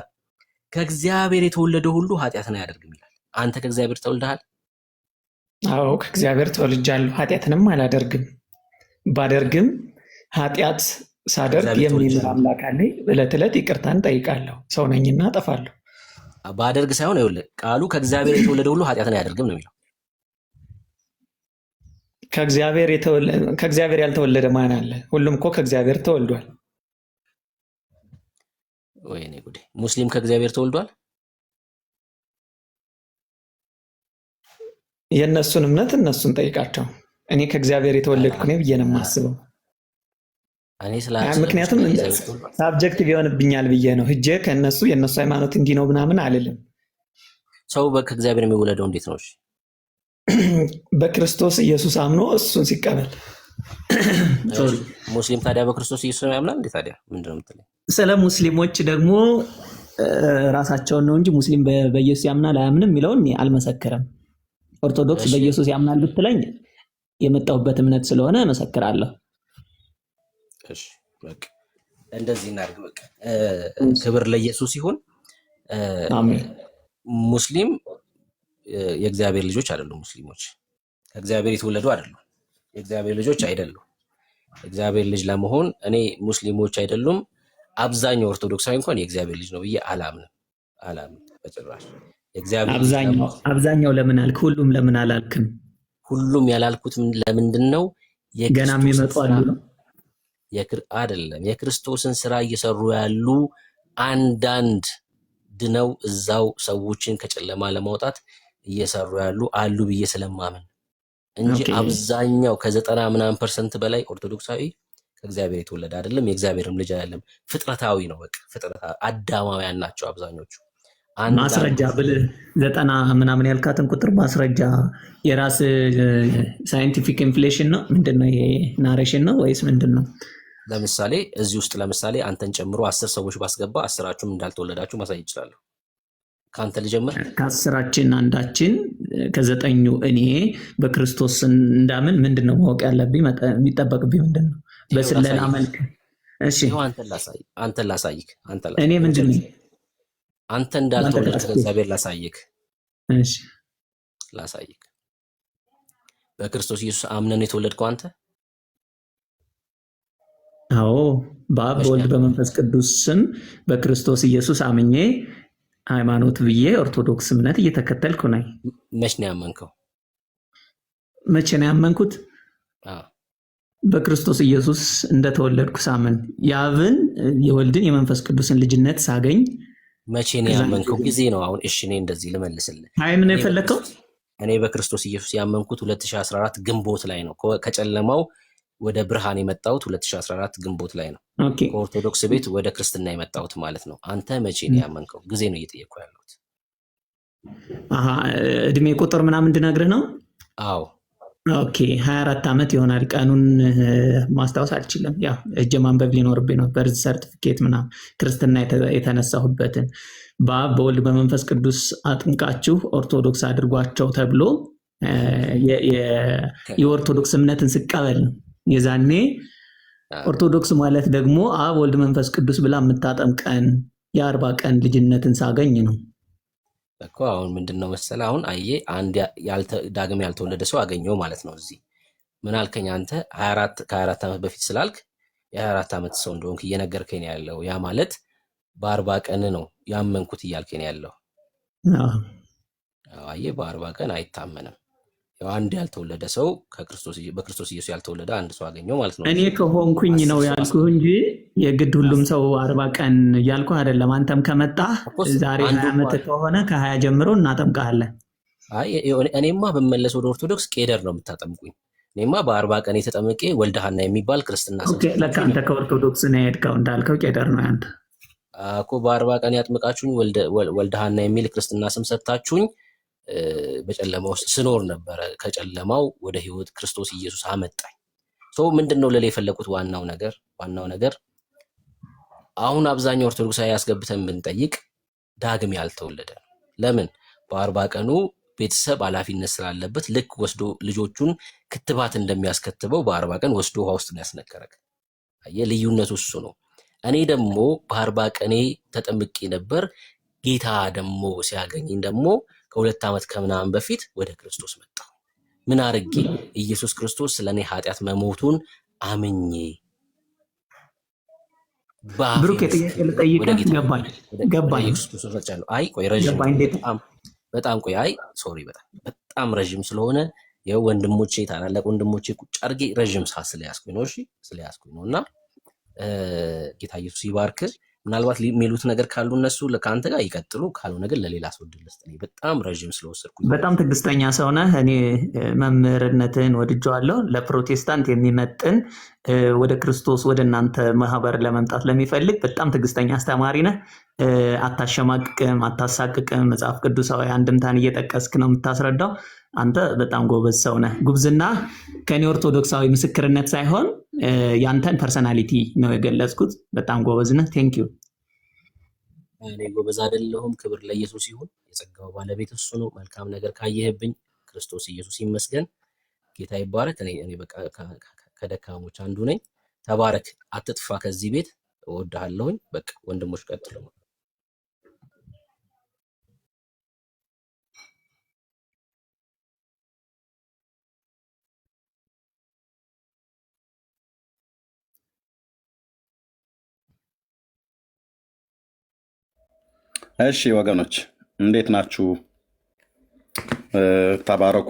ከእግዚአብሔር የተወለደ ሁሉ ኃጢአትን አያደርግም ይላል። አንተ ከእግዚአብሔር ተወልደሃል? አዎ ከእግዚአብሔር ተወልጃለሁ፣ ኃጢአትንም አላደርግም። ባደርግም ኃጢአት ሳደርግ ከእግዚአብሔር የሚምር ተወልጃለሁ። አምላክ አለኝ። ዕለት ዕለት ይቅርታን ጠይቃለሁ። ሰው ነኝና አጠፋለሁ። ባደርግ ሳይሆን ይኸውልህ ቃሉ ከእግዚአብሔር የተወለደ ሁሉ ኃጢአትን አያደርግም ነው የሚለው። ከእግዚአብሔር ያልተወለደ ማን አለ? ሁሉም እኮ ከእግዚአብሔር ተወልዷል። ወይኔ ጉዴ! ሙስሊም ከእግዚአብሔር ተወልዷል? የእነሱን እምነት እነሱን ጠይቃቸው። እኔ ከእግዚአብሔር የተወለድኩ ነኝ ብዬ ነው የማስበው። እኔ ምክንያቱም ሳብጀክቲቭ ይሆንብኛል ብዬ ነው ሂጄ ከእነሱ የእነሱ ሃይማኖት እንዲህ ነው ምናምን አልልም። ሰው ከእግዚአብሔር የሚወለደው እንዴት ነው? በክርስቶስ ኢየሱስ አምኖ እሱን ሲቀበል። ሙስሊም ታዲያ በክርስቶስ ኢየሱስ ያምናል እንዴ? ታዲያ ምንድን ነው የምትለኝ? ስለ ሙስሊሞች ደግሞ ራሳቸውን ነው እንጂ ሙስሊም በኢየሱስ ያምናል አያምንም የሚለውን እኔ አልመሰክርም። ኦርቶዶክስ በኢየሱስ ያምናል ብትለኝ የመጣሁበት እምነት ስለሆነ እመሰክራለሁ። እሺ በቃ እንደዚህ እናድርግ። በቃ ክብር ለኢየሱስ ይሁን። አሜን። ሙስሊም የእግዚአብሔር ልጆች አይደሉም። ሙስሊሞች ከእግዚአብሔር የተወለዱ አይደሉም። የእግዚአብሔር ልጆች አይደሉም። እግዚአብሔር ልጅ ለመሆን እኔ ሙስሊሞች አይደሉም አብዛኛው ኦርቶዶክሳዊ እንኳን የእግዚአብሔር ልጅ ነው ብዬ አላምንም በጭራሽ። የእግዚአብሔር ልጅ ደግሞ አብዛኛው ለምን አልክ? ሁሉም ለምን አላልክም? ሁሉም ያላልኩት ለምንድን ነው? ገና የሚመጡ አሉ ነው አይደለም። የክርስቶስን ስራ እየሰሩ ያሉ አንዳንድ ድነው እዛው ሰዎችን ከጨለማ ለማውጣት እየሰሩ ያሉ አሉ ብዬ ስለማምን እንጂ አብዛኛው ከ90% በላይ ኦርቶዶክሳዊ ከእግዚአብሔር የተወለደ አይደለም፣ የእግዚአብሔርም ልጅ አይደለም። ፍጥረታዊ ነው። በቃ ፍጥረታዊ አዳማውያን ናቸው አብዛኞቹ። ማስረጃ ብልህ 90 ያልካትን ቁጥር ማስረጃ የራስ ሳይንቲፊክ ኢንፍሌሽን ነው ምንድነው? ይሄ ናሬሽን ነው ወይስ ምንድነው? ለምሳሌ እዚህ ውስጥ ለምሳሌ አንተን ጨምሮ 10 ሰዎች ባስገባ 10ራችሁም እንዳልተወለዳችሁ ማሳየት ይችላል። ከአንተ ልጀምር። ከ10 አንዳችን ከ9 እኔ በክርስቶስ እንዳምን ምንድነው ማወቅ ያለብኝ? የሚጠበቅብኝ ምንድነው? በስለላ መልክ እሺ፣ አንተን ላሳይክ። እኔ ምንድነው? አንተ እንዳልተወለድክ ከእግዚአብሔር ላሳይክ። እሺ፣ ላሳይክ። በክርስቶስ ኢየሱስ አምነን የተወለድከው አንተ? አዎ፣ በአብ በወልድ በመንፈስ ቅዱስ ስም በክርስቶስ ኢየሱስ አምኜ ሃይማኖት ብዬ ኦርቶዶክስ እምነት እየተከተልኩ ነኝ። መቼ ነው ያመንከው? መቼ ነው ያመንኩት? በክርስቶስ ኢየሱስ እንደተወለድኩ ሳምን፣ የአብን የወልድን የመንፈስ ቅዱስን ልጅነት ሳገኝ። መቼ ነው ያመንከው? ጊዜ ነው አሁን። እሺ፣ እኔ እንደዚህ ልመልስልህ። አይ ምን የፈለከው? እኔ በክርስቶስ ኢየሱስ ያመንኩት 2014 ግንቦት ላይ ነው። ከጨለማው ወደ ብርሃን የመጣሁት 2014 ግንቦት ላይ ነው። ከኦርቶዶክስ ቤት ወደ ክርስትና የመጣሁት ማለት ነው። አንተ መቼ ነው ያመንከው? ጊዜ ነው እየጠየቅኩ ያለሁት። እድሜ ቁጥር ምናምን እንድነግርህ ነው? አዎ። ኦኬ፣ 24 ዓመት ይሆናል። ቀኑን ማስታወስ አልችልም። ያው እጀ ማንበብ ሊኖርብኝ ነው። በርዝ ሰርቲፊኬት ምናምን ክርስትና የተነሳሁበትን በአብ በወልድ በመንፈስ ቅዱስ አጥምቃችሁ ኦርቶዶክስ አድርጓቸው ተብሎ የኦርቶዶክስ እምነትን ስቀበል ነው። የዛኔ ኦርቶዶክስ ማለት ደግሞ አብ ወልድ መንፈስ ቅዱስ ብላ የምታጠምቀን የ40 ቀን ልጅነትን ሳገኝ ነው እኮ። አሁን ምንድነው መሰለህ፣ አሁን አየህ አንድ ዳግም ያልተወለደ ሰው አገኘው ማለት ነው። እዚህ ምን አልከኝ አንተ? 24 ዓመት በፊት ስላልክ የ24 ዓመት ሰው እንደሆንክ እየነገርከኝ ያለው። ያ ማለት በ40 ቀን ነው ያመንኩት እያልከኝ ያለው። አየህ በ40 ቀን አይታመንም። አንድ ያልተወለደ ሰው በክርስቶስ ኢየሱስ ያልተወለደ አንድ ሰው አገኘው ማለት ነው። እኔ ከሆንኩኝ ነው ያልኩህ እንጂ የግድ ሁሉም ሰው 40 ቀን እያልኩህ አይደለም። አንተም ከመጣህ ዛሬ 20 ዓመት ከሆነ ከ20 ጀምሮ እናጠምቃለን። እኔማ በመለስ ወደ ኦርቶዶክስ ቄደር ነው የምታጠምቁኝ። እኔማ በ40 ቀን የተጠመቄ ወልደሃና የሚባል ክርስትና ለካ አንተ ከኦርቶዶክስ ነው የሄድከው። እንዳልከው ቄደር ነው ያንተ እኮ። በ40 ቀን ያጥምቃችሁኝ ወልደሃና የሚል ክርስትና ስም ሰጥታችሁኝ በጨለማ ውስጥ ስኖር ነበረ። ከጨለማው ወደ ህይወት ክርስቶስ ኢየሱስ አመጣኝ። ምንድነው ለሌላ የፈለኩት? ዋናው ነገር አሁን አብዛኛው ኦርቶዶክሳዊ ያስገብተን ብንጠይቅ ዳግም ያልተወለደ ነው። ለምን? በ40 ቀኑ ቤተሰብ ኃላፊነት ስላለበት ልክ ወስዶ ልጆቹን ክትባት እንደሚያስከትበው በ40 ቀን ወስዶ ውሃ ውስጥ ያስነከረክ። አየህ፣ ልዩነቱ እሱ ነው። እኔ ደግሞ በ40 ቀኔ ተጠምቄ ነበር። ጌታ ደግሞ ሲያገኝኝ ደግሞ ከ2 ዓመት ከምናምን በፊት ወደ ክርስቶስ መጣሁ። ምን አድርጌ? ኢየሱስ ክርስቶስ ስለኔ ኃጢአት መሞቱን አምኜ ብሩክ ጥያቄ ልጠይቅህ። ገባኝ። አይ ቆይ ረዥም በጣም ቆይ። አይ ሶሪ በጣም ረዥም ስለሆነ ያው ወንድሞቼ ታላላቅ ወንድሞቼ ቁጭ አድርጌ ረዥም ሰዓት ስለያዝኩኝ ነው። እሺ ስለያዝኩኝ ነው። እና ጌታ ኢየሱስ ይባርክ። ምናልባት የሚሉት ነገር ካሉ እነሱ ከአንተ ጋር ይቀጥሉ፣ ካልሆነ ግን ለሌላ ሰው ድል ስጥ። በጣም ረዥም ስለወሰድኩኝ። በጣም ትዕግስተኛ ሰው ነህ። እኔ መምህርነትህን ወድጀዋለሁ። ለፕሮቴስታንት የሚመጥን ወደ ክርስቶስ ወደ እናንተ ማህበር ለመምጣት ለሚፈልግ በጣም ትዕግስተኛ አስተማሪ ነህ። አታሸማቅቅም፣ አታሳቅቅም። መጽሐፍ ቅዱሳዊ አንድምታን እየጠቀስክ ነው የምታስረዳው። አንተ በጣም ጎበዝ ሰው ነህ። ጉብዝና ከኔ ኦርቶዶክሳዊ ምስክርነት ሳይሆን ያንተን ፐርሰናሊቲ ነው የገለጽኩት። በጣም ጎበዝ ነህ። ቴንክ ዩ። እኔ ጎበዝ አይደለሁም። ክብር ለኢየሱስ ይሁን። የጸጋው ባለቤት እሱ ነው። መልካም ነገር ካየህብኝ ክርስቶስ ኢየሱስ ይመስገን። ጌታ ይባረክ። እኔ በቃ ከደካሞች አንዱ ነኝ። ተባረክ። አትጥፋ ከዚህ ቤት። እወድሃለሁኝ። በቃ ወንድሞች ቀጥሉ። እሺ ወገኖች እንዴት ናችሁ? ተባረኩ።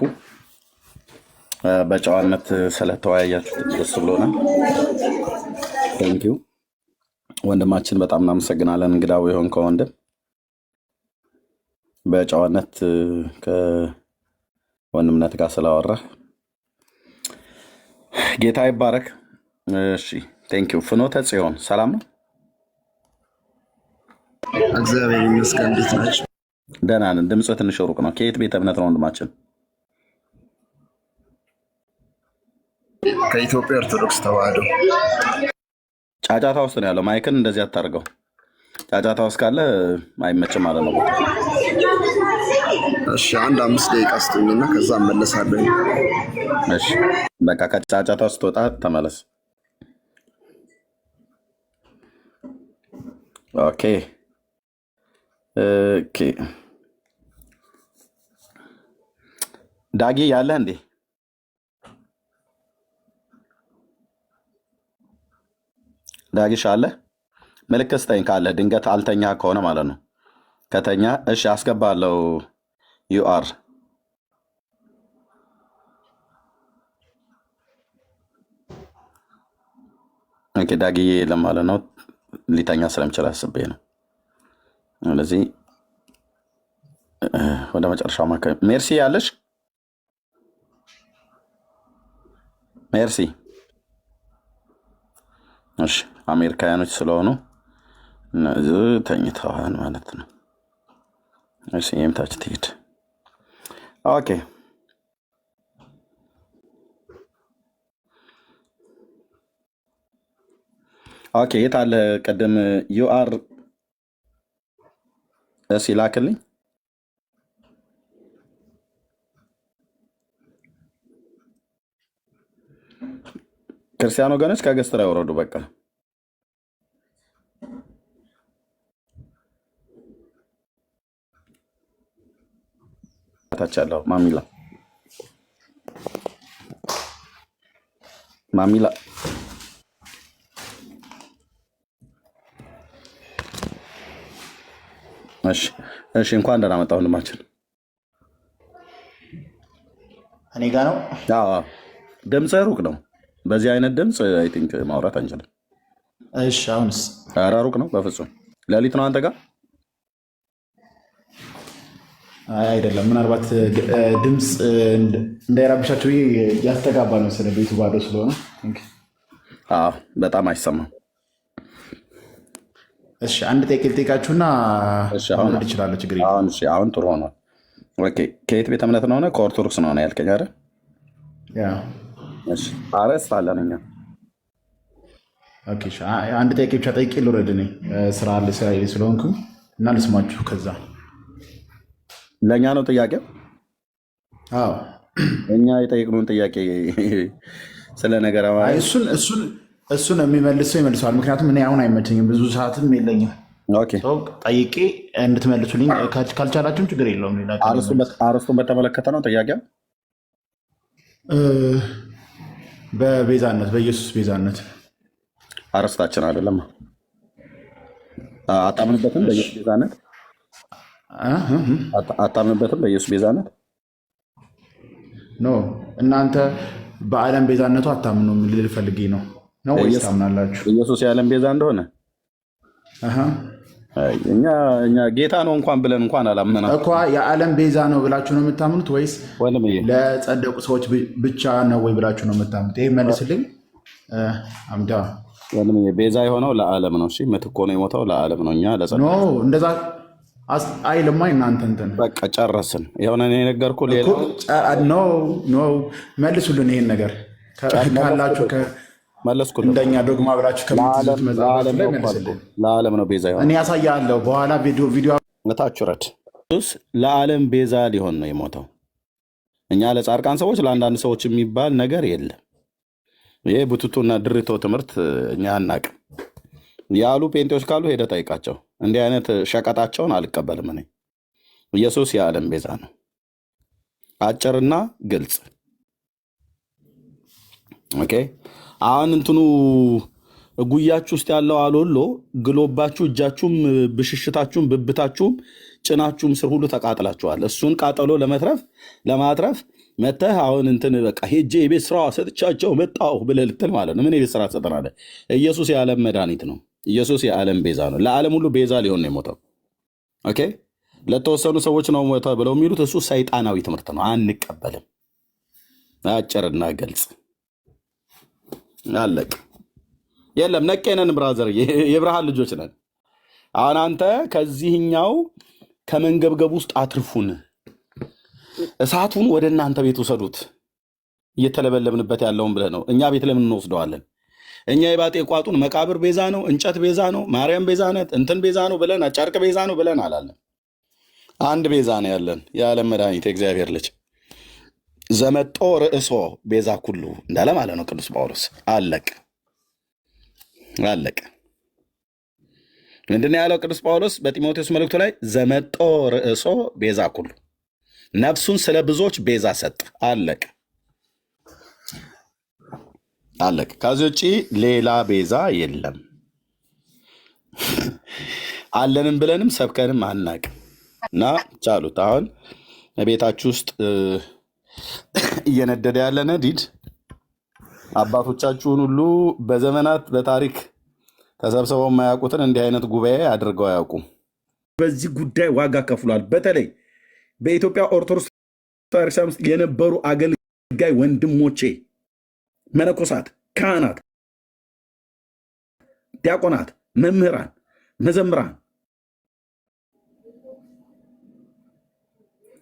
በጨዋነት ስለተወያያችሁ ደስ ብሎናል። ቴንኪዩ ወንድማችን፣ በጣም እናመሰግናለን። እንግዳው የሆንከው ወንድም በጨዋነት ከወንድምነት ጋር ስላወራህ ጌታ ይባረክ። እሺ ቴንኪዩ። ፍኖተ ጽዮን ሰላም ነው? እግዚአብሔር ይመስገን። እንዴት ናቸው? ደህና ነን። ድምፅህ ትንሽ ሩቅ ነው። ከየት ቤተ እምነት ነው ወንድማችን? ከኢትዮጵያ ኦርቶዶክስ ተዋህዶ። ጫጫታ ውስጥ ነው ያለው። ማይክን እንደዚህ አታርገው። ጫጫታ ውስጥ ካለ አይመችም ማለት ነው። እሺ አንድ 5 ደቂቃ ስጡኝና ከዛ እመለሳለሁ። እሺ በቃ ከጫጫታ ውስጥ ወጣ ተመለስ። ኦኬ ኦኬ። ዳጊ ያለ እንዴ? ዳጊሽ አለ? ምልክት ስጠኝ ካለ ድንገት አልተኛ ከሆነ ማለት ነው። ከተኛ እሺ አስገባለሁ። ዩአር ኦኬ። ዳጊዬ ለማለት ነው ሊተኛ ስለምችል አስቤ ነው። ስለዚህ ወደ መጨረሻው ሜርሲ ያለሽ? ሜርሲ እሺ። አሜሪካውያኖች ስለሆኑ እነዚህ ተኝተዋል ማለት ነው። እሺ የምታች ትሄድ። ኦኬ ኦኬ። የት አለ ቅድም ዩአር እስ ይላክልኝ። ክርስቲያን ወገኖች ከገስት ላይ ወረዱ። በቃ ታች ያለው ማሚላ እሺ እንኳን ደህና መጣ ወንድማችን። እኔ ጋ ነው። ድምፅህ ሩቅ ነው። በዚህ አይነት ድምፅ አይ ቲንክ ማውራት አንችልም። እሺ አሁንስ? ኧረ ሩቅ ነው በፍጹም። ሌሊት ነው አንተ ጋር? አይደለም፣ ምናልባት ድምፅ እንዳይራብሻቸው ያስተጋባ ነው መሰለኝ፣ ቤቱ ባዶ ስለሆነ በጣም አይሰማም። እሺ አንድ ጥያቄ ልጠይቃችሁና አሁን እችላለሁ። ችግር የለም። አሁን ጥሩ ሆኗል። ከየት ቤተ እምነት ነው? ከኦርቶዶክስ ነው ያልከኝ አይደል? አረስት አለን እኛ። አንድ ጥያቄ ብቻ ጠይቄ ልውረድ። እኔ ስራ ስለሆንኩ እና ልስማችሁ። ከዛ ለእኛ ነው ጥያቄው? እኛ የጠየቅነውን ጥያቄ ስለ ነገር እሱን የሚመልሰው ይመልሰዋል። ምክንያቱም እኔ አሁን አይመቸኝም፣ ብዙ ሰዓትም የለኝም። ጠይቄ እንድትመልሱልኝ ካልቻላችሁም ችግር የለውም። አርስቱን በተመለከተ ነው ጥያቄው። በቤዛነት በኢየሱስ ቤዛነት አርስታችን አይደለም። አታምንበትም በኢየሱስ ቤዛነት? አታምንበትም በኢየሱስ ቤዛነት? ኖ እናንተ በዓለም ቤዛነቱ አታምኑም ልል ፈልጌ ነው ወይስ ታምናላችሁ? ኢየሱስ የዓለም ቤዛ እንደሆነ እኛ ጌታ ነው እንኳን ብለን እንኳን አላመናም እኮ። የዓለም ቤዛ ነው ብላችሁ ነው የምታምኑት ወይስ ለጸደቁ ሰዎች ብቻ ነው ወይ ብላችሁ ነው የምታምኑት? ይህ መልስልኝ። አምዳ ቤዛ የሆነው ለዓለም ነው። ምትኮ ነው የሞተው ለዓለም ነው። እኛ ኖ እንደዛ አይልማ። እናንተ እንትን በቃ ጨረስን። የሆነ የነገርኩህ ሌላ ኖ መልሱልን። ይሄን ነገር ካላችሁ መለስኩልህ። እንደኛ ዶግማ ብላችሁ ከምትይዙት መጽሐፍ ላይ መልስልኝ። ለዓለም ነው ቤዛ የሆነው። እኔ ያሳያለሁ በኋላ ቪዲዮ እታች ውረድ። ለዓለም ቤዛ ሊሆን ነው የሞተው። እኛ ለጻድቃን ሰዎች፣ ለአንዳንድ ሰዎች የሚባል ነገር የለም። ይሄ ቡቱቱና ድሪቶ ትምህርት እኛ አናቅም ያሉ ጴንጤዎች ካሉ ሄደህ ጠይቃቸው። እንዲህ አይነት ሸቀጣቸውን አልቀበልም እኔ። ኢየሱስ የዓለም ቤዛ ነው። አጭርና ግልጽ። ኦኬ። አሁን እንትኑ ጉያችሁ ውስጥ ያለው አሎሎ ግሎባችሁ፣ እጃችሁም፣ ብሽሽታችሁም፣ ብብታችሁም፣ ጭናችሁም ስር ሁሉ ተቃጥላችኋል። እሱን ቃጠሎ ለማትረፍ መተህ አሁን እንትን በቃ ሄጄ የቤት ስራ ሰጥቻቸው መጣሁ ብለህ ልትል ማለት ነው። ምን የቤት ስራ ትሰጠናለህ? ኢየሱስ የዓለም መድኃኒት ነው። ኢየሱስ የዓለም ቤዛ ነው። ለዓለም ሁሉ ቤዛ ሊሆን ነው የሞተው። ኦኬ፣ ለተወሰኑ ሰዎች ነው ሞተ ብለው የሚሉት እሱ ሰይጣናዊ ትምህርት ነው። አንቀበልም። አጭርና ገልጽ አለቅ። የለም ነቄነን ብራዘር፣ የብርሃን ልጆች ነን። አሁን አንተ ከዚህኛው ከመንገብገብ ውስጥ አትርፉን፣ እሳቱን ወደ እናንተ ቤት ውሰዱት፣ እየተለበለብንበት ያለውን ብለህ ነው። እኛ ቤት ለምን እንወስደዋለን? እኛ የባጤ ቋጡን መቃብር ቤዛ ነው፣ እንጨት ቤዛ ነው፣ ማርያም ቤዛ ነት፣ እንትን ቤዛ ነው ብለን፣ ጨርቅ ቤዛ ነው ብለን አላለን። አንድ ቤዛ ነው ያለን፣ የዓለም መድኃኒት የእግዚአብሔር ልጅ ዘመጦ ርእሶ ቤዛ ኩሉ እንዳለ ማለት ነው ቅዱስ ጳውሎስ። አለቅ አለቅ። ምንድን ያለው ቅዱስ ጳውሎስ በጢሞቴዎስ መልእክቱ ላይ? ዘመጦ ርእሶ ቤዛ ኩሉ፣ ነፍሱን ስለ ብዙዎች ቤዛ ሰጥ። አለቅ አለቅ። ከዚህ ውጭ ሌላ ቤዛ የለም። አለንም ብለንም ሰብከንም አናቅም። እና ቻሉት። አሁን ቤታችሁ ውስጥ እየነደደ ያለ ነዲድ አባቶቻችሁን ሁሉ በዘመናት በታሪክ ተሰብስበው የማያውቁትን እንዲህ አይነት ጉባኤ አድርገው አያውቁም። በዚህ ጉዳይ ዋጋ ከፍሏል። በተለይ በኢትዮጵያ ኦርቶዶክስ ቤተክርስቲያን ውስጥ የነበሩ አገልጋይ ወንድሞቼ፣ መነኮሳት፣ ካህናት፣ ዲያቆናት፣ መምህራን፣ መዘምራን፣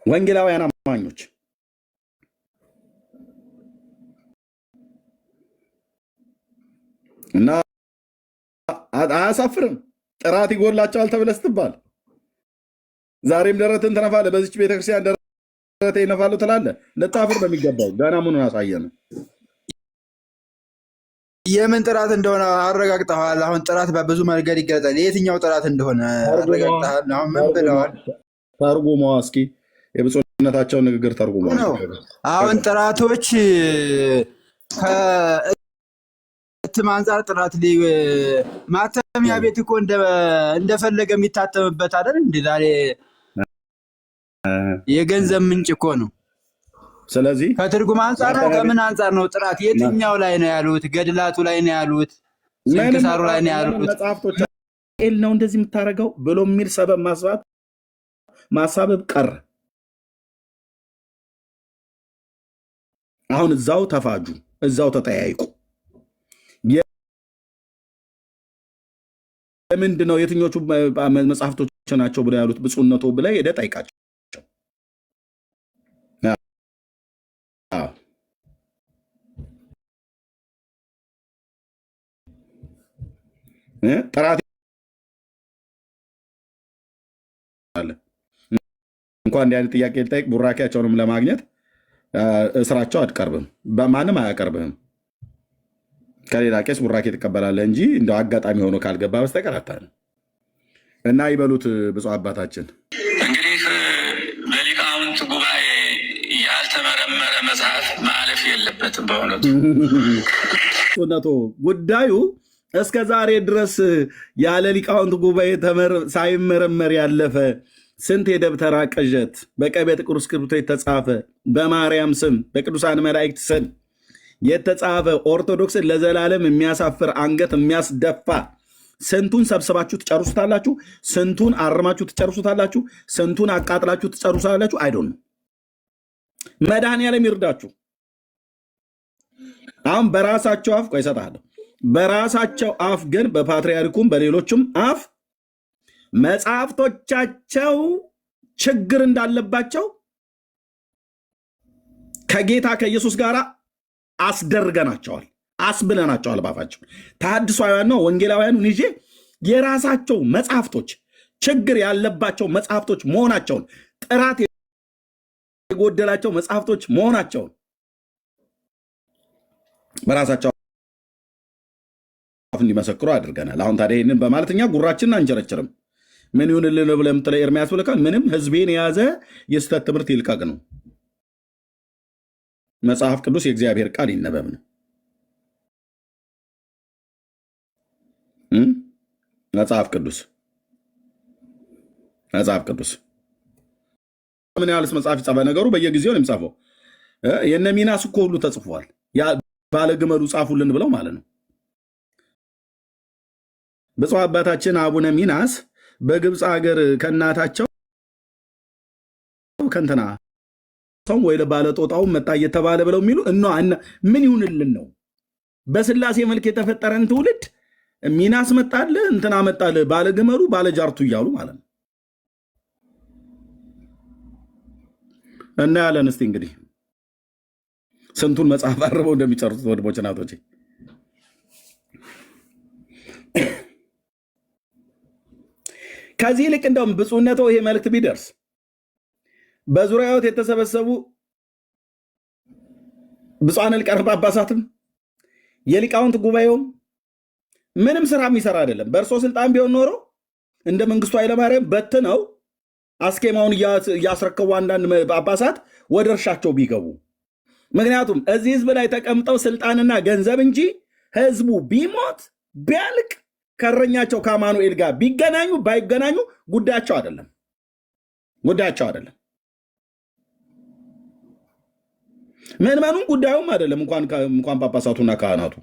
ወንጌላውያን አማኞች እና አያሳፍርም። ጥራት ይጎላቸዋል ተብለህ ስትባል ዛሬም ደረትን ትነፋለህ። በዚች ቤተክርስቲያን ደረቴ ይነፋሉ ትላለህ። ልታፍር በሚገባው ገና ምኑን አሳየን። የምን ጥራት እንደሆነ አረጋግጠዋል። አሁን ጥራት በብዙ መንገድ ይገለጣል። የትኛው ጥራት እንደሆነ አረጋግጠሃል። አሁን ምን ብለዋል? ተርጉመዋ እስኪ የብፁዕነታቸውን ንግግር ተርጉመዋ። አሁን ጥራቶች ከእትም አንጻር ጥራት ማተሚያ ቤት እኮ እንደፈለገ የሚታተምበት አይደል? እንደ ዛሬ የገንዘብ ምንጭ እኮ ነው። ስለዚህ ከትርጉም አንጻር ነው። ከምን አንጻር ነው ጥራት? የትኛው ላይ ነው ያሉት? ገድላቱ ላይ ነው ያሉት? ስንክሳሩ ላይ ነው ያሉት? መጽሐፍቶች ነው እንደዚህ የምታደርገው ብሎ የሚል ሰበብ ማሳበብ ቀረ። አሁን እዛው ተፋጁ፣ እዛው ተጠያይቁ። ምንድን ነው የትኞቹ መጽሐፍቶች ናቸው ብለው ያሉት ብፁዕነቶ ብለህ ሄደህ ጠይቃቸው። ጥራት እንኳን እንዲህ አይነት ጥያቄ ልጠይቅ ቡራኬያቸውንም ለማግኘት እስራቸው አትቀርብም፣ በማንም አያቀርብህም። ከሌላ ቄስ ቡራኬ ትቀበላለህ እንጂ እንደው አጋጣሚ ሆኖ ካልገባ በስተቀር አታልም። እና ይበሉት ብፁዕ አባታችን። እንግዲህ በሊቃውንት ጉባኤ ያልተመረመረ መጽሐፍ ማለፍ የለበትም። በእውነቱ ጉዳዩ እስከ ዛሬ ድረስ ያለ ሊቃውንት ጉባኤ ሳይመረመር ያለፈ ስንት የደብተራ ቅዠት በቀኝ በጥቁር እስክሪብቶ የተጻፈ በማርያም ስም በቅዱሳን መላእክት ስም የተጻፈ ኦርቶዶክስን ለዘላለም የሚያሳፍር አንገት የሚያስደፋ ስንቱን ሰብስባችሁ ትጨርሱታላችሁ? ስንቱን አርማችሁ ትጨርሱታላችሁ? ስንቱን አቃጥላችሁ ትጨርሱታላችሁ? አይዶን መድኃኔዓለም ይርዳችሁ። አሁን በራሳቸው አፍ ቆይ እሰጥሃለሁ። በራሳቸው አፍ ግን በፓትርያርኩም በሌሎችም አፍ መጽሐፍቶቻቸው ችግር እንዳለባቸው ከጌታ ከኢየሱስ ጋር አስደርገናቸዋል፣ አስብለናቸዋል። ባፋቸው ተሐድሷውያን ነው ወንጌላውያኑን ይዤ የራሳቸው መጽሐፍቶች ችግር ያለባቸው መጽሐፍቶች መሆናቸውን፣ ጥራት የጎደላቸው መጽሐፍቶች መሆናቸውን በራሳቸው አፍ እንዲመሰክሩ አድርገናል። አሁን ታዲያ ይህንን በማለት እኛ ጉራችንን አንቸረችርም። ምን ይሁንልን ብለህ የምትለው ኤርምያስ ብለካል። ምንም ህዝቤን የያዘ የስህተት ትምህርት ይልቀቅ ነው። መጽሐፍ ቅዱስ የእግዚአብሔር ቃል ይነበብ ነው። መጽሐፍ ቅዱስ ምን ያህልስ መጽሐፍ ይጻፋል? ነገሩ በየጊዜው ነው የሚጻፈው። የነ ሚናስ እኮ ሁሉ ተጽፏል። ባለግመሉ ጻፉልን ብለው ማለት ነው። ብፁዕ አባታችን አቡነ ሚናስ በግብፅ ሀገር ከእናታቸው ከንተና ሰው ወይ ባለጦጣው መጣ እየተባለ ብለው የሚሉ ምን ይሁንልን ነው? በስላሴ መልክ የተፈጠረን ትውልድ ሚናስ መጣል እንትና መጣል ባለግመሉ ባለጃርቱ እያሉ ማለት ነው። እና ያለን እስቲ እንግዲህ ስንቱን መጽሐፍ አርበው እንደሚጨርሱት ወንድሞች እናቶቼ። ከዚህ ይልቅ እንደውም ብፁዕነቶ ይሄ መልእክት ቢደርስ በዙሪያዎት የተሰበሰቡ ብፁዓን ሊቃነ ጳጳሳትም የሊቃውንት ጉባኤውም ምንም ስራ የሚሰራ አይደለም። በእርሶ ስልጣን ቢሆን ኖሮ እንደ መንግስቱ ኃይለማርያም በትነው አስኬማውን እያስረከቡ አንዳንድ ጳጳሳት ወደ እርሻቸው ቢገቡ። ምክንያቱም እዚህ ህዝብ ላይ ተቀምጠው ስልጣንና ገንዘብ እንጂ ህዝቡ ቢሞት ቢያልቅ ከእረኛቸው ከአማኑኤል ጋር ቢገናኙ ባይገናኙ ጉዳያቸው አይደለም። ምዕመኑም ጉዳዩም አይደለም። እንኳን ጳጳሳቱና ካህናቱ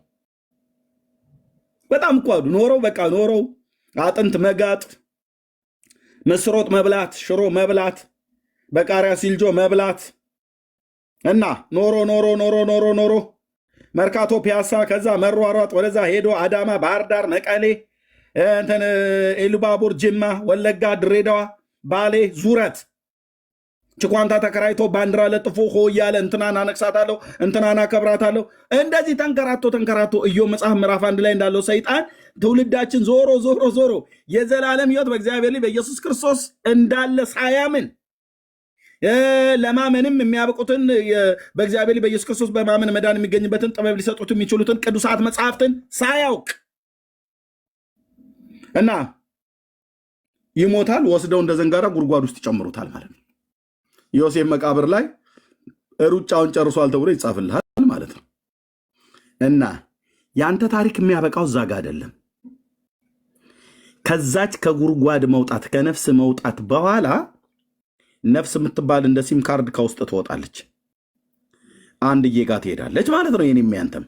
በጣም እኮ ኖረው በቃ ኖረው አጥንት መጋጥ፣ ምስሮጥ መብላት፣ ሽሮ መብላት፣ በቃሪያ ሲልጆ መብላት እና ኖሮ መርካቶ ፒያሳ፣ ከዛ መሯሯጥ ወደዛ ሄዶ አዳማ፣ ባህር ዳር፣ መቀሌ፣ ኢሉባቡር፣ ጅማ፣ ወለጋ፣ ድሬዳዋ፣ ባሌ ዙረት ችኳንታ ተከራይቶ ባንዲራ ለጥፎ ሆ እያለ እንትናን አነቅሳታለሁ እንትናን አከብራታለሁ። እንደዚህ ተንከራቶ ኢዮብ መጽሐፍ ምዕራፍ 1 ላይ እንዳለው ሰይጣን ትውልዳችን ዞሮ የዘላለም ሕይወት በእግዚአብሔር ላይ በኢየሱስ ክርስቶስ እንዳለ ሳያምን ለማመንም የሚያበቁትን በእግዚአብሔር ላይ በኢየሱስ ክርስቶስ በማመን መዳን የሚገኝበትን ጥበብ ሊሰጡት የሚችሉትን ቅዱሳት መጽሐፍትን ሳያውቅ እና ይሞታል። ወስደው እንደ ዘንጋራ ጉድጓድ ውስጥ ይጨምሩታል ማለት ነው። ዮሴፍ መቃብር ላይ ሩጫውን ጨርሷል ተብሎ ይጻፍልሃል ማለት ነው። እና ያንተ ታሪክ የሚያበቃው እዛ ጋ አይደለም። ከዛች ከጉድጓድ መውጣት ከነፍስ መውጣት በኋላ ነፍስ የምትባል እንደ ሲም ካርድ ከውስጥ ትወጣለች። አንድዬ ጋ ትሄዳለች ማለት ነው። የኔም ያንተም